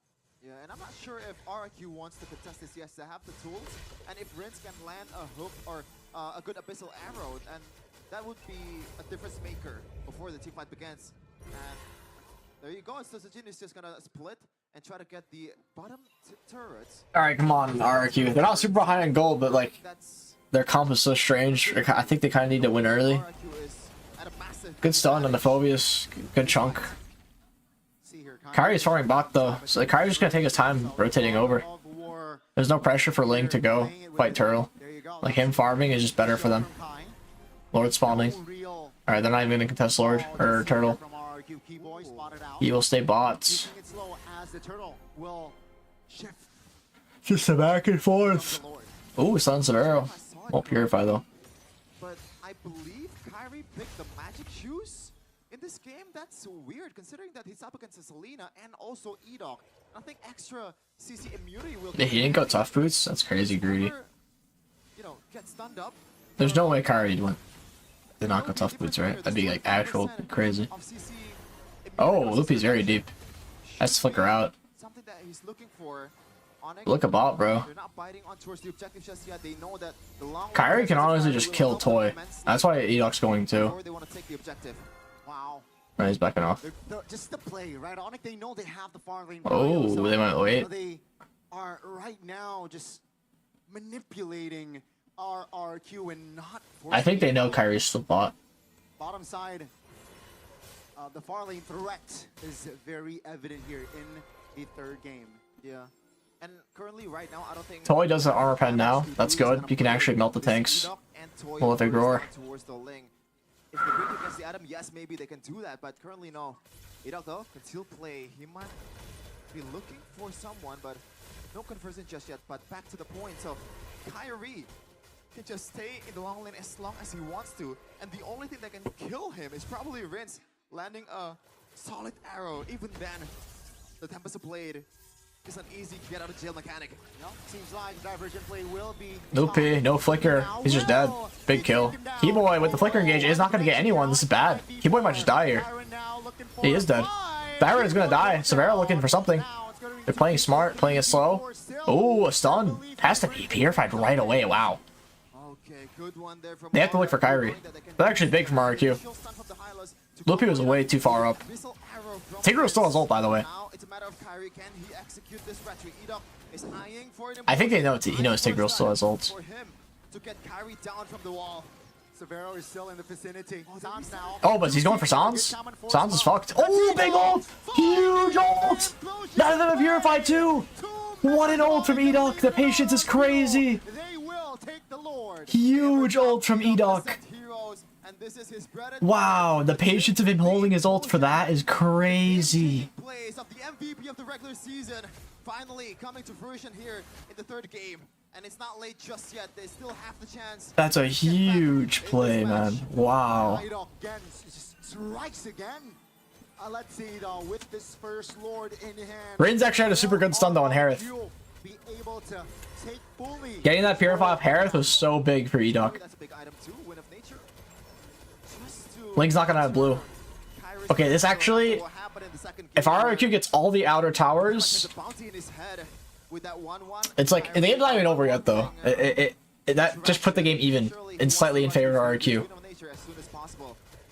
Yeah, and I'm not sure if RRQ wants to contest this. Yes, they have the tools, and if Rince can land a hook or a good abyssal arrow, and that would be a difference maker before the team fight begins. And there you go. So Sojin is just gonna split and try to get the bottom turrets. All right, come on, RRQ. They're not super high on gold, but like That's their comp is so strange. I think they kind of need to win early. RRQ is at a massive. Good stun on the Phobius. Good chunk. See here, Kyrie's farming bot though, so like, Kyrie's just gonna take his time rotating over. There's no pressure for Ling to go fight Turtle. Like him farming is just better for them. Lord spawning. Alright, they're not even gonna contest Lord or Turtle. He will stay bots. Just a back and forth. Ooh, Sun Severo. Won't purify though. But I believe Kyrie picked the magic shoes in this game. That's weird considering that he's up against Selena and also Edok. Nothing extra CC immunity will. Yeah, he didn't go tough boots. That's crazy greedy. You know, get stunned up. There's no way Kyrie went. Did not go tough boots, right? That'd be like actual crazy. Oh, Loopy's very deep. Has to flicker out. Something that he's looking for. Look at bot, bro. They're not biting on towards the objective just yet. They know that the long Kyrie can honestly just kill Toy. That's why Edok's going too. They want to take the objective. Wow. Right, he's backing off. Just the play, right? Onyx, they know they have the far lane. Oh, so they might wait. They are right now just manipulating our RQ and not. I think they know Kyrie's still bot. Bottom side, the far lane threat is very evident here in the third game. Yeah. And currently, right now, I don't think Toy does the armor pen now. That's good. He can actually melt the tanks. Well, if they roar. Towards the Ling. If they break against the Adam, yes, maybe they can do that, but currently, no. Edok, though, can still play. He might be looking for someone, but no conversion just yet. But back to the point, so Kyrie can just stay in the long lane as long as he wants to, and the only thing that can kill him is probably Rince landing a solid arrow. Even then, the Tempest Blade is an easy get out of jail mechanic. No, seems like divergent play will be. Loopy, no flicker. He's just dead. Big kill. Keyboy with the flicker engage is not going to get anyone. This is bad. Keyboy might just die here. He is dead. Byron is going to die. Severo looking for something. They're playing smart, playing it slow. Oh, a stun. Has to be purified right away. Wow. They have to look for Kyrie. That's actually big from RQ. Loopy was way too far up. Tigro still has ult, by the way. I think they know he knows Tigro still has ult. Severo is still in the vicinity. Oh, but he's going for Sans? Sans is fucked. Oh, big ult! Huge ult! None of them have purified too! What an ult from Edok! The patience is crazy! Huge ult from Edok! Wow, the patience of him holding his ult for that is crazy. Finally coming to fruition here in the third game. And it's not late just yet. They still have the chance. That's a huge play, man. Wow. Strikes again. Let's see though, with this first Lord in hand. Rain's actually had a super good stun though on Harith. Getting that purify off Harith was so big for Edok. Link's not gonna have blue. Okay, this actually, if RRQ gets all the outer towers, it's like the game's not even over yet though. That just put the game even and slightly in favor of RRQ.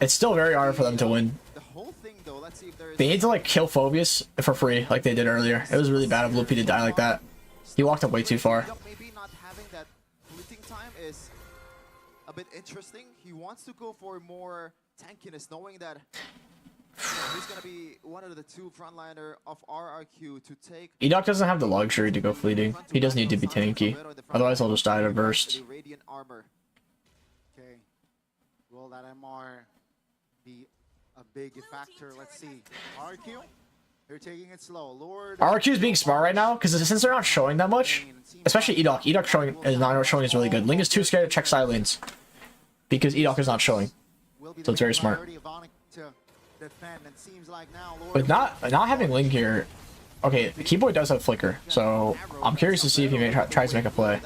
It's still very hard for them to win. They need to like kill Phobius for free like they did earlier. It was really bad of Loopy to die like that. He walked up way too far. Maybe not having that fleeting time is a bit interesting. He wants to go for more tankiness, knowing that he's gonna be one of the two frontliner of RRQ to take. Edok doesn't have the luxury to go fleeting. He does need to be tanky. Otherwise, he'll just die to burst. Radiant armor. Okay. Will that MR be a big factor? Let's see. RRQ, they're taking it slow. Lord. RRQ is being smart right now because since they're not showing that much, especially Edok. Edok is not showing is really good. Ling is too scared to check side lanes because Edok is not showing. So it's very smart. But not having Ling here. Okay, the Keyboy does have flicker, so I'm curious to see if he tries to make a play.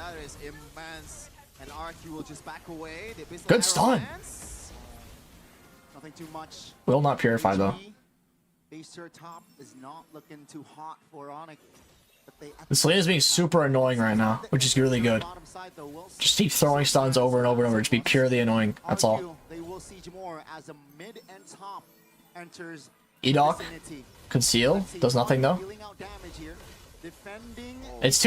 Good stun. Nothing too much. Will not purify though. Acer top is not looking too hot for Onyx. The Selena is being super annoying right now, which is really good. Just keep throwing stuns over and over and over. Just be purely annoying. That's all. They will siege more as a mid and top enters Edoc, conceal, does nothing though. dealing out damage here. Defending It's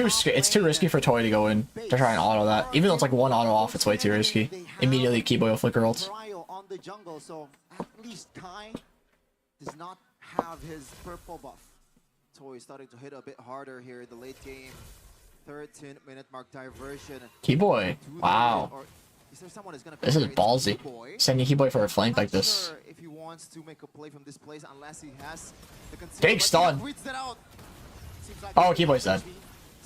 too risky for Toy to go in to try and auto that. Even though it's like one auto off, it's way too risky. Immediately Keyboy will flicker ult. Ryo on the jungle, so at least Kai does not have his purple buff. Toy starting to hit a bit harder here in the late game. 13-minute mark diversion. Keyboy, wow. Is there someone who's gonna This is cover it? ballsy. Keyboy. Sending Keyboy for a flank Not like this. sure if he wants to make a play from this place unless he has the conceal, Big but stun. he reads that out. Seems like Oh, it's Keyboy's dead.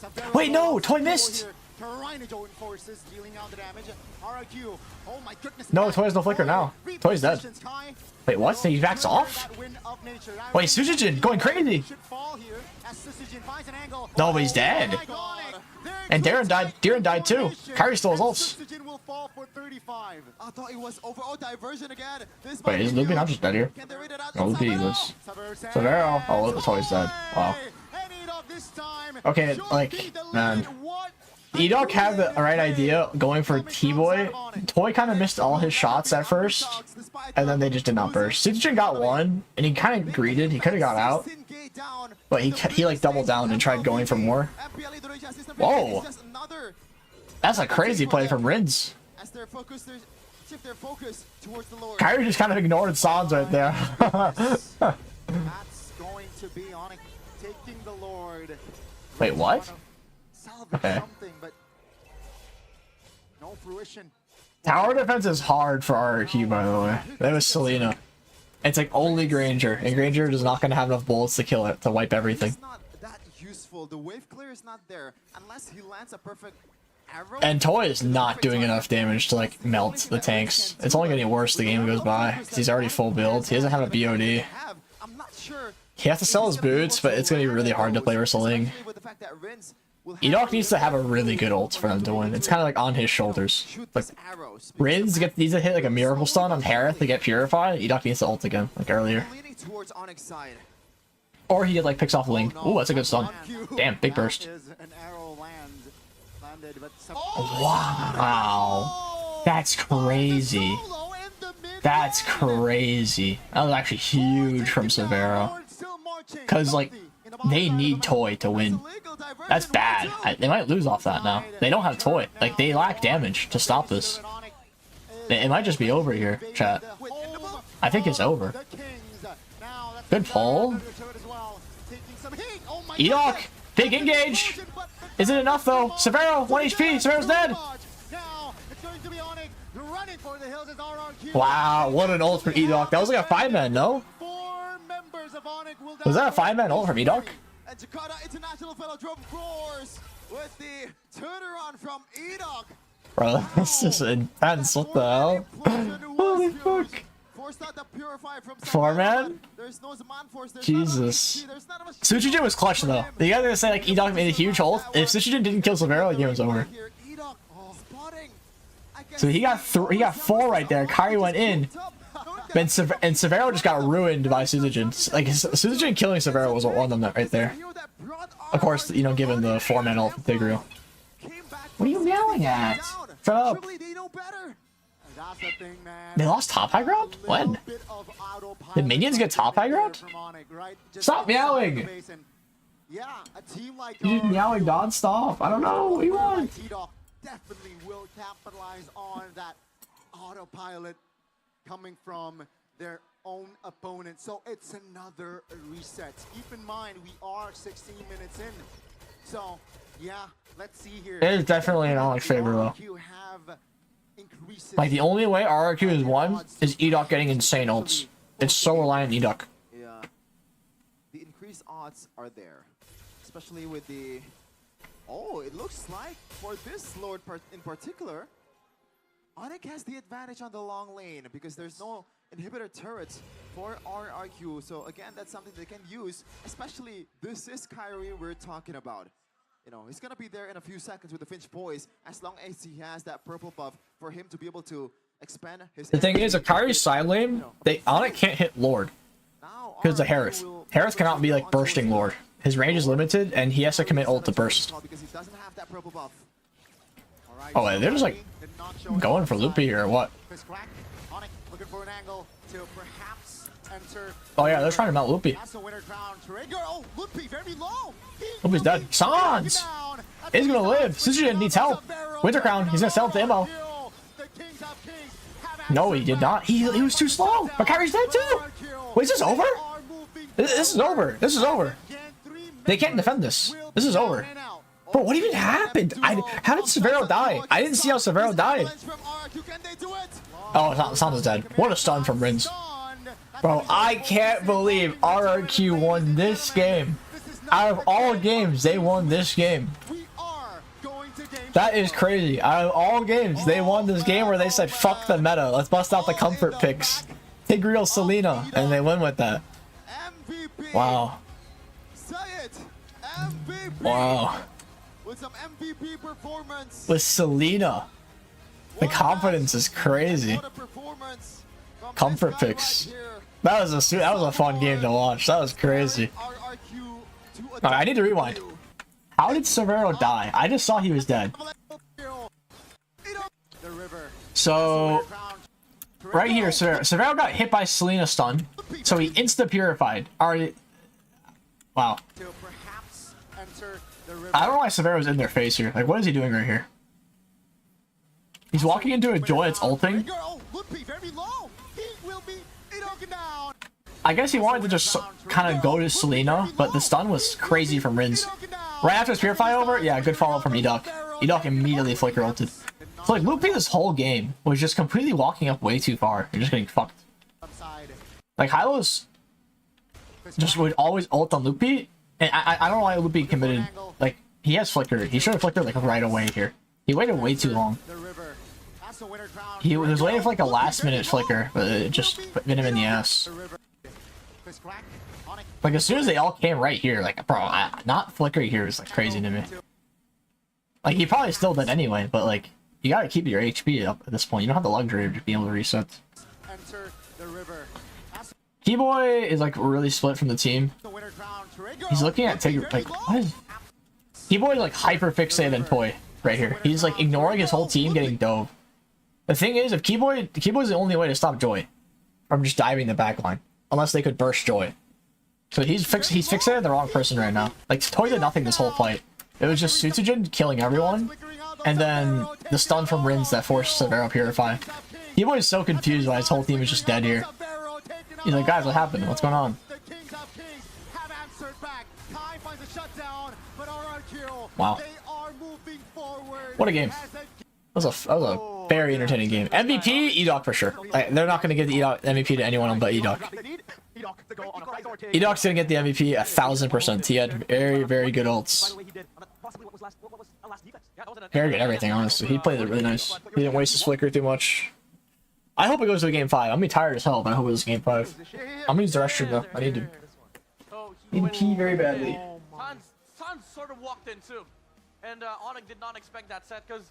Savero Wait, no, falls Toy here. missed. Tyrannosaur enforces dealing out the damage. RQ. Oh my goodness. No, man. Toy has no flicker now. Toy's dead. Repositions Kai. Wait, what? He backs off? That wind of nature. That Wait, wind Sujijin going crazy. should fall here as Sujijin finds an angle. No, but he's dead. Oh my God. There And goes Darren died too. formation. Kyrie stole his And ults. Sujijin will fall for 35. I thought it was over. Oh, diversion again. This Wait, might is be Luby huge. not just dead here? Can they read it out? No, It's Luby Savero. was. Savero Savero. Oh, the Toy's dead. Wow. And Edoc this time Okay, should like, be the man. lead. What? Edoc had the right idea going for T-Boy. Toy kind of missed all his shots at first, and then they just did not burst. Sujijin got one, and he kind of greeted. He could have got out, but he like doubled down and tried going for more. Whoa. That's a crazy play from Rins. Kyrie just kind of ignored Sans right there. That's going to be Onyx taking the Lord. Wait, what? Salvage Okay. something, but no fruition. Tower defense is hard for RRQ, by the way. That was Selena. It's like only Granger, and Granger is not going to have enough bullets to kill it, to wipe everything. It's not that useful. The wave clear is not there unless he lands a perfect arrow. And Toy is not doing enough damage to like melt the tanks. It's only getting worse the game goes by, 'cause he's already full build. He doesn't have a BOD. I'm not sure. He has to sell his boots, but it's going to be really hard to play Ursaling. Edoc needs to have a really good ult for them to win. It's kind of like on his shoulders. Like, Rins needs to hit like a miracle stun on Harith to get purified. Edoc needs to ult again, like earlier. Leaning towards Onyx side. Or he like picks off Ling. Ooh, that's a good stun. Damn, big burst. Is an arrow landed, but Wow. That's crazy. That's crazy. That was actually huge from Savero. Because, like, they need Toy to win. That's bad. They might lose off that now. They don't have Toy. Like, they lack damage to stop this. It might just be over here, chat. I think it's over. Good pull. Edoc, big engage. Is it enough, though? Savero, 1 HP. Savero's dead. Wow, what an ult from Edoc. That was like a 5-man, no? Was that a 5-man ult from Edoc? And Jakarta International Velodrome roars with the turnaround from Edoc. Bro, this is intense. What the hell? Holy fuck. 4-man? Jesus. Sujijin was clutch though. You guys are gonna say like Edoc made a huge ult. If Sujijin didn't kill Savero, the game was over. So he got 4 right there. Kyrie went in. And Savero just got ruined by Sujijin. Like, Sujijin killing Savero was one of them right there. Of course, you know, given the 4-man ult from Tigreal. What are you yelling at? Shut up. They lost top high ground? When? Did minions get top high ground? Stop meowing! You're just meowing non-stop. I don't know. What do you want? Definitely will capitalize on that autopilot coming from their own opponent. So it's another reset. Keep in mind, we are 16 minutes in. So, yeah, let's see here. It is definitely an Onyx favor, though. Like, the only way RRQ is won is Edoc getting insane ults. It's so reliant on Edoc. Yeah. The increased odds are there. Especially with the... Oh, it looks like for this Lord in particular, Onyx has the advantage on the long lane because there's no inhibitor turrets for RRQ. So again, that's something they can use, especially this is Kyrie we're talking about. You know, he's gonna be there in a few seconds with the Finch Boys as long as he has that purple buff for him to be able to expand his. The thing is, Akari's side lane, Onyx can't hit Lord because of Harris. Harris cannot be like bursting Lord. His range is limited, and he has to commit ult to burst. Oh, wait, they're just like going for Loopy here or what? Oh yeah, they're trying to mount Loopy. Loopy's dead. Sans! He's gonna live. Sujin needs help. Winter Crown, he's gonna sell it to Immo. No, he did not. He was too slow. Bakari's dead too. Wait, is this over? This is over. This is over. They can't defend this. This is over. Bro, what even happened? How did Severo die? I didn't see how Severo died. Oh, Sans is dead. What a stun from Rins. Bro, I can't believe RRQ won this game. Out of all games, they won this game. That is crazy. Out of all games, they won this game where they said, fuck the meta. Let's bust out the comfort picks. Tigreal Selena. And they win with that. Wow. Wow. With some MVP performance. With Selena. The confidence is crazy. Comfort picks. That was a fun game to watch. That was crazy. Alright, I need to rewind. How did Severo die? I just saw he was dead. So right here, Severo got hit by Selena stun, so he insta-purified. Alright. Wow. I don't know why Severo's in their face here. Like, what is he doing right here? He's walking into a Joy that's ulting. I guess he wanted to just kind of go to Selena, but the stun was crazy from Rins. Right after his Purify over, yeah, good follow from Edok. Edok immediately flicker ulted. So like, Loopy this whole game was just completely walking up way too far. You're just getting fucked. Like, Hylos just would always ult on Loopy, and I don't know why Loopy committed. Like, he has flicker. He should have flickered like right away here. He waited way too long. He was waiting for like a last minute flicker, but it just bit him in the ass. Like, as soon as they all came right here, like, bro, not flicker here is like crazy to me. Like, he probably still did anyway, but like, you gotta keep your HP up at this point. You don't have the luxury of being able to reset. Keyboy is like really split from the team. He's looking at Tigger, like, what is... Keyboy is like hyper fixated on Toy right here. He's like ignoring his whole team getting dove. The thing is, if Keyboy's the only way to stop Joy from just diving the backline, unless they could burst Joy. So he's fixated on the wrong person right now. Like, Toy did nothing this whole fight. It was just Sutsujin killing everyone, and then the stun from Rins that forced Severo Purify. Keyboy is so confused why his whole team is just dead here. He's like, guys, what happened? What's going on? Wow. What a game. That was a very entertaining game. MVP, Edok for sure. They're not going to give the MVP to anyone but Edok. Edok's going to get the MVP 1000%. He had very, very good ults. Very good everything, honestly. He played it really nice. He didn't waste his flicker too much. I hope it goes to game 5. I'm gonna be tired as hell, but I hope it goes to game 5. I'm gonna use the restroom though. I need to pee very badly. Sans sort of walked in too, and Onyx did not expect that set because,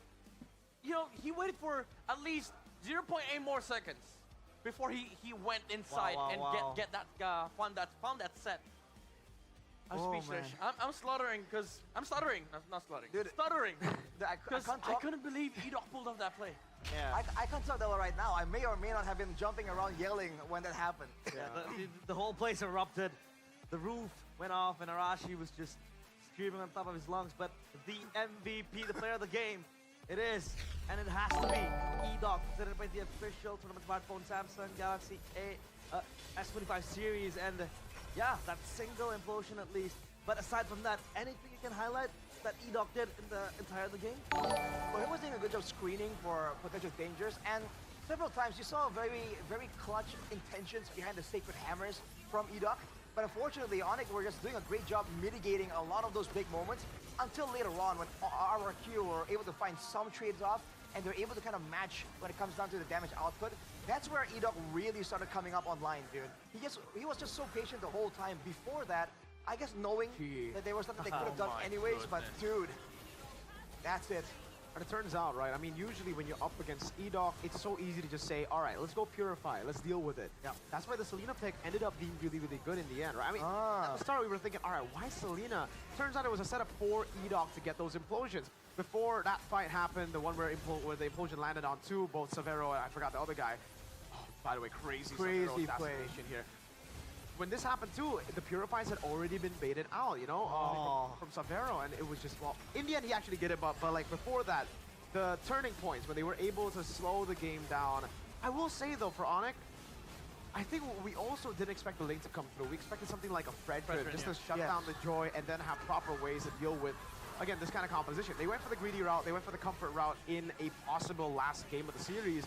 you know, he waited for at least 0.8 more seconds before he went inside and get that found that set. I'm speechless. I'm slaughtering because I'm stuttering. Not slaughtering. Dude, stuttering. Because I couldn't believe Edok pulled off that play. Yeah. I can't talk that well right now. I may or may not have been jumping around yelling when that happened. Yeah, the whole place erupted. The roof went off and Arashi was just screaming on top of his lungs. But the MVP, the player of the game, it is, and it has to be Edok, presented by the official tournament smartphone Samsung Galaxy S25 series. And yeah, that single implosion at least. But aside from that, anything you can highlight that Edok did in the entire game? Well, he was doing a good job screening for potential dangers, and several times you saw very, very clutch intentions behind the Sacred Hammers from Edok. But unfortunately, Onyx were just doing a great job mitigating a lot of those big moments until later on when RRQ were able to find some trades off, and they're able to kind of match when it comes down to the damage output. That's where Edok really started coming up online, dude. He was just so patient the whole time. Before that, I guess knowing that there was something they could have done anyways, but dude, that's it. And it turns out, right, I mean, usually when you're up against Edoc, it's so easy to just say, all right, let's go Purify, let's deal with it. Yeah. That's why the Selena pick ended up being really, really good in the end, right? I mean, at the start we were thinking, all right, why Selena? Turns out it was a setup for Edoc to get those implosions. Before that fight happened, the one where the implosion landed on two, both Severo and I forgot the other guy. Oh, by the way, crazy play assassination here. When this happened too, the Purifies had already been baited out, you know, from Severo, and it was just, well, in the end he actually get it, but like before that, the turning points when they were able to slow the game down. I will say though, for Onyx, I think we also didn't expect the link to come through. We expected something like a Fred just to shut down the Joy and then have proper ways to deal with, again, this kind of composition. They went for the greedy route, they went for the comfort route in a possible last game of the series,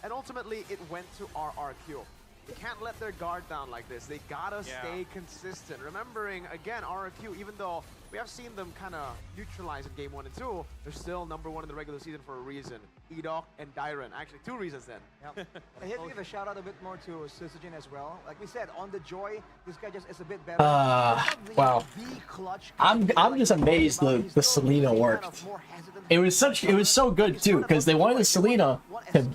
and ultimately it went to RRQ. They can't let their guard down like this. They gotta stay consistent. Remembering, again, RRQ, even though we have seen them kind of neutralize in game 1 and 2, they're still #1 in the regular season for a reason. Edoc and Dyron. Actually, 2 reasons then. Yep. I have to give a shout out a bit more to Syzygy as well. Like we said, on the Joy, this guy just is a bit better. Wow. I'm just amazed the Selena worked. It was so good too, because they wanted the Selena to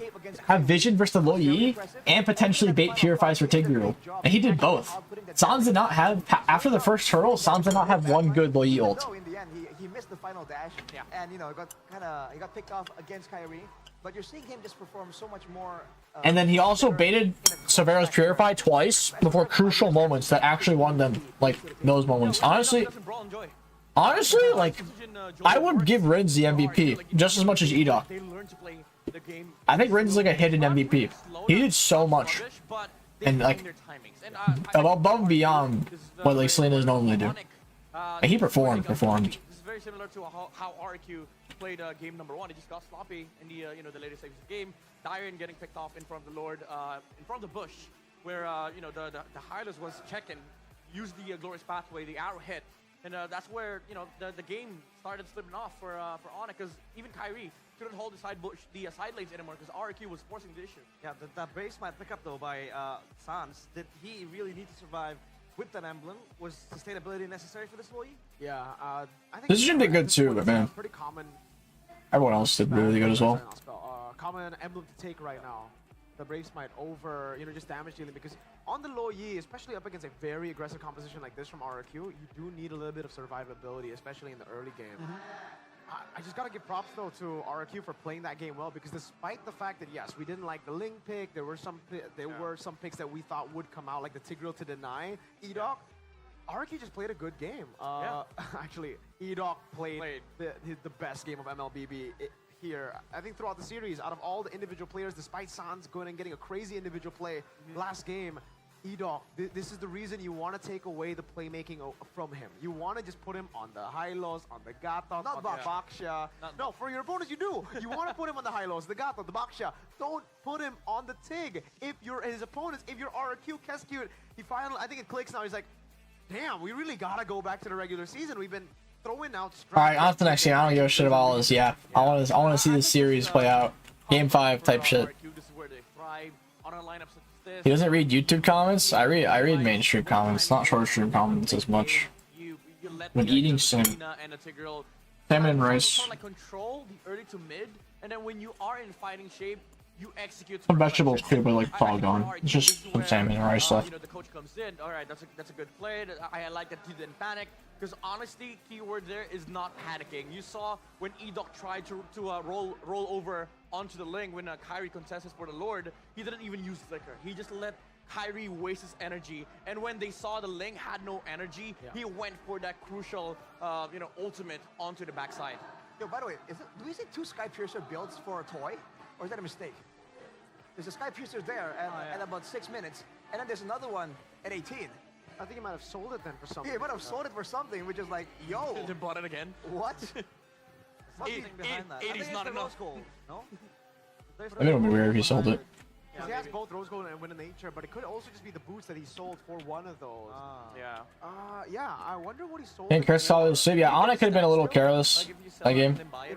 have vision versus the low Yi and potentially bait Purifies for Tigreal. And he did both. Sans did not have, after the first hurdle, Sans did not have one good low Yi ult. In the end, he missed the final dash, and you know, he got picked off against Kyrie. But you're seeing him just perform so much more. And then he also baited Severo's Purify twice before crucial moments that actually won them, like those moments. Honestly, like, I would give Rins the MVP just as much as Edoc. I think Rins is like a hidden MVP. He did so much, and like above and beyond what like Selena's normally do. And he performed. This is very similar to how RQ played game #1. He just got sloppy in the the later stages of the game. Dyron getting picked off in front of the Lord, in front of the bush, where the Hylas was checking, used the glorious pathway, the arrow hit, and that's where the game started slipping off for Onyx, because even Kyrie couldn't hold the side lanes anymore because RQ was forcing the issue. Yeah, that base might pick up though by Sans. Did he really need to survive with that emblem? Was sustainability necessary for this Loyi? Yeah, I think This did good too, but man, pretty common. Everyone else did really good as well. Common emblem to take right now. The Brave Smite over, just damage dealing, because on the low Yi, especially up against a very aggressive composition like this from RRQ, you do need a little bit of survivability, especially in the early game. I just gotta give props though to RRQ for playing that game well, because despite the fact that yes, we didn't like the Ling pick, there were some picks that we thought would come out, like the Tigreal to deny Edoc. RRQ just played a good game. Actually, Edoc played the best game of MLBB here. I think throughout the series, out of all the individual players, despite Sans going and getting a crazy individual play last game, Edoc, this is the reason you want to take away the playmaking from him. You want to just put him on the high-lows, on the Gato, on the Baksha. No, for your opponents you do. You want to put him on the high-lows, the Gato, the Baksha. Don't put him on the Tig. If you're his opponents, if you're RRQ, Keskewed, he finally, I think it clicks now, he's like, damn, we really got to go back to the regular season. We've been throwing out strikes. Alright, on to the next game. I don't give a shit about all this. Yeah, I want to see this series play out. Game 5 type shit. He doesn't read YouTube comments. I read mainstream comments, not short stream comments as much. When eating salmon and rice. Control the early to mid, and then when you are in fighting shape, you execute Some vegetables too, but like all gone. It's just some salmon and rice left. The coach comes in. All right, that's a good play. I like that he didn't panic, because honestly, keyword there is not panicking. You saw when Edoc tried to roll over onto the Ling when Kyrie contested for the Lord, he didn't even use Flicker. He just let Kyrie waste his energy, and when they saw the Ling had no energy, he went for that crucial ultimate onto the backside. Yo, by the way, do we see 2 Skypiercer builds for a toy, or is that a mistake? There's a Skypiercer there at about 6 minutes, and then there's another one at 18. I think he might have sold it then for something. Yeah, he might have sold it for something, which is like, yo. They bought it again. What? Something behind that. 80's not enough. No? I think it would be weird if he sold it. Because he has both Rose Gold and Wind of Nature, but it could also just be the boots that he sold for one of those. Yeah, I wonder what he sold. And Chris saw this. Yeah, Onyx could have been a little careless that game, but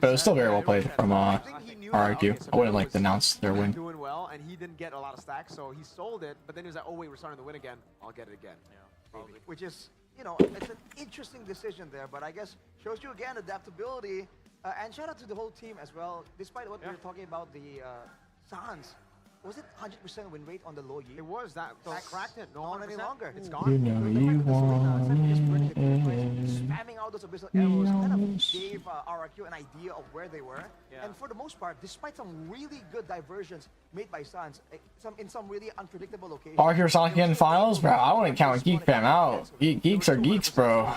it was still very well played from RRQ. I wouldn't like to announce their win. Doing well, and he didn't get a lot of stacks, so he sold it. But then he was like, "Oh wait, we're starting to win again. I'll get it again." Yeah, which is, it's an interesting decision there, but I guess shows you again adaptability. And shout out to the whole team as well. Despite what we were talking about the Sans, was it 100% win rate on the low Yi? It was that cracked it. No, Not any longer. It's You gone. know you want it. Spamming out those abyssal arrows kind of gave RRQ an idea of where they were. And for the most part, despite some really good diversions made by Sans, in some really unpredictable locations. RRQ Sonic in finals, bro. I wouldn't count Geek Fam out. Geeks are geeks, bro.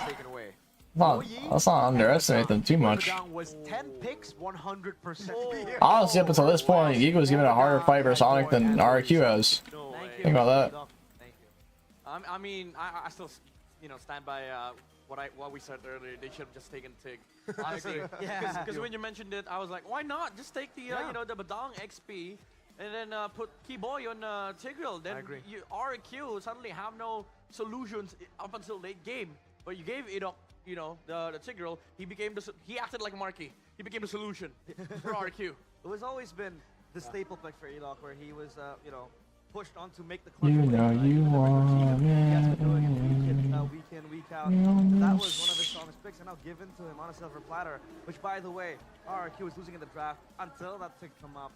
Well, let's not underestimate them too much. Was 10 picks, 100%. Honestly, up until this point, Geek was given a harder fight for Sonic than RRQ has. Think about that. Thank you. I mean, I still, stand by what we said earlier. They should have just taken Tig. Honestly, because when you mentioned it, I was like, why not just take the the Badang XP and then put Keyboy on Tigreal? Then RRQ suddenly have no solutions up until late game. But you gave Idok, the Tigreal. He acted like a marquee. He became the solution for RRQ. It was always been the staple pick for Idok, where he was, pushed on to make the clutch. You know you want it. Week in, week out. That was one of his strongest picks, and now given to him on a silver platter. Which, by the way, RRQ was losing in the draft until that pick come up,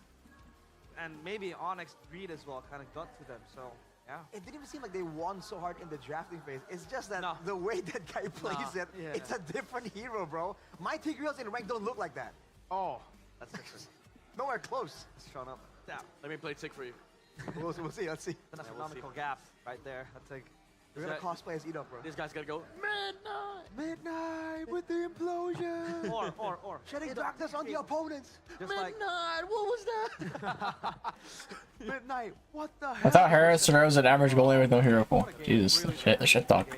and maybe Onyx Greed as well kind of got to them. So. Yeah. It didn't even seem like they won so hard in the drafting phase. It's just that the way that guy plays it, it's a different hero, bro. My Tigreals in rank don't look like that. Oh, that's different. Nowhere close. It's shown up. Yeah. Let me play Tig for you. We'll see. Let's see. An astronomical gap right there. I think we're gonna cosplay as Idok, bro. This guy's gotta go midnight with the implosion. or shedding darkness on the opponents. Just midnight. What was that? Midnight. What the hell? I thought Harris survives an average goalie with no hero pool. Jesus, the shit talk.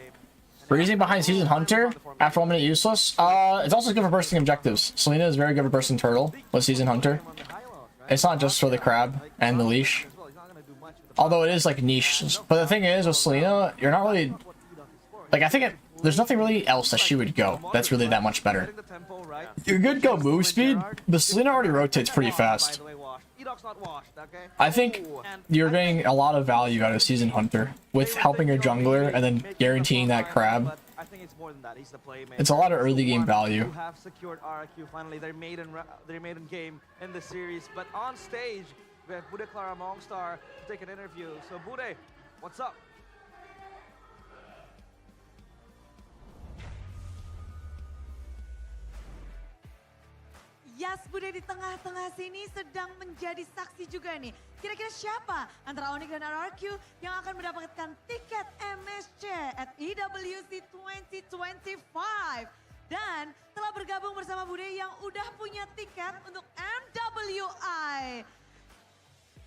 Freezing behind Season Hunter after 1 minute useless. It's also good for bursting objectives. Selena is very good for bursting Turtle with Season Hunter. It's not just for the crab and the leash. Although it is like niche. But the thing is with Selena, you're not really like, I think there's nothing really else that she would go that's really that much better. You could go move speed, but Selena already rotates pretty fast. I think you're getting a lot of value out of Season Hunter with helping your jungler and then guaranteeing that crab. I think it's more than that. He's the playmaker. It's a lot of early game value. Who have secured RRQ finally their maiden game in the series. But on stage, we have Bude Clara Mongstar to take an interview. So Bude, what's up? Yas Bude di tengah-tengah sini sedang menjadi saksi juga nih. Kira-kira siapa antara Onyx dan RRQ yang akan mendapatkan tiket MSC at EWC 2025. Dan telah bergabung bersama Bude yang udah punya tiket untuk MWI.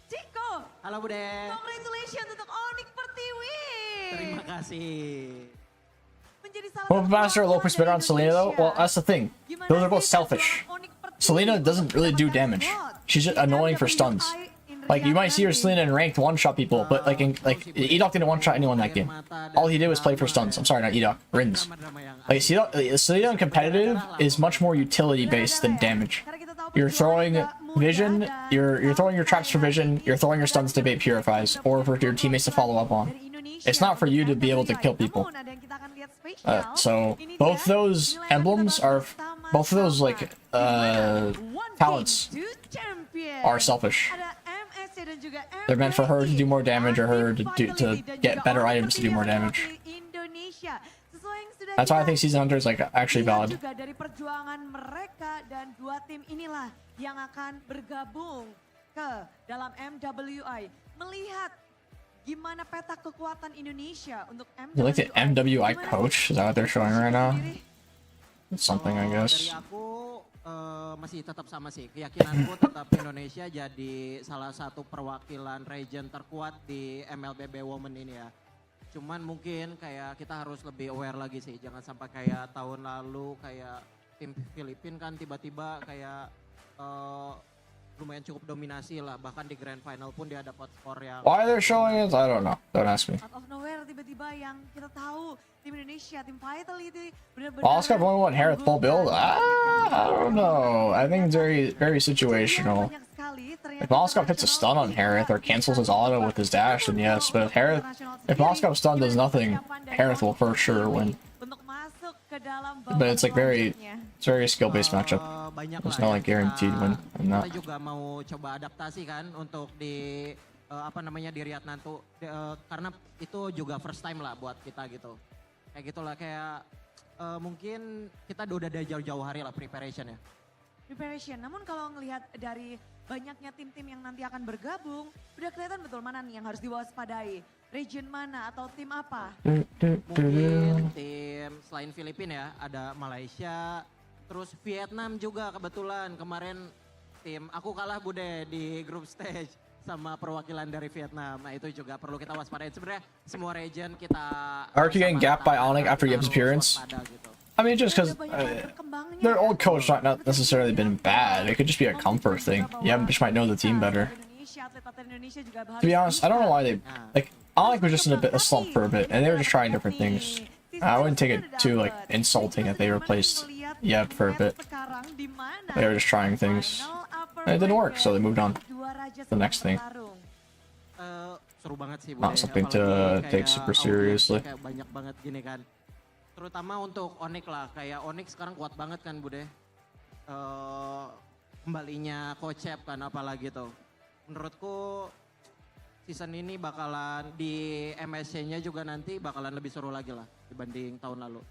Chico. Halo Bude. Congratulations untuk Onyx Pertiwi. Terima kasih. Well, Master Lopez better on Selena though. Well, that's the thing. Those are both selfish. Selena doesn't really do damage. She's just annoying for stuns. Like you might see her Selena in ranked one-shot people, but like Edok didn't one-shot anyone that game. All he did was play for stuns. I'm sorry, not Edok. Rins. Like Selena in competitive is much more utility-based than damage. You're throwing vision. You're throwing your traps for vision. You're throwing your stuns to bait purifies or for your teammates to follow up on. It's not for you to be able to kill people. So both those emblems are, both of those like talents are selfish. They're meant for her to do more damage or her to get better items to do more damage. That's why I think Season Hunter is like actually valid. Dari perjuangan mereka dan dua tim inilah yang akan bergabung ke dalam MWI. Melihat gimana peta kekuatan Indonesia untuk MWI. You like the MWI coach? Is that what they're showing right now? It's something, I guess. Dari aku masih tetap sama sih. Keyakinanku tetap Indonesia jadi salah satu perwakilan region terkuat di MLBB Women ini ya. Cuman mungkin kayak kita harus lebih aware lagi sih. Jangan sampai kayak tahun lalu kayak tim Filipina kan tiba-tiba kayak lumayan cukup dominasi lah. Bahkan di grand final pun dia dapat skor yang... Why they're showing it? I don't know. Don't ask me. Out of nowhere tiba-tiba yang kita tahu tim Indonesia, tim FwydChickn itu benar-benar... Oscar only won Harith full build? I don't know. I think it's very situational. If Moskov hits a stun on Harith or cancels his auto with his dash, then yes. But if Moskov's stun does nothing, Harith will for sure win. But it's like very skill-based matchup. banyak There's lah. no Yang like guaranteed win in kita that. juga mau coba adaptasi kan untuk di apa namanya di Riyadh nanti karena itu juga first time lah buat kita gitu. Kayak gitulah kayak mungkin kita udah dari jauh-jauh hari lah preparation ya. Preparation, namun kalau ngelihat dari banyaknya tim-tim yang nanti akan bergabung, udah kelihatan betul mana nih yang harus diwaspadai. Region mana atau tim apa? Mungkin tim selain Filipina ya, ada Malaysia, terus Vietnam juga kebetulan kemarin tim aku kalah Bude di group stage sama perwakilan dari Vietnam. Nah itu juga perlu kita waspadain. Sebenarnya semua region kita Are you getting gapped by Onyx after Yip's appearance? Gitu. I mean, just because their old coach might not necessarily been bad. It could just be a comfort thing. Yeah, just might know the team better. To be honest, I don't know why they like. Onyx was just in a slump for a bit, and they were just trying different things. I wouldn't take it too like insulting that they replaced Yep for a bit. They were just trying things. And it didn't work, so they moved on. The next thing. Seru banget sih, Not something to take super seriously. Kayak banyak banget gini kan. Terutama untuk Onyx lah, kayak Onyx sekarang kuat banget kan Bude. Kembalinya Kocep kan apalagi tuh. Menurutku season ini bakalan di MSC-nya juga nanti bakalan lebih seru lagi lah dibanding tahun lalu.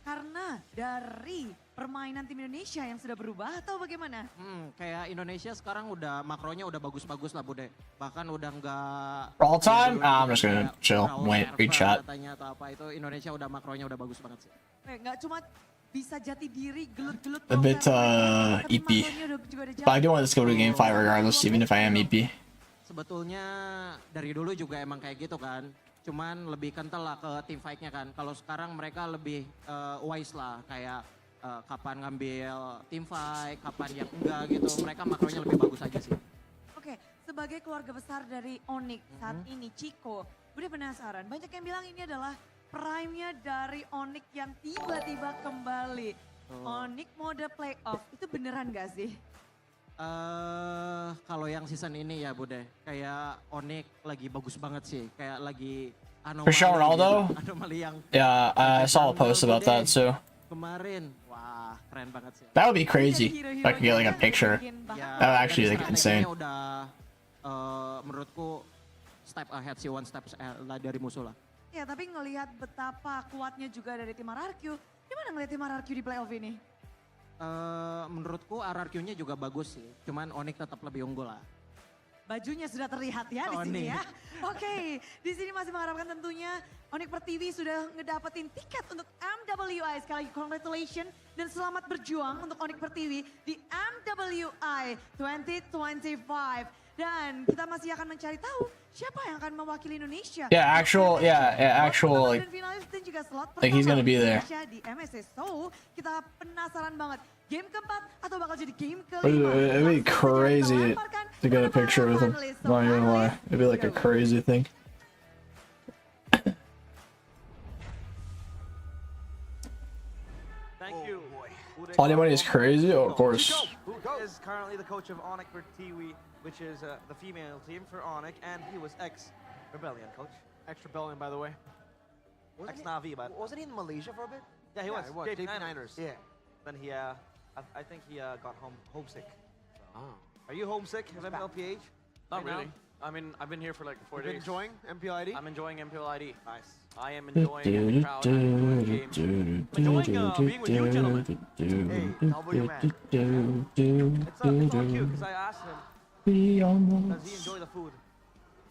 Karena dari permainan tim Indonesia yang sudah berubah atau bagaimana? Kayak Indonesia sekarang udah makronya udah bagus-bagus lah Bude. Bahkan udah nggak All time? I'm just gonna chill, wait, read chat. Atau apa itu Indonesia udah makronya udah bagus banget sih. Nggak cuma bisa jati diri, gelut-gelut. A bit EP. But I do want this to go to game 5 regardless, even if I am EP. Sebetulnya dari dulu juga emang kayak gitu kan. Cuman lebih kental lah ke team fight-nya kan. Kalau sekarang mereka lebih wise lah kayak kapan ngambil team fight, kapan yang enggak gitu. Mereka makronya lebih bagus aja sih. Oke, sebagai keluarga besar dari Onyx saat ini, Chico, udah penasaran. Banyak yang bilang ini adalah prime-nya dari Onyx yang tiba-tiba kembali. Onyx mode playoff, itu beneran gak sih? Kalau yang season ini ya Bude, kayak Onyx lagi bagus banget sih. Kayak lagi Cristiano Ronaldo? yang Yeah, I saw a post about that too. Kemarin, wah keren banget sih. That would be crazy. If I could get like a picture. That would actually like insane. Udah menurutku step ahead sih, one step lah dari musuh lah. Ya, tapi ngelihat betapa kuatnya juga dari tim RRQ, gimana ngelihat tim RRQ di playoff ini? Menurutku RRQ-nya juga bagus sih, cuman Onyx tetap lebih unggul lah. Bajunya sudah terlihat ya di sini ya. Oke, di sini masih mengharapkan tentunya Onyx Pertiwi sudah ngedapetin tiket untuk MWI. Sekali lagi congratulations dan selamat berjuang untuk Onyx Pertiwi di MWI 2025. Dan kita masih akan mencari tahu siapa yang akan mewakili Indonesia. Yeah, actual like he's gonna be there. Di MSC. So, kita penasaran banget. Game keempat atau bakal jadi game It'd kelima. be crazy to get a picture with him. Not even lie. It'd be like a crazy thing. Thank you. Plenty money is crazy, oh, of course. Who is currently the coach of Onyx Pertiwi, which is the female team for Onyx, and he was ex-Rebellion coach. Ex-Rebellion, by the way. Ex-Navi, but Wasn't he in Malaysia for a bit? yeah, he was. JP JP Niners. Yeah. Then he, I think he got homesick. Oh. Are you homesick of MLPH? Not right now? really. I mean, I've been here for like 4 Been days. enjoying Mpl Id? I'm enjoying Mpl Id. Nice. I am enjoying the crowd. I'm enjoying the game. Enjoying being with you, gentlemen. Hey, how about your man? It's all cute because I asked him, does he enjoy the food?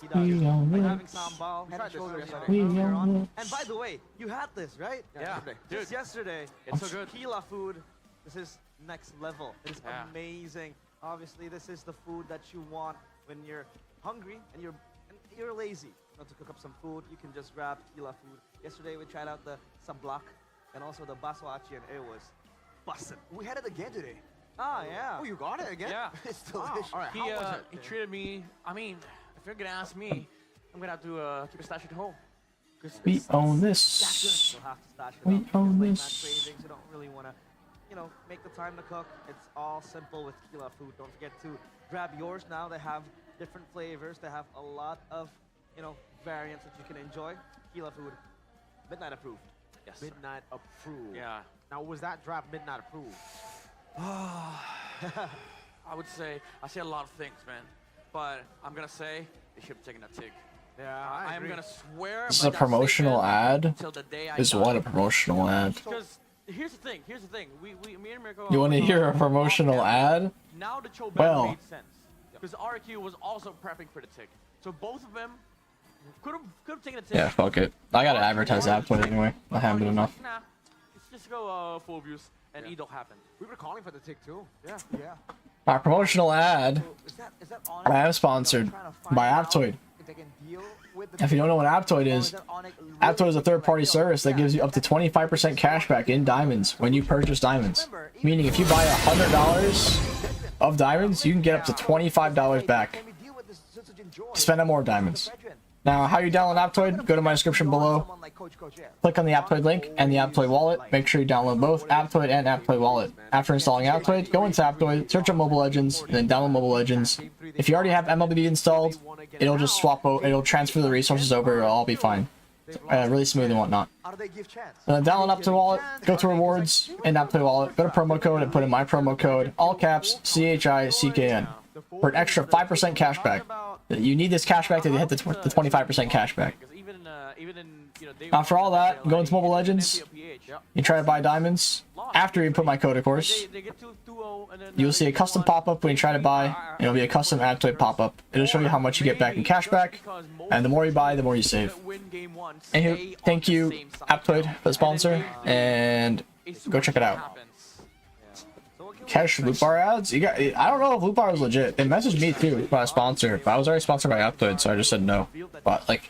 He does. Like having sambal, head and shoulders earlier on. And by the way, you had this, right? Yeah, dude. Just yesterday. It's so good. Tequila food. This is next level. It is Yeah. amazing. Obviously, this is the food that you want when you're hungry and you're lazy. Not to cook up some food, you can just grab tequila food. Yesterday we tried out the sablak and also the baso achi, and it was bussin'. We had it again today. Ah, yeah. Oh, you got it again? Yeah. It's delicious. All right, He, how was it? he treated me, I mean, if you're gonna ask me, I'm gonna have to keep a stash at home. We own this. You'll have to stash it We up. own Late night this. cravings, you don't really want to, make the time to cook. It's all simple with tequila food. Don't forget to grab yours now. They have different flavors. They have a lot of, variants that you can enjoy. Tequila food, midnight approved. Yes. Sir. Midnight approved. Yeah. Now, was that draft midnight approved? I would say, I say a lot of things, man. But I'm gonna say, they should have taken that TIG. Yeah, I'm gonna swear. This is a promotional ad? Is what a promotional ad? Because here's the thing. Me and Mirko. You want to hear a promotional ad? Now the Cho Well. made sense. Because RQ was also prepping for the TIG. So both of them could have taken a TIG. Yeah, fuck it. I gotta advertise Aptoid anyway. I haven't been enough. Nah, let's just go full views and Edo happened. We were calling for the tick too. Yeah. Our promotional ad. Is that I am sponsored by Aptoid. if they can deal with the If you don't know what Aptoid is, Aptoid is a third-party service that gives you up to 25% cash back in diamonds when you purchase diamonds. Meaning if you buy $100 of diamonds, you can get up to $25 back. Spend on more diamonds. Now, how you download Aptoid? Go to my description below. Click on the Aptoid link and the Aptoid wallet. Make sure you download both Aptoid and Aptoid wallet. After installing Aptoid, go into Aptoid, search up Mobile Legends, and then download Mobile Legends. If you already have MLBB installed, it'll just it'll transfer the resources over, it'll all be fine. Really smooth and whatnot. Download Aptoid wallet, go to rewards, and Aptoid wallet, go to promo code and put in my promo code, all caps, CHICKN, for an extra 5% cash back. You need this cash back to hit the 25% cash back. After all that, go into Mobile Legends, you try to buy diamonds. After you put my code, of course, you'll see a custom pop-up when you try to buy. It'll be a custom Aptoid pop-up. It'll show you how much you get back in cash back, and the more you buy, the more you save. Anywho, thank you, Aptoid, for the sponsor, and go check it out. Cash loot bar ads? I don't know if loot bar was legit. They messaged me too by a sponsor, but I was already sponsored by Aptoid, so I just said no. But like,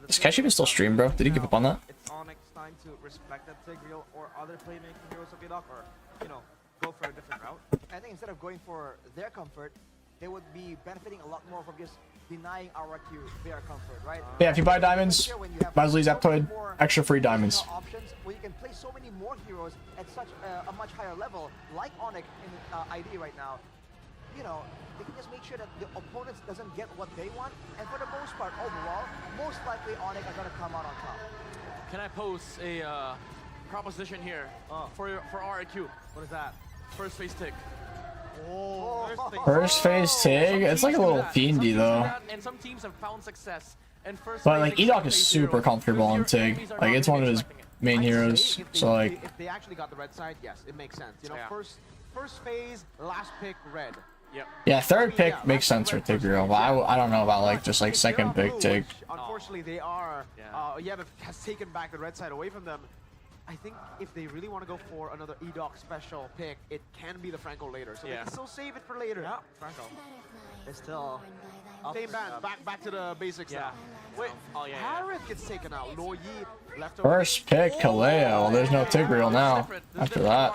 does Cash even still stream, bro? Did he give up on that? It's Onyx time to respect that Tigreal or other playmaking heroes of Idok, or go for a different route. I think instead of going for their comfort, they would be benefiting a lot more from just denying RQ their comfort, right? Yeah, if you buy diamonds, might as well use Aptoid, extra free diamonds. Options where you can play so many more heroes at such a much higher level, like Onyx in ID right now. They can just make sure that the opponents doesn't get what they want, and for the most part, overall, most likely Onyx are gonna come out on top. Can I pose a proposition here for RQ? What is that? First phase tick. First phase TIG? It's like a little fiendy though. And some teams have found success. But like Edok is super comfortable on TIG. Like it's one of his main heroes. So like, if they actually got the red side, yes, it makes sense. Yeah. First phase, last pick, red. Yep. yeah, third pick makes sense for Tigreal, but I don't know about like just like second pick TIG. Unfortunately, they are. Yevov has taken back the red side away from them. I think if they really want to go for another Edok special pick, it can be the Franco later. So they can still save it for later. Yeah, Franco. It's still same band. Back to the basics now. Wait. Oh yeah. Harith gets taken out. Lo Yi left over. First pick Kaleo. Well, there's no Tigreal now. After that.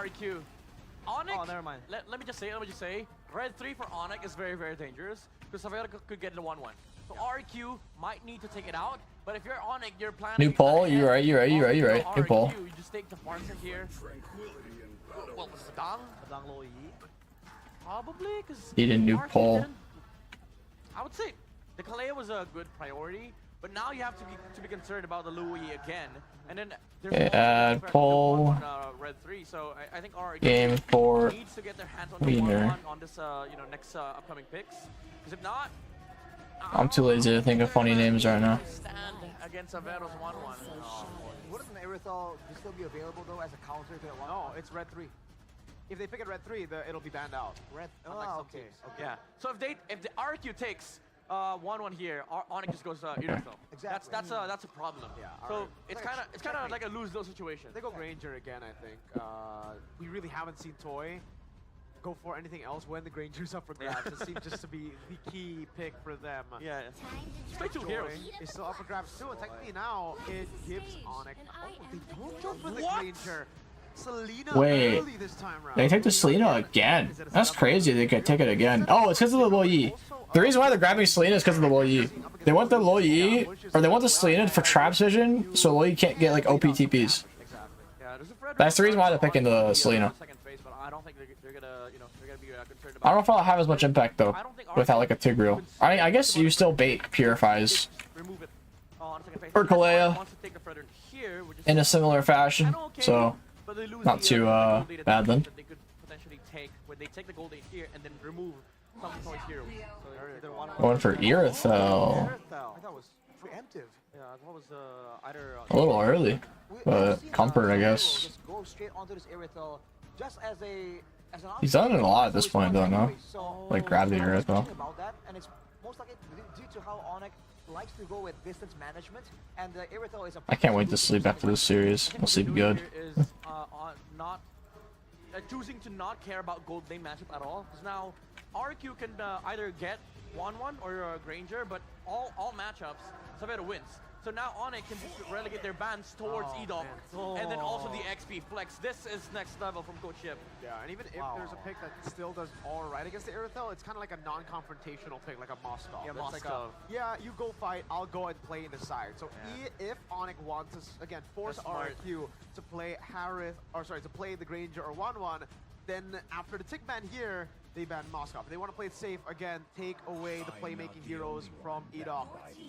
Onyx, oh, never mind. Let me just say, red 3 for Onyx is very, very dangerous because Savera could get the 1-1. So RQ might need to take it out, but if you're Onyx, you're planning. New poll, you're right. New poll. You just take the farms in here. Well, Dang Lo Yi. probably because Need a new poll. I would say the Kalea was a good priority, but now you have to be concerned about the Louis again, and then there's add poll. red 3. So I think RQ Game 4 needs to get their hands on the winner. 1-1 on this next upcoming picks, because if not, I'm too lazy to think of funny names right now. stand against Avero's 1-1. Wouldn't Aerithal still be available though as a counter to that one? No, it's red 3. If they pick it red 3, it'll be banned out. Unlike some okay. teams. Yeah. So if the RQ takes 1-1 here, Onyx just goes Aerithal. Exactly. That's a problem. Yeah. So alright. it's kind of like a lose-lose situation. They go Granger again, I think. We really haven't seen Toy go for anything else when the Granger's up for grabs. It seems just to be the key pick for them. Yeah. Play 2 heroes. It's still up for grabs too, and technically now it gives Onyx. Oh, they don't jump for the What? Granger. Selena Wait, early this time round. they take the Selena again. That's crazy. They could take it again. Oh, it's because of the Lo Yi. The reason why they're grabbing Selena is because of the Lo Yi. They want the Lo Yi, or they want the Selena for Traps Vision, so Lo Yi can't get like OP TPs. That's the reason why they're picking the Selena. I don't know if I'll have as much impact though, without like a Tigreal. I guess you still bait Purifies or Kalea in a similar fashion, so not too bad then. potentially take when they take the gold lane here and then remove some choice heroes. So either one Going for Irithel. I thought that was preemptive. Yeah, that was either A little early, but comfort, I guess. Just go straight onto this Irithel, just as an He's done it a lot at this point, though, no? So, Like, grab the Irithel. thinking about that, and it's most likely due to how Onyx likes to go with distance management, and the Irithel is a. I can't wait to sleep after this series. I'll sleep good. Is not choosing to not care about gold lane matchup at all. Because now RQ can either get 1-1 or Granger, but all matchups, Savera wins. So now Onyx can just relegate their bans towards Edok, and then also the XP flex. This is next level from Coach Ship. Yeah, and even if there's a pick that still does all right against the Irithel, it's kind of like a non-confrontational pick, like a Moskov. Yeah, It's like Moskov. yeah, you go fight, I'll go and play in the side. So if Onyx wants to, again, force That's smart. RQ to play to play the Granger or 1-1, then after the tick ban here, they ban Moskov. If they want to play it safe, again, take away the playmaking heroes from Edok.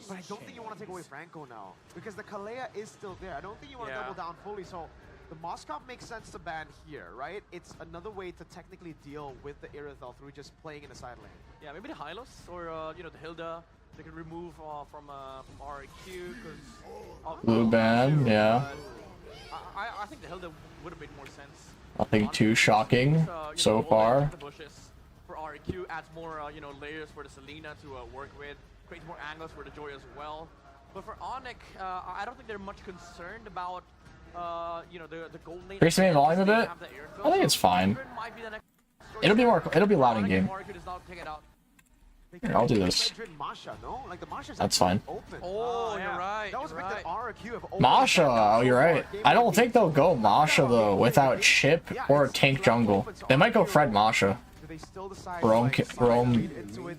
But I don't think you want to take away Franco now, because the Kalea is still there. I don't think you want to double down fully, so the Moskov makes sense to ban here, right? It's another way to technically deal with the Irithel through just playing in the side lane. Yeah, maybe the Hylos or you know, the Hilda. They can remove from RQ because Blue ban, yeah. I think the Hilda would have made more sense. Nothing too shocking so far. The bushes for RQ adds more you know, layers for the Selena to work with, creates more angles for the Joy as well. But for Onyx, I don't think they're much concerned about you know, the gold lane. Increase the main volume a bit. I think it's fine. It'll be loud in game. Here, I'll do this. That's fine. Oh, you're right. That was a pick that RQ have Masha, oh, you're right. I don't think they'll go Masha though without Chip or tank jungle. They might go Fred Masha. Rome.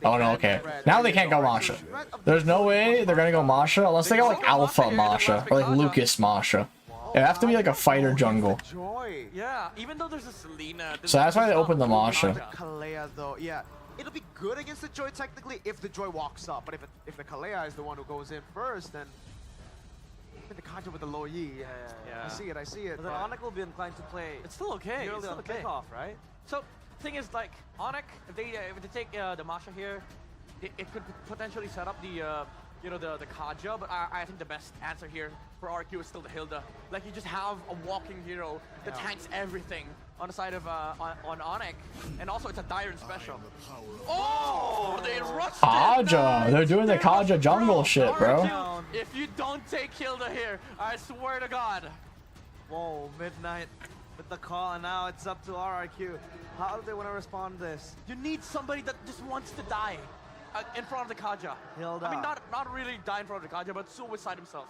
Oh no, okay. Now they can't go Masha. There's no way they're gonna go Masha unless they go like Alpha Masha or like Lucas Masha. It have to be like a fighter jungle. Yeah, even though there's a Selena. So that's why they opened the Masha. Kalea though, yeah. It'll be good against the Joy technically if the Joy walks up, but if the Kalea is the one who goes in first, then the Kaja with the low Yi. Yeah. I see it. But then Onyx will be inclined to play. It's still okay. It's still okay. Kickoff, right? So thing is, like Onyx, if they take the Masha here, it could potentially set up the you know, the Kaja, but I think the best answer here for RQ is still the Hilda. Like, you just have a walking hero that tanks everything on the side of on Onyx, and also it's a Dyron special. Oh, they rushed Kaja, they're doing the Kaja jungle shit, bro. If you don't take Hilda here, I swear to God. Whoa, Midnight with the call, and now it's up to RRQ. How do they want to respond to this? You need somebody that just wants to die in front of the Kaja. Hilda. I mean, not really die in front of the Kaja, but suicide himself.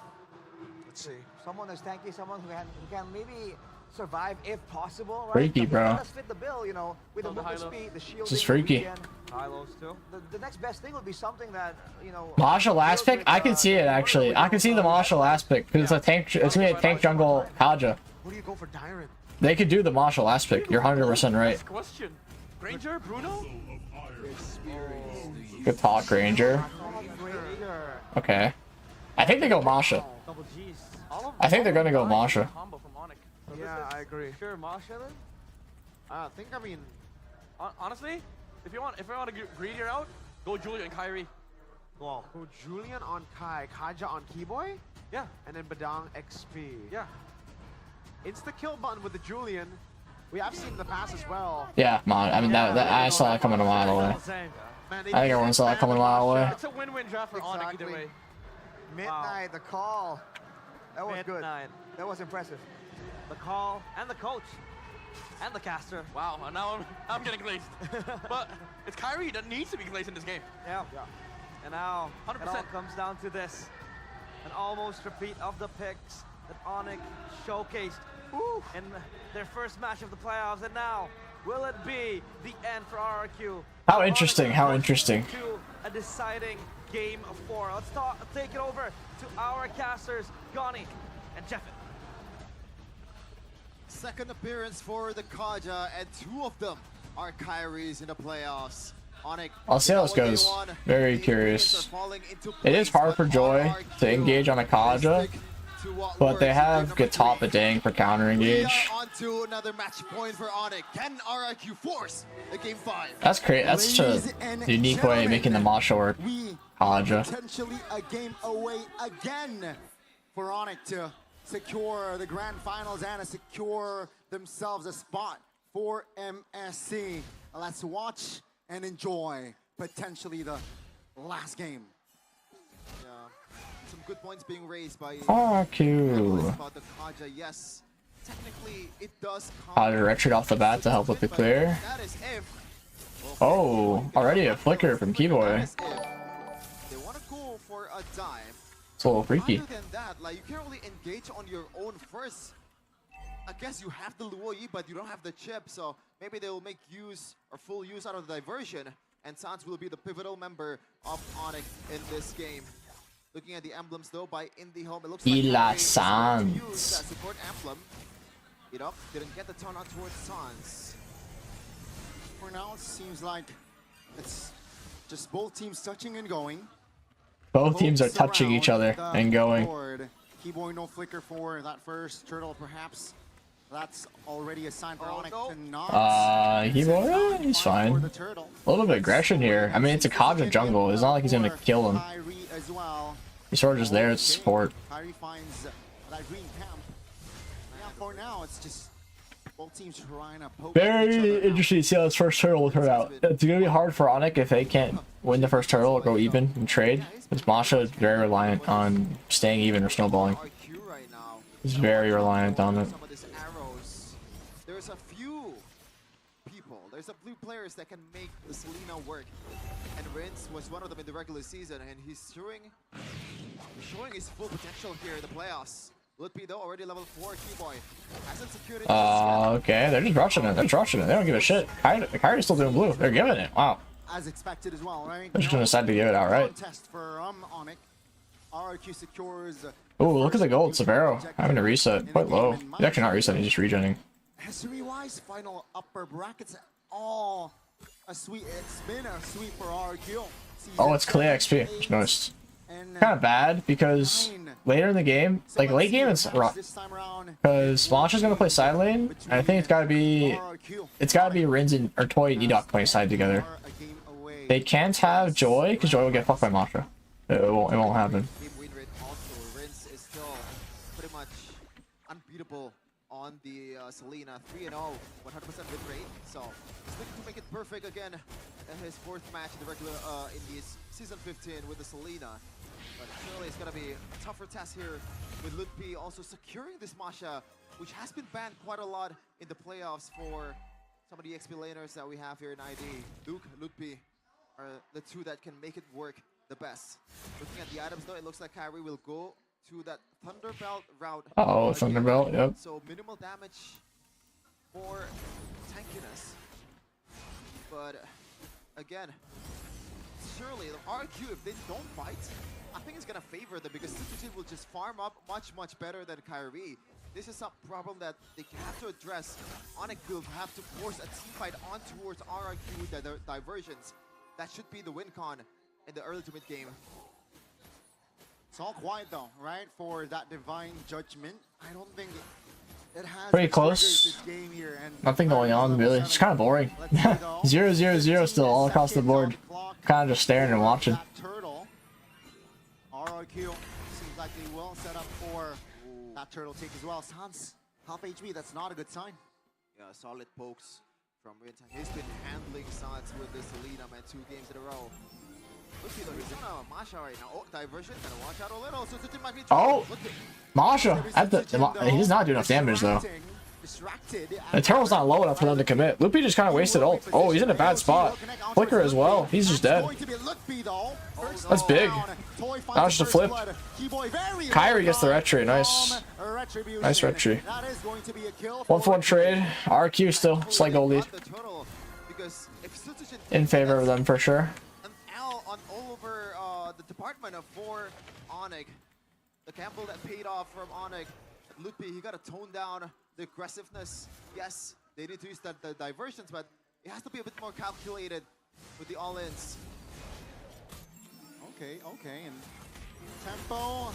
Let's see. Someone who's tanky, someone who can maybe survive if possible, right? Freaky, bro. Let's fit the bill, you know, with the movement speed, the shield. This is freaky. Hylos too. The next best thing would be something that, you know. Masha last pick? I can see it actually. I can see the Masha last pick because it's a tank. It's gonna be a tank jungle Kaja. What do you go for Dyron? They could do the Masha last pick. You're 100% right. Next question. Granger, Bruno? Good talk, Ranger. Okay. I think they go Masha. Double G's. I think they're gonna go Masha. Yeah, I agree. Sure, Masha then? I mean, Honestly, if you want to get greedier out, go Julia and Kyrie. well, go Julian on Kai, Kaja on Keyboy, Yeah, and then Badang XP. yeah. Insta kill button with the Julian. We have seen in the past as well. Yeah, man. I mean, that I saw that coming a mile away. Man, I think everyone saw that coming a mile away. It's a win-win draft for Onyx either way. Midnight, the call. That was good. Midnight. That was impressive. The call, and the coach, and the caster. Wow, and now I'm getting glazed. But it's Kyrie that needs to be glazed in this game. Yeah. And now, 100%. it all comes down to this. An almost repeat of the picks that Onyx showcased in their first match of the playoffs. And now, will it be the end for RRQ? How interesting, how interesting. To a deciding game of 4. Let's take it over to our casters, Goni and Jeffin. Second appearance for the Kaja, and 2 of them are Kyrie's in the playoffs. Onyx, I'll see how this goes. Very curious. It is hard for Joy to engage on a Kaja to what But they works. have Number good top 3. of dang for counter We engage. are on to another match point for Onyx. Can RRQ force a game 5? That's great. That's such Ladies a and unique way of making the gentlemen, Masha work. We Haja. potentially a game away again for Onyx to secure the grand finals and to secure themselves a spot for MSC. Let's watch and enjoy potentially the last game. Yeah. Some good points being raised by RRQ. about the Kaja. Yes, technically it does. Haja retreat off the bat to help with the clear. That is if. Oh, already a flicker from Keyboy. That is if they want to go for a dive. It's a little freaky. Other than that, like you can't really engage on your own first. I guess you have the Luoyi, but you don't have the chip, so maybe they will make use or full use out of the diversion, and Sans will be the pivotal member of Onyx in this game. Looking at the emblems though by Indie Home, it looks like Ila Ray is going to use Sans. that support emblem. Idok didn't get the turn on towards Sans. For now, it seems like it's just both teams touching and going. Both teams are touching each other and going. Keyboy no flicker for that first turtle, perhaps. That's already a sign for Onyx no. to not. Keyboy, he's fine. A little bit of aggression here. I mean, it's a Kaja jungle. It's not like he's gonna kill him. Kyrie as well. He's sort of just there as support. Kyrie finds that green camp. Yeah, for now, it's just both teams trying to poke each other Very out. interesting to see how this first turtle will turn out. It's gonna be hard for Onyx if they can't win the first turtle or go even and trade. Because Masha is very reliant on staying even or snowballing. RQ right now. He's very reliant on it. Some of these arrows. There's a few people. There's a few players that can make the Selena work. And Rince was one of them in the regular season, and he's showing his full potential here in the playoffs. Ludpi though already level 4. Keyboy hasn't secured it. Okay, they're just rushing it. They're just rushing it. They don't give a shit. Kyrie's still doing blue. They're giving it. Wow. As expected as well, right? They're just gonna decide to give it outright. Contest for Onyx. RRQ secures. Oh, look at the gold. Severo having to reset. Quite low. He's actually not resetting. He's just regenning. History-wise, final upper brackets all a sweep. It's been a sweep for RRQ. Oh, it's clear XP. Just noticed. Kind of bad because later in the game, like late game, it's rough. Because Launch is gonna play side lane. And I think it's gotta be Rins and or Toy and Edok playing side together. They can't have Joy because Joy will get fucked by Masha. It won't happen. Game win rate also. Rince is still pretty much unbeatable on the Selena. 3-0, 100% win rate. So he's looking to make it perfect again in his 4th match in the regular in this season 15 with the Selena. But surely it's gonna be a tougher test here with Ludpi also securing this Masha, which has been banned quite a lot in the playoffs for some of the XP laners that we have here in ID. Luke, Ludpi are the two that can make it work the best. Looking at the items though, it looks like Kyrie will go to that Thunderbelt route. Oh, Thunderbelt, yep. So minimal damage for tankiness. But again, surely the RQ, if they don't fight, I think it's gonna favor them because Suzuki will just farm up much better than Kyrie. This is a problem that they have to address. Onyx will have to force a team fight on towards RRQ with their diversions. That should be the win con in the early to mid game. It's all quiet though, right? For that divine judgment. I don't think it has Pretty the triggers close. this game here, and Nothing going on really. It's kind of boring. 0-0-0 still all across the board. Kind of just staring and watching. That turtle. RRQ seems like they will set up for that turtle take as well. Sans half HP. That's not a good sign. Yeah, solid pokes from Rintan. He's been handling Sans with this Selena, man, 2 games in a row. Look at he's on a Masha right now. Oh, diversion, gotta watch out a little. So Suzuki might be Oh! Masha! He does not do enough damage though. The turtle's not low enough for them to commit. Loopy just kind of wasted ult. Oh, he's in a bad spot. Flicker as well. He's just dead. That's big. That was just a flip. Kyrie gets the retry. Nice. Nice retry. 1-for-1 trade. RQ still. Slight goal lead. In favor of them for sure. An L on all over the department of for Onyx. The gamble that paid off from Onyx. Ludpi, he got to tone down the aggressiveness. Yes, they need to use the diversions, but it has to be a bit more calculated with the all-ins. Okay, and tempo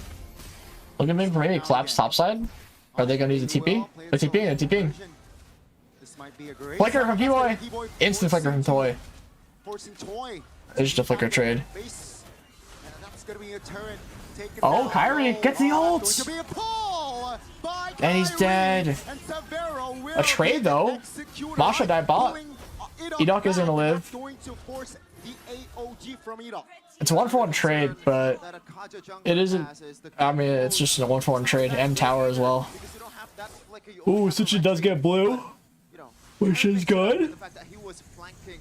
Look at me for maybe collapse topside. Are they gonna use a TP? They're TPing, they're TPing. This might be a great Flicker from Keyboy! Instant flicker from Toy. forcing Toy. There's just a flicker trade. Base. And that's gonna be a turret taken Oh, down. Kyrie gets the ult! Going to be a pull by And he's Kyrie. dead. And Severo will A trade, though. execute Masha died bot. pulling Edok is gonna live. That's going to force the AOG from Edok. It's a 1-for-1 trade, but it isn't. I mean, it's just a 1-for-1 trade and tower as well. Ooh, Suchi does get blue, which is good. The fact that he was flanking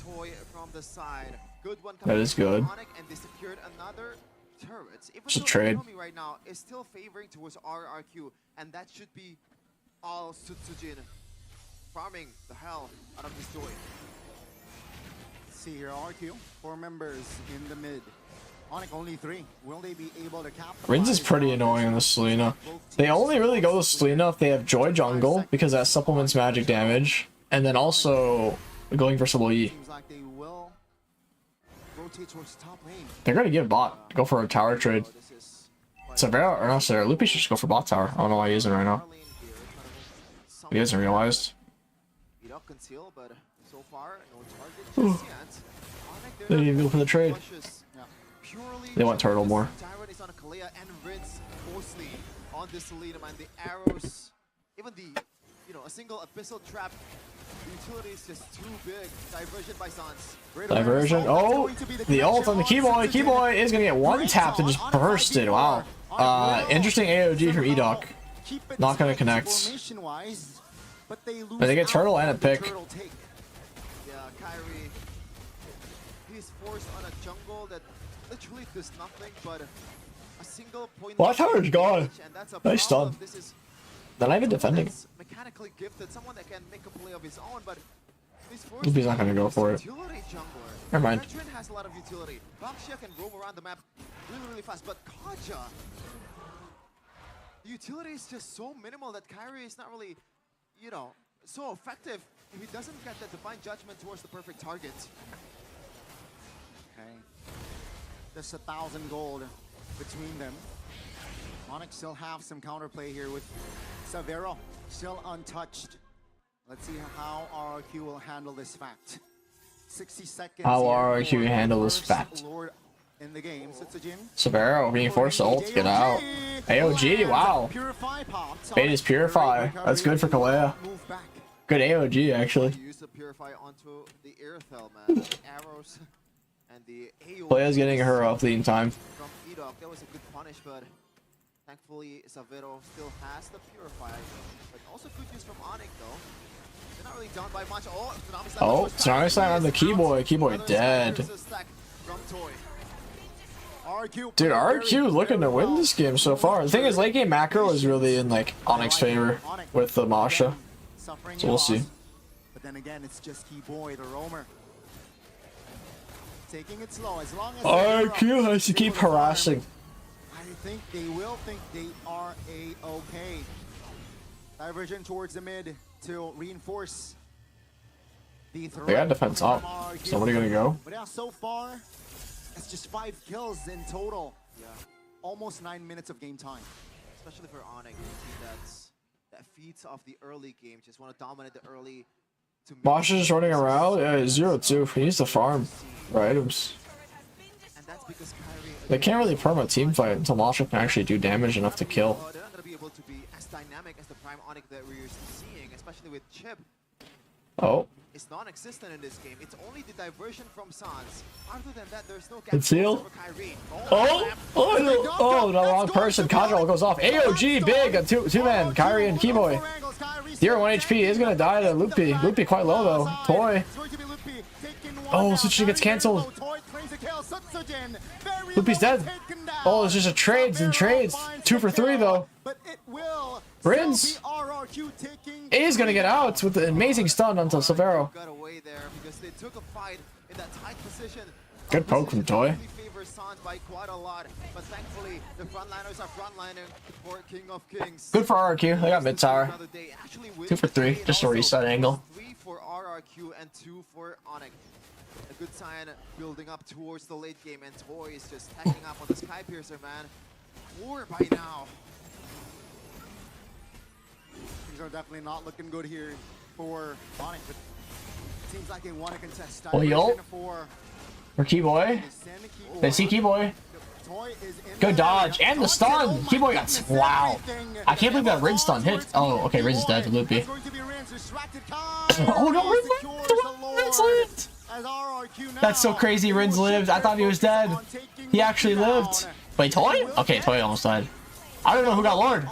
Toy from the side. Good one That is good. and they secured another turret. Even It's a though trade. Naomi right now is still favoring towards RRQ, and that should be all Sutsujin farming the hell out of this Joy. See here, RQ, 4 members in the mid. Onyx only 3. Will they be able to capitalize? Rins is pretty annoying on the Selena. They only really go to Selena if they have Joy Jungle, because that supplements magic damage, and then also going for Sable E. Seems like they will rotate towards top lane. They're gonna give bot. Go for a tower trade. Severo, or not Severo, Loopy should just go for bot tower. I don't know why he isn't right now. He hasn't realized. Edok conceal, but so far no target just yet. They didn't even go for the trade. They want turtle more. Tyrant is on a Kalea and Ritz mostly on this Selena, man. The arrows, even the, a single abyssal trap. The utility is just too big. Diversion by Sans. Diversion. Oh, the ult on the Keyboy. Keyboy is gonna get one tapped and just bursted. Wow. Interesting AOG from Edok. Not gonna connect. But they get turtle and a pick. Yeah, Kyrie. He's forced on a jungle that literally does nothing but a single point. Watch tower's gone. Nice stun. They're not even defending. Mechanically gifted, someone that can make a play of his own, but Loopy's not gonna go for it. Never mind. Veteran has a lot of utility. Baxia can roam around the map really fast, but Kaja, the utility is just so minimal that Kyrie is not really, so effective if he doesn't get that divine judgment towards the perfect target. Okay. Just 1,000 gold between them. Onyx still have some counterplay here with Severo still untouched. Let's see how RRQ will handle this fact. 60 seconds. How here RRQ for handle this first fact? Lord in the game. Sutsujin. Severo reinforced ult. Get out. AOG. Wow. Purify pops. Bait is Purify. That's good for Kalea. Move back. Good AOG actually. Use the Purify onto the Airthel, man. The arrows and the AOE. Kalea's getting her fleeting time. From Edok, that was a good punish, but thankfully Severo still has the Purify. But also good use from Onyx, though. They're not really down by much. Oh, Tsunami Slam on the Keyboy. Keyboy dead. Dude, RQ looking to win this game so far. The thing is, late game macro is really in like Onyx favor with the Masha. So we'll see. But then again, it's just Keyboy, the roamer. Taking it slow as long as RQ has to keep harassing. I think they will think they are a-okay. Diversion towards the mid to reinforce the threat. They got defense up. Somebody gonna go? But yeah, so far, it's just 5 kills in total. Yeah. Almost 9 minutes of game time. Especially for Onyx, you see that feeds off the early game. Just want to dominate the early. Masha's just running around. Yeah, 0-2. He needs to farm for items. And that's because Kyrie, They can't really perma a team fight until Masha can actually do damage enough to kill. they're not going to be able to be as dynamic as the Prime Onyx that we're seeing, especially with Chip. Oh. It's non-existent in this game. It's only the diversion from Sans. Other than that, there's no Conceal. for Kyrie. Oh, the wrong person. Kaja goes off. AOG big. A two-man. Kyrie and Keyboy. 0-1 HP is gonna die to Loopy. Loopy quite low though. Toy. Oh, Suchi gets cancelled. Loopy's dead. Oh, it's just a trades and trades. 2 for 3 though. Rins is gonna get out with the amazing stun onto Severo. Good poke from Toy. Good for RRQ. They got mid tower. 2 for 3. Just a reset angle. 3 for RRQ and 2 for Onyx. A good sign building up towards the late game, and Toy is just tacking up on the Sky Piercer, man. 4 by now. Things are definitely not looking good here for Onyx, but it seems like they want to contest. Oh, yo. For Keyboy. They see Keyboy. Good dodge. And the stun. Keyboy got... Wow. I can't believe that Rin stun hit. Oh, okay. Rin's dead. Loopy. Oh, no. Rin's lived. That's so crazy. Rin's lived. I thought he was dead. He actually lived. Wait, Toy? Okay, Toy almost died. I don't know who got Lord.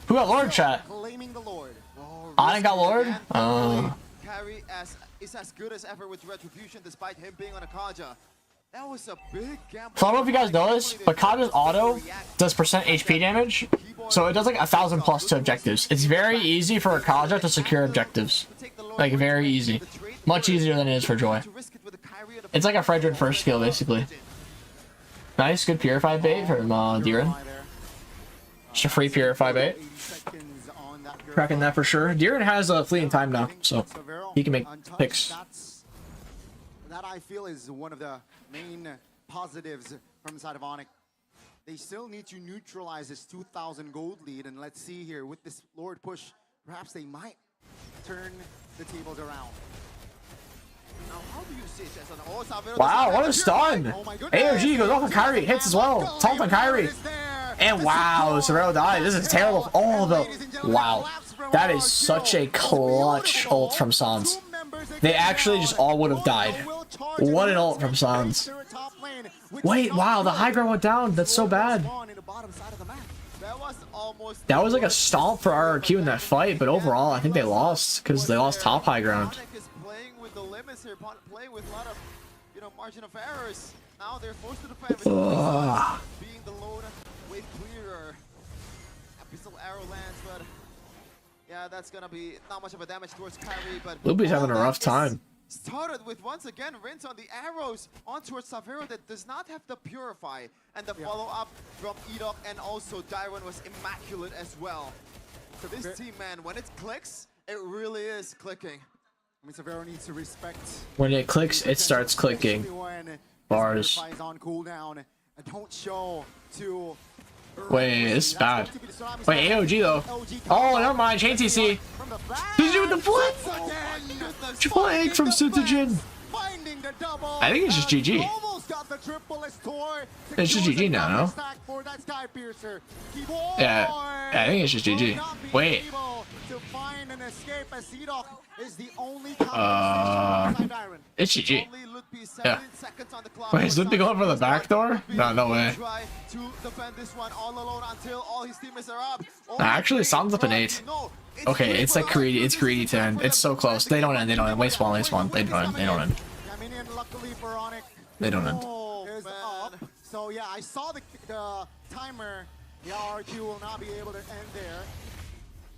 Who got Lord, chat? Onyx got Lord? Carry is as good as ever with Retribution despite him being on a Kaja. That was a big gamble. So I don't know if you guys know this, but Kaja's auto does percent HP damage. So it does like 1,000 plus to objectives. It's very easy for a Kaja to secure objectives. Like very easy. Much easier than it is for Joy. It's like a Fredrin first skill basically. Nice, good Purify bait from Diren. Just a free Purify bait. Cracking that for sure. Diren has a fleeting time now, so he can make picks. That I feel is one of the main positives from the side of Onyx. They still need to neutralize this 2,000 gold lead, and let's see here with this Lord push, perhaps they might turn the tables around. Now, how do you see it? Wow, what a stun! AOG goes off on Kyrie, hits as well. Top on Kyrie. And wow, Sorrel died. This is terrible. Oh, the... Wow. That is such a clutch ult from Sans. They actually just all would have died. What an ult from Sans. Wait, wow, the high ground went down. That's so bad. That was like a stomp for RRQ in that fight, but overall, I think they lost because they lost top high ground. Playing with the limits here, playing with a lot of, margin of errors. Now they're forced to defend with being the lone wave clearer. Abyssal arrow lands, but yeah, that's gonna be not much of a damage towards Kyrie, but Luby's having a rough time. Started with once again Rinse on the arrows on towards Savero that does not have the Purify, and the follow-up from Edok and also Dyron was immaculate as well. So this team, man, when it clicks, it really is clicking. I mean, Savero needs to respect. When it clicks, it starts clicking. Bars. On cooldown and don't show to. Wait, this is bad. Wait, AOG though. Oh, never mind. Chain TC. He's doing the flip. Flag from Sutajin. I think it's just GG. It's just GG now, no? Yeah, I think it's just GG. Wait. It's GG. Yeah. Wait, is Lupi going for the back door? No way. Actually, sounds up an 8. Okay, it's like greedy. It's greedy to end. It's so close. They don't end. They don't end. Wait, spawn. They spawn. They don't end. They don't end. They don't end. So yeah, I saw the timer. The RQ will not be able to end there.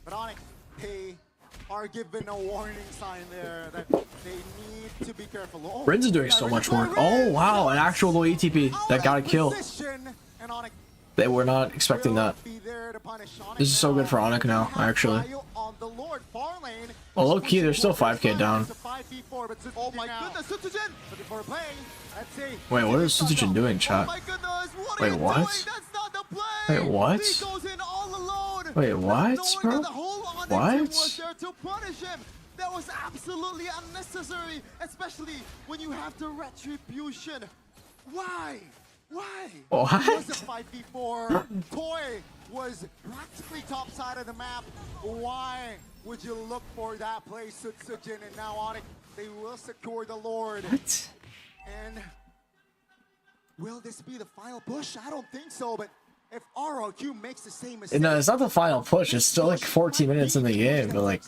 But Onyx, they are given a warning sign there that they need to be careful. Oh, Rin's is doing so much work. Oh wow, an actual low ETP that got a kill. They were not expecting that. This is so good for Onyx now, actually. Oh, low key, they're still 5k down. Oh my goodness, Sutajin! Wait, what is Sutajin doing, chat? Wait, what? Wait, what? Wait, what, bro? What? That was absolutely unnecessary, especially when you have the retribution. Why? Why? What? It was a 5v4. Toy was practically top side of the map. Why would you look for that play, Sutajin? And now Onyx, they will secure the Lord. What? And will this be the final push? I don't think so, but if ROQ makes the same mistake... No, it's not the final push. It's still like 14 minutes in the game, but like...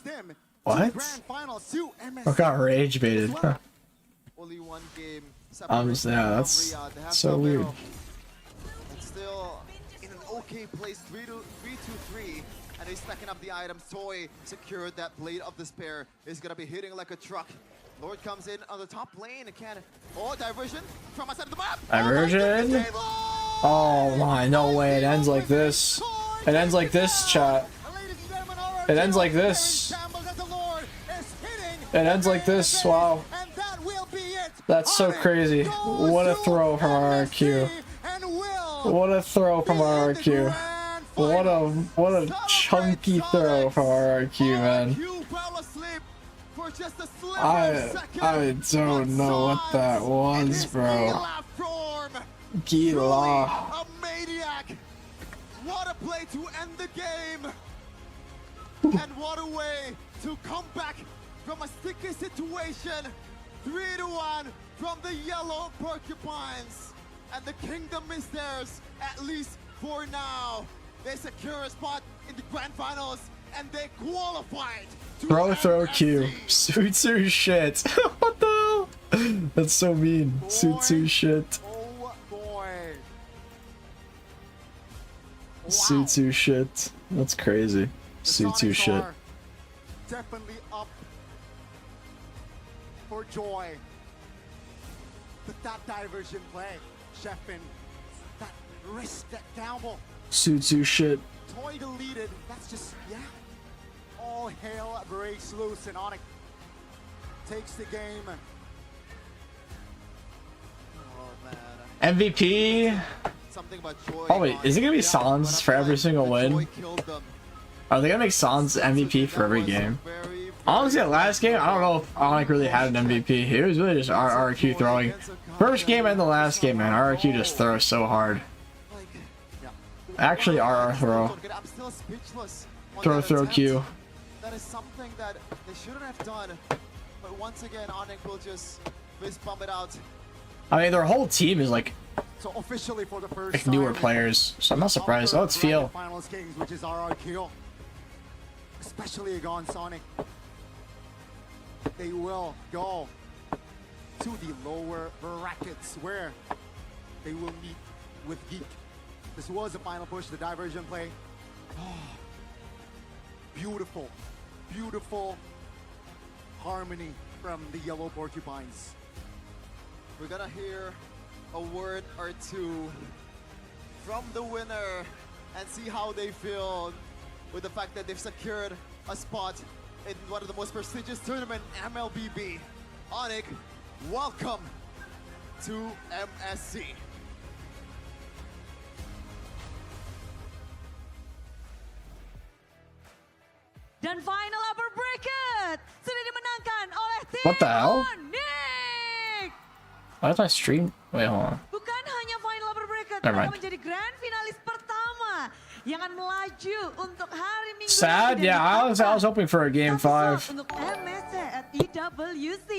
What? I got rage baited. Huh. Only one game. Yeah, that's so weird. It's still in an okay place, 3-2-3, and he's stacking up the items. Toy secured that Blade of Despair. Is gonna be hitting like a truck. Lord comes in on the top lane again. Oh, diversion from outside of the map. Diversion? Oh my, no way. It ends like this. It ends like this, chat. It ends like this. It ends like this. Wow. That's so crazy. What a throw from RRQ. What a throw from RRQ. What a chunky throw from RRQ, man. I don't know what that was, bro. Gila. A maniac. What a play to end the game. And what a way to come back from a sticky situation. 3-1 from the yellow porcupines. And the kingdom is theirs, at least for now. They secure a spot in the grand finals and they qualified. Throw Q. Sutsu shit. What the hell? That's so mean. Sutsu shit. Oh boy. Wow. Sutsu shit. That's crazy. Sutsu shit. Definitely up for joy. But that diversion play, Sheffin, that risk, that gamble. Sutsu shit. Toy deleted. That's just, yeah. All hell breaks loose and Onyx takes the game. Oh man. MVP. Something about joy. Oh wait, is it gonna be Sans for every single win? Are they gonna make Sans MVP for every game? Honestly, that last game, I don't know if Onyx really had an MVP. It was really just RRQ throwing. First game and the last game, man. RRQ just throws so hard. Actually, RR throw. Throw Q. That is something that they shouldn't have done. But once again, Onyx will just fist bump it out. I mean, their whole team is like So officially for the first like newer time, players, so I'm not surprised. Oh, it's Feel. Finals Kings, which is RRQ. Especially against Sonic. They will go to the lower brackets where they will meet with Geek. This was a final push, the diversion play. Oh, beautiful, beautiful harmony from the yellow porcupines. We're gonna hear a word or two from the winner and see how they feel with the fact that they've secured a spot in one of the most prestigious tournament, MLBB. Onyx, welcome to MSC. Dan final upper bracket sudah dimenangkan oleh tim What the hell? Onyx. Why is my stream? Wait, hold on. Bukan hanya final upper bracket, Never mereka mind. menjadi grand finalis pertama yang akan melaju untuk hari Minggu. Sad? nanti. Yeah, Dan I was hoping for a game satu 5. untuk MSC at EWC.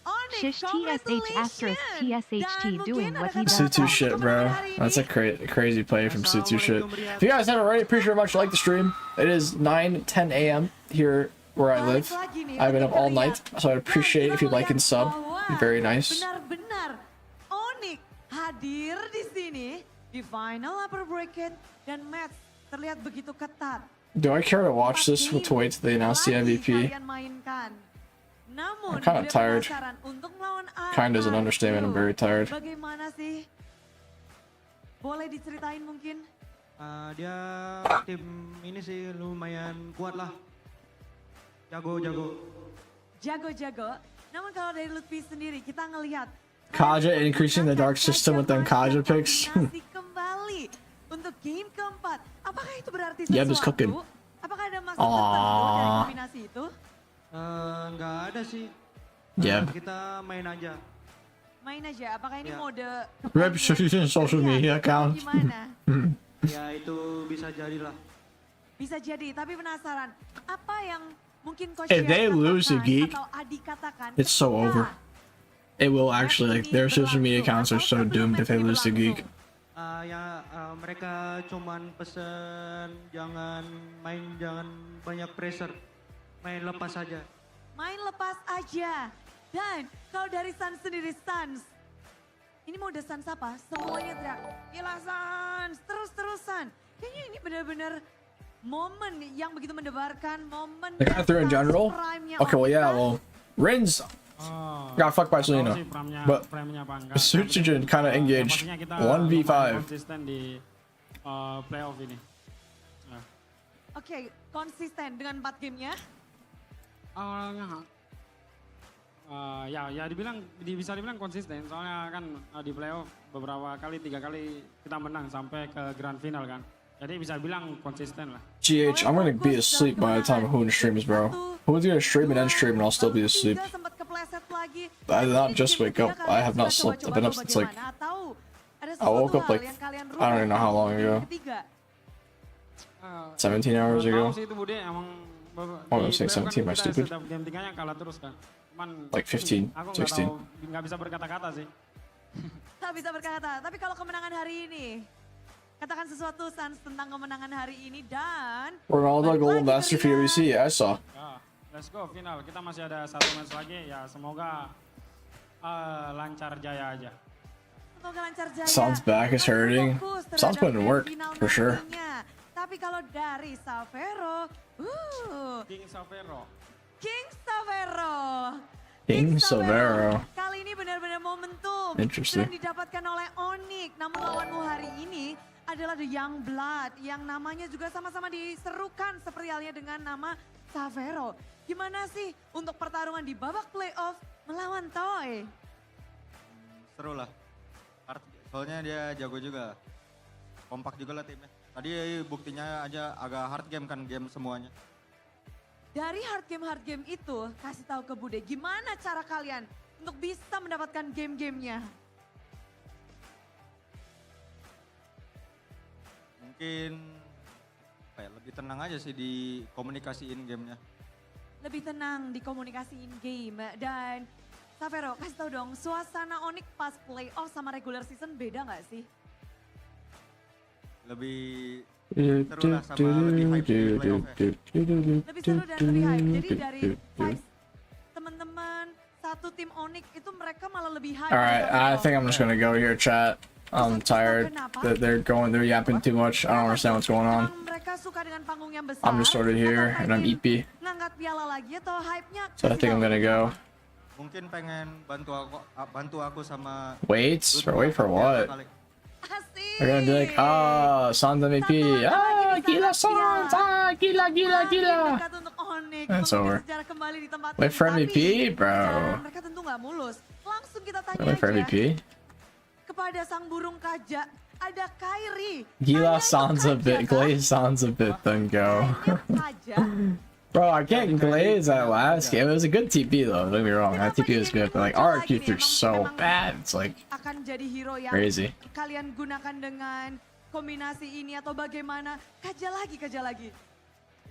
Onyx, Shish TSH asterisk TSHT doing what he does Sutsu best. shit, bro. That's a crazy play from Sutsu shit. If you guys haven't already, pretty sure much like the stream. It is 9:10 a.m. here where I live. I've been up all night, so I'd appreciate it if you'd like and sub. Very nice. Benar-benar Onyx hadir di sini di final upper bracket dan match terlihat begitu ketat. Do I care to watch this to wait till they announce the MVP? Namun, I'm kinda dia tired. penasaran untuk melawan Kinda is an understatement, I'm very tired. Bagaimana sih? Boleh diceritain mungkin? Dia tim ini sih lumayan kuat lah. Jago-jago. Jago-jago. Namun kalau dari Lutfi sendiri kita ngelihat Kaja increasing the dark system with them Kaja picks. Masih kembali untuk game keempat. Apakah itu berarti sesuatu? Yeah, just cooking. Apakah ada maksud tertentu dari kombinasi itu? Nggak ada sih. Yeah. Kita main aja. Main aja. Apakah ini mode Rep social media account. Gimana? Ya itu bisa jadilah. Bisa jadi, tapi penasaran. Apa yang mungkin Coach If they Yas lose to katakan Geek, atau Adi katakan it's so ketika over. It will actually, like, their social media accounts are so doomed if they lose to Geek. Mereka cuman pesen jangan banyak pressure. Main lepas aja. Main lepas aja. Dan kalau dari Sans sendiri, Sans. Ini mode Sans apa? Semuanya teriak, gila Sans, terus-terusan. Kayaknya ini benar-benar momen yang begitu mendebarkan, momen They got through in general? Okay, well, yeah, well, Rin's got fucked by Selena. But Sutsujin kind of engaged 1v5. Playoff ini. Oke, konsisten dengan 4 gamenya. Awalnya Ya bisa dibilang konsisten. Soalnya kan di playoff beberapa kali, 3 kali kita menang sampai ke grand final kan. Jadi bisa bilang konsisten lah. GH, I'm gonna be asleep by the time Hoon streams, bro. Hoon's gonna stream and then stream, and I'll still be asleep. I did not just wake up. I have not slept. I've been up since like I woke up like I don't even know how long ago. 17 hours ago. Oh, I'm saying 17. Am I stupid? Like 15, 16. Nggak bisa berkata-kata sih. Tak bisa berkata, tapi kalau kemenangan hari ini, katakan sesuatu Sans tentang kemenangan hari ini dan Ronaldo goal master for UBC, I saw. Let's go final. Kita masih ada 1 match lagi. Ya semoga lancar jaya aja. Semoga lancar jaya. Sounds back is hurting. Sounds putting in work for sure. Tapi kalau dari Savero, King Savero. King Savero. Kali ini benar-benar momentum Interesting. yang didapatkan oleh Onyx. Namun lawanmu hari ini adalah The Young Blood yang namanya juga sama-sama diserukan seperti halnya dengan nama Savero. Gimana sih untuk pertarungan di babak playoff melawan Toy? Seru lah. Soalnya dia jago juga. Kompak juga lah timnya. Tadi buktinya aja agak hard game kan game semuanya. Dari hard game itu, kasih tahu ke Bude, gimana cara kalian untuk bisa mendapatkan game-gamenya? Mungkin lebih tenang aja sih di komunikasiin gamenya. Lebih tenang di komunikasiin game. Dan Savero, kasih tahu dong, suasana Onyx pas playoff sama regular season beda nggak sih? Lebih seru lah sama lebih hype di playoff ya. Lebih seru dan lebih hype. Jadi dari vibes teman-teman satu tim Onyx itu mereka malah lebih hype. Alright, I think I'm just gonna go here, chat. I'm tired. They're yapping too much. I don't understand what's going on. Mereka suka dengan panggung yang besar. I'm just sort of here, and I'm EP. Ngangkat piala lagi atau hype-nya? So I think I'm gonna go. Mungkin pengen bantu aku sama. Wait for what? They're gonna be like, Sans MVP. Gila Sans. Gila. That's over. Wait for MVP, bro. Mereka tentu nggak mulus. Langsung kita tanya Wait for MVP. kepada sang burung kaja, ada Kairi. Gila Sans a bit, glaze Sans a bit, then go. Bro, I can't glaze that last game. It was a good TP though, don't get me wrong. That TP was good, but like RQ threw so bad. It's like akan jadi hero yang crazy. Kalian gunakan dengan kombinasi ini atau bagaimana? Kaja lagi.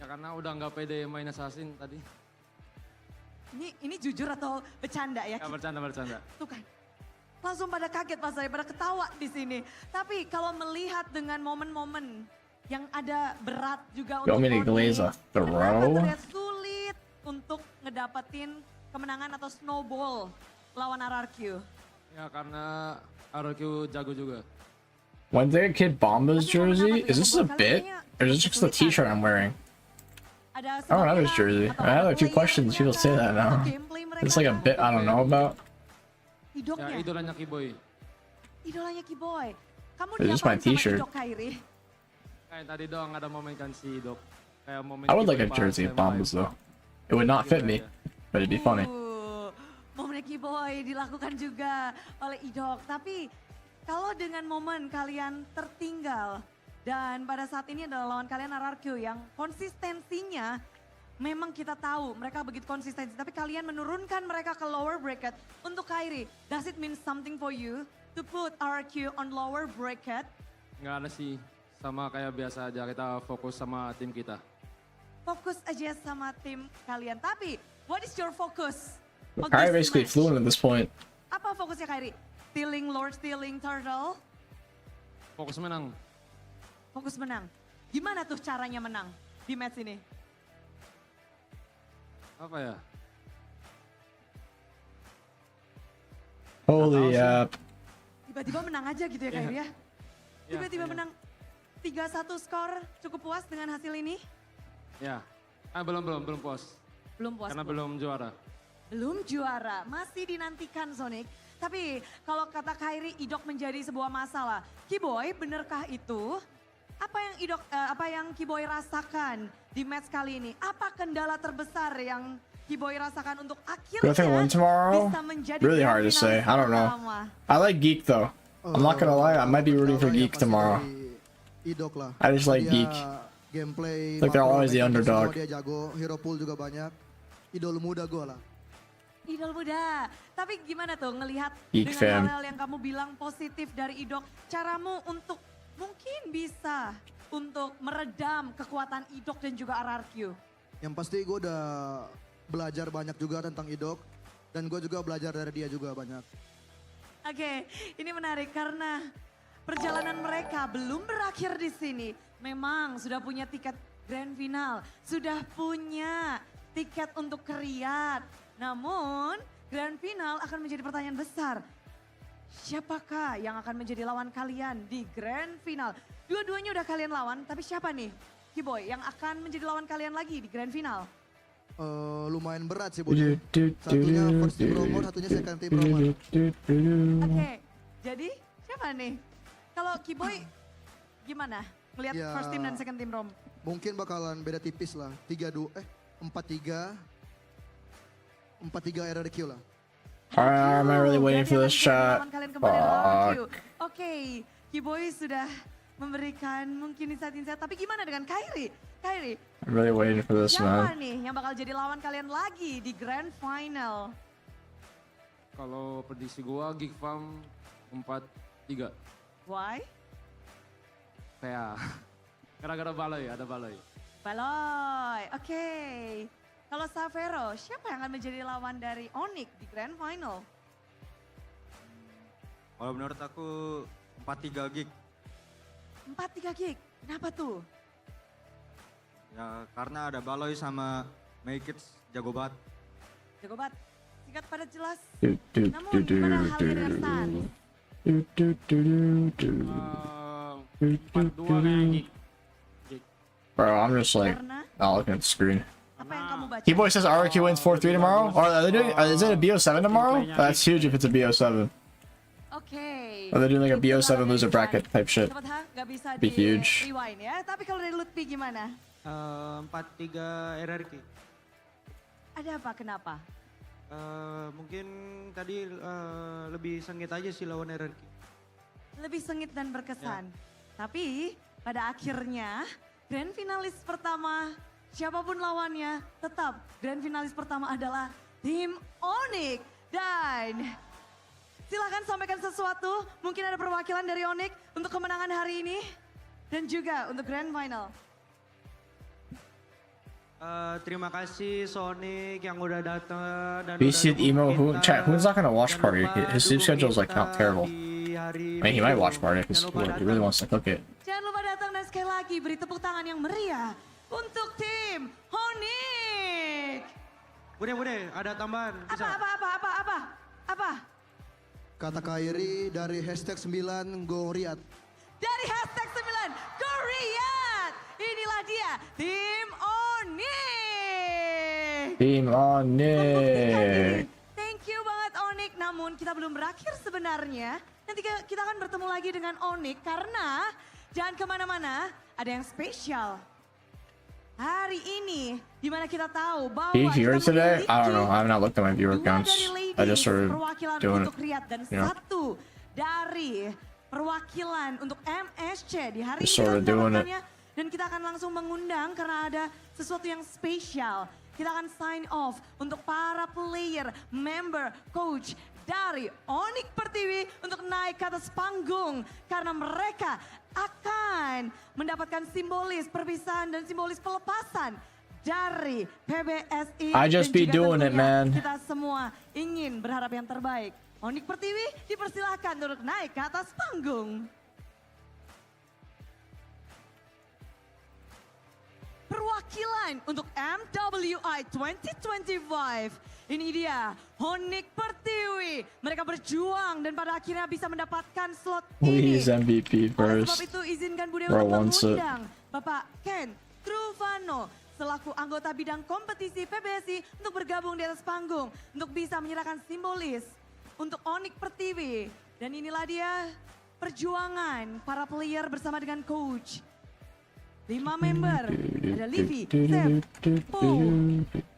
Ya karena udah nggak pede main assassin tadi. Ini jujur atau bercanda ya? Ya bercanda. Tuh kan. Langsung pada kaget pas saya, pada ketawa di sini. Tapi kalau melihat dengan momen-momen yang ada berat juga untuk terlihat sulit untuk ngedapetin kemenangan atau snowball lawan RRQ. Ya karena RRQ jago juga. When the kid Bomba's jersey, is this a bit? Or is this just the t-shirt I'm wearing? I don't have his jersey. I have a few questions, people say that now. It's like a bit I don't know about. Ya idolanya Kiboy. Kamu Is this my t-shirt? Kayak tadi doang ada momen kan si Dok. Kayak momen I would like a jersey of Bombas though. It would not fit me, but it'd be funny. Momen Kiboy dilakukan juga oleh Idok. Tapi kalau dengan momen kalian tertinggal dan pada saat ini adalah lawan kalian RRQ yang konsistensinya memang kita tahu mereka begitu konsistensi, tapi kalian menurunkan mereka ke lower bracket untuk Kairi. Does it mean something for you to put RRQ on lower bracket? Nggak ada sih, sama kayak biasa aja, kita fokus sama tim kita. Fokus aja sama tim kalian, tapi what is your focus? Kairi basically fluent at this point. Apa fokusnya Kairi? Stealing Lord, stealing Turtle? Fokus menang. Fokus menang. Gimana tuh caranya menang di match ini? Apa ya? Holy app. Tiba-tiba menang aja gitu ya Kairi ya? Tiba-tiba menang 3-1 skor, cukup puas dengan hasil ini? Ya, belum puas. Belum puas. Karena belum juara. Belum juara, masih dinantikan Sonic. Tapi kalau kata Kairi, Idok menjadi sebuah masalah. Kiboy, benerkah itu? Apa yang Kiboy rasakan di match kali ini? Apa kendala terbesar yang Kiboy rasakan untuk Do I think akhirnya win tomorrow? bisa menjadi Really grand hard to say. I don't know. pertama. I like Geek though. I'm not gonna lie, I might be rooting for Geek tomorrow. Idok lah. I just like Dia Geek. Gameplay. Like they're always the underdog. Dia jago, hero pool juga banyak. Idol muda gue lah. Idol muda. Tapi gimana tuh ngelihat Geek dengan fam. hal-hal yang kamu bilang positif dari Idok, caramu untuk mungkin bisa untuk meredam kekuatan Idok dan juga RRQ? Yang pasti gue udah belajar banyak juga tentang Idok dan gue juga belajar dari dia juga banyak. Oke, ini menarik karena perjalanan mereka belum berakhir di sini. Memang sudah punya tiket grand final, sudah punya tiket untuk ke Riyadh. Namun grand final akan menjadi pertanyaan besar. Siapakah yang akan menjadi lawan kalian di grand final? Dua-duanya udah kalian lawan, tapi siapa nih, Kiboy, yang akan menjadi lawan kalian lagi di grand final? Lumayan berat sih Budi. Satunya first team Romo, satunya second team Romo. Oke, jadi siapa nih? Kalau Kiboy gimana? Melihat Ya, first team dan second team Rom? Mungkin bakalan beda tipis lah. 4-3 RRQ lah. I'm not really waiting for this shot. Fuck. Oke, Kiboy sudah memberikan mungkin insight-insight. Tapi gimana dengan Kairi? Kairi, I'm really waiting for this, siapa man. nih yang bakal jadi lawan kalian lagi di grand final? Kalau prediksi gua Geek Farm 4-3. Why? Kayak gara-gara Baloy, ada Baloy. Baloy, oke. Kalau Savero, siapa yang akan menjadi lawan dari Onyx di grand final? Kalau menurut aku 4-3 Geek. 4-3 Geek, kenapa tuh? Ya karena ada Baloy sama Make It jago banget. Jago banget, singkat pada jelas. Do, do, Namun do, do, gimana halnya do, dengan do. Stan? Do, do, do, do, do. 4-2 kayaknya Geek. Bro, I'm just like not looking at the screen. Apa yang kamu baca? Kiboy says RRQ wins 4-3 tomorrow. Or are they doing? Is it a BO7 tomorrow? That's huge if it's a BO7. Oke. Or they're doing like a BO7 loser bracket type shit. Sobat Ha, gak bisa Be huge. rewind ya. Tapi kalau dari Lutfi gimana? 4-3 RRQ. Ada apa? Kenapa? Mungkin tadi lebih sengit aja sih lawan RRQ. Lebih sengit dan berkesan. Tapi pada akhirnya grand finalis pertama, siapapun lawannya, tetap grand finalis pertama adalah tim Onyx. Dan silakan sampaikan sesuatu, mungkin ada perwakilan dari Onyx untuk kemenangan hari ini dan juga untuk grand final. Terima kasih Sonic yang udah datang dan BC Emo, chat, who's not gonna watch party? His sleep schedule's like not terrible. I mean, he might watch party because he really wants to cook it. Jangan lupa datang dan sekali lagi beri tepuk tangan yang meriah untuk tim Onyx. Bude, ada tambahan. Bisa? Apa? Kata Kairi dari hashtag 9 Go Riyadh. Dari hashtag 9 Go Riyadh. Inilah dia tim Onyx. Team Onyx. Thank you banget Onyx. Namun kita belum berakhir sebenarnya. Nanti kita akan bertemu lagi dengan Onyx karena jangan kemana-mana, ada yang spesial. Hari ini, dimana kita tahu bahwa Are you here kita today? I don't know. memiliki I've not looked at my viewer counts. I just started perwakilan doing untuk Riyadh dan it. You know, satu dari perwakilan untuk MSC di hari Just ini sort of doing it. mendapatkannya. Dan kita akan langsung mengundang karena ada sesuatu yang spesial. Kita akan sign off untuk para player, member, coach dari Onyx Pertiwi untuk naik ke atas panggung. Karena mereka akan mendapatkan simbolis perpisahan dan simbolis pelepasan dari PBSI. I just dan be juga doing it, tentunya man. Kita semua ingin berharap yang terbaik. Onyx Pertiwi dipersilahkan untuk naik ke atas panggung. Perwakilan untuk MLBB 2025. Ini dia Onyx Pertiwi. Mereka berjuang dan pada akhirnya bisa mendapatkan slot ini. Please MVP Oleh sebab first. itu izinkan Bude Bro untuk wants it. mengundang Bapak Ken Truvano selaku anggota bidang kompetisi PBSI untuk bergabung di atas panggung untuk bisa menyerahkan simbolis untuk Onyx Pertiwi. Dan inilah dia perjuangan para player bersama dengan coach. 5 member, ada Livi, Sep, Po,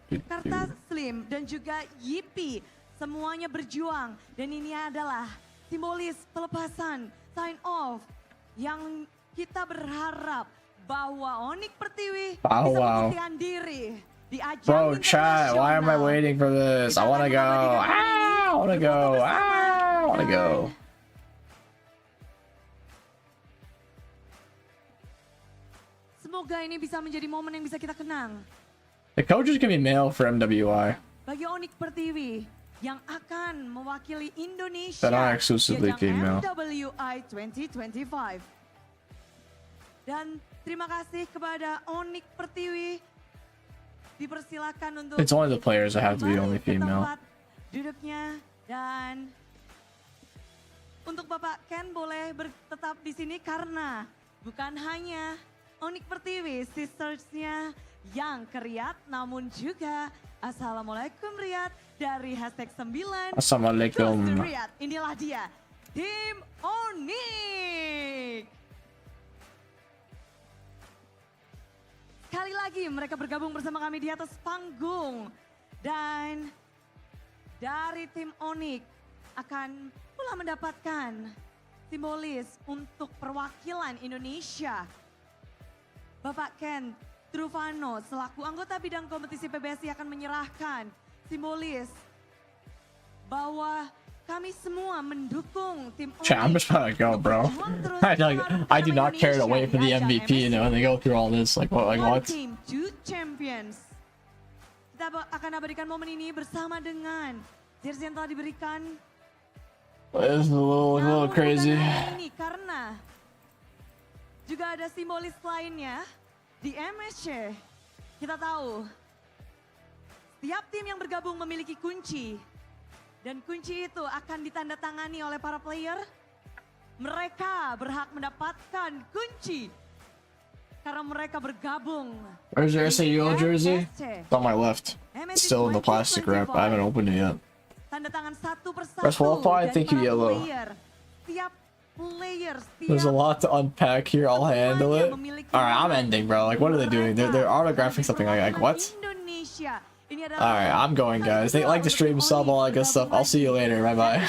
Kartas, Muslim dan juga Yipi. Semuanya berjuang. Dan ini adalah simbolis pelepasan sign off yang kita berharap bahwa Onyx Pertiwi bisa membuktikan diri di ajang Bro, chat, why am I waiting for this? I wanna go. I wanna go. I wanna go. Semoga ini bisa menjadi momen yang bisa kita kenang. The coaches can be male for MWI. Bagi Onyx Pertiwi yang akan mewakili Indonesia They're not exclusively di female. ajang MWI 2025. Dan terima kasih kepada Onyx Pertiwi. Dipersilakan untuk It's only the players that have to be only kembali ke female. tempat duduknya, dan untuk Bapak Ken boleh tetap di sini karena bukan hanya Onyx Pertiwi sistersnya yang keriat, namun juga Assalamualaikum Riyad dari #9. Assalamualaikum. Terus Riyad, inilah dia tim Onyx. Sekali lagi mereka bergabung bersama kami di atas panggung. Dan dari tim Onyx akan pula mendapatkan simbolis untuk perwakilan Indonesia. Bapak Ken Truvano selaku anggota bidang kompetisi PBSI akan menyerahkan simbolis bahwa kami semua mendukung tim Onyx. Chat, I'm just trying to go, bro. I do not care to wait for the MVP, you know, and they go through all this. Like what? Like what? Team, two champions. Kita akan abadikan momen ini bersama dengan jersey yang telah diberikan. It's a little crazy. Ini karena juga ada simbolis lainnya di MSC. Kita tahu setiap tim yang bergabung memiliki kunci. Dan kunci itu akan ditandatangani oleh para player. Mereka berhak mendapatkan kunci karena mereka bergabung. Where's your SAUL jersey? It's on my left. It's still in the plastic wrap. I haven't opened it yet. Tanda tangan satu persatu. Press qualify. Thank you, Yellow. Setiap player, There's a lot to unpack here. I'll handle it. All right, I'm ending, bro. Like, what are they doing? They're autographing something. Like what? Indonesia. Ini adalah All right, I'm going, guys. They like to stream, sub, all that good stuff. I'll see you later. Bye bye.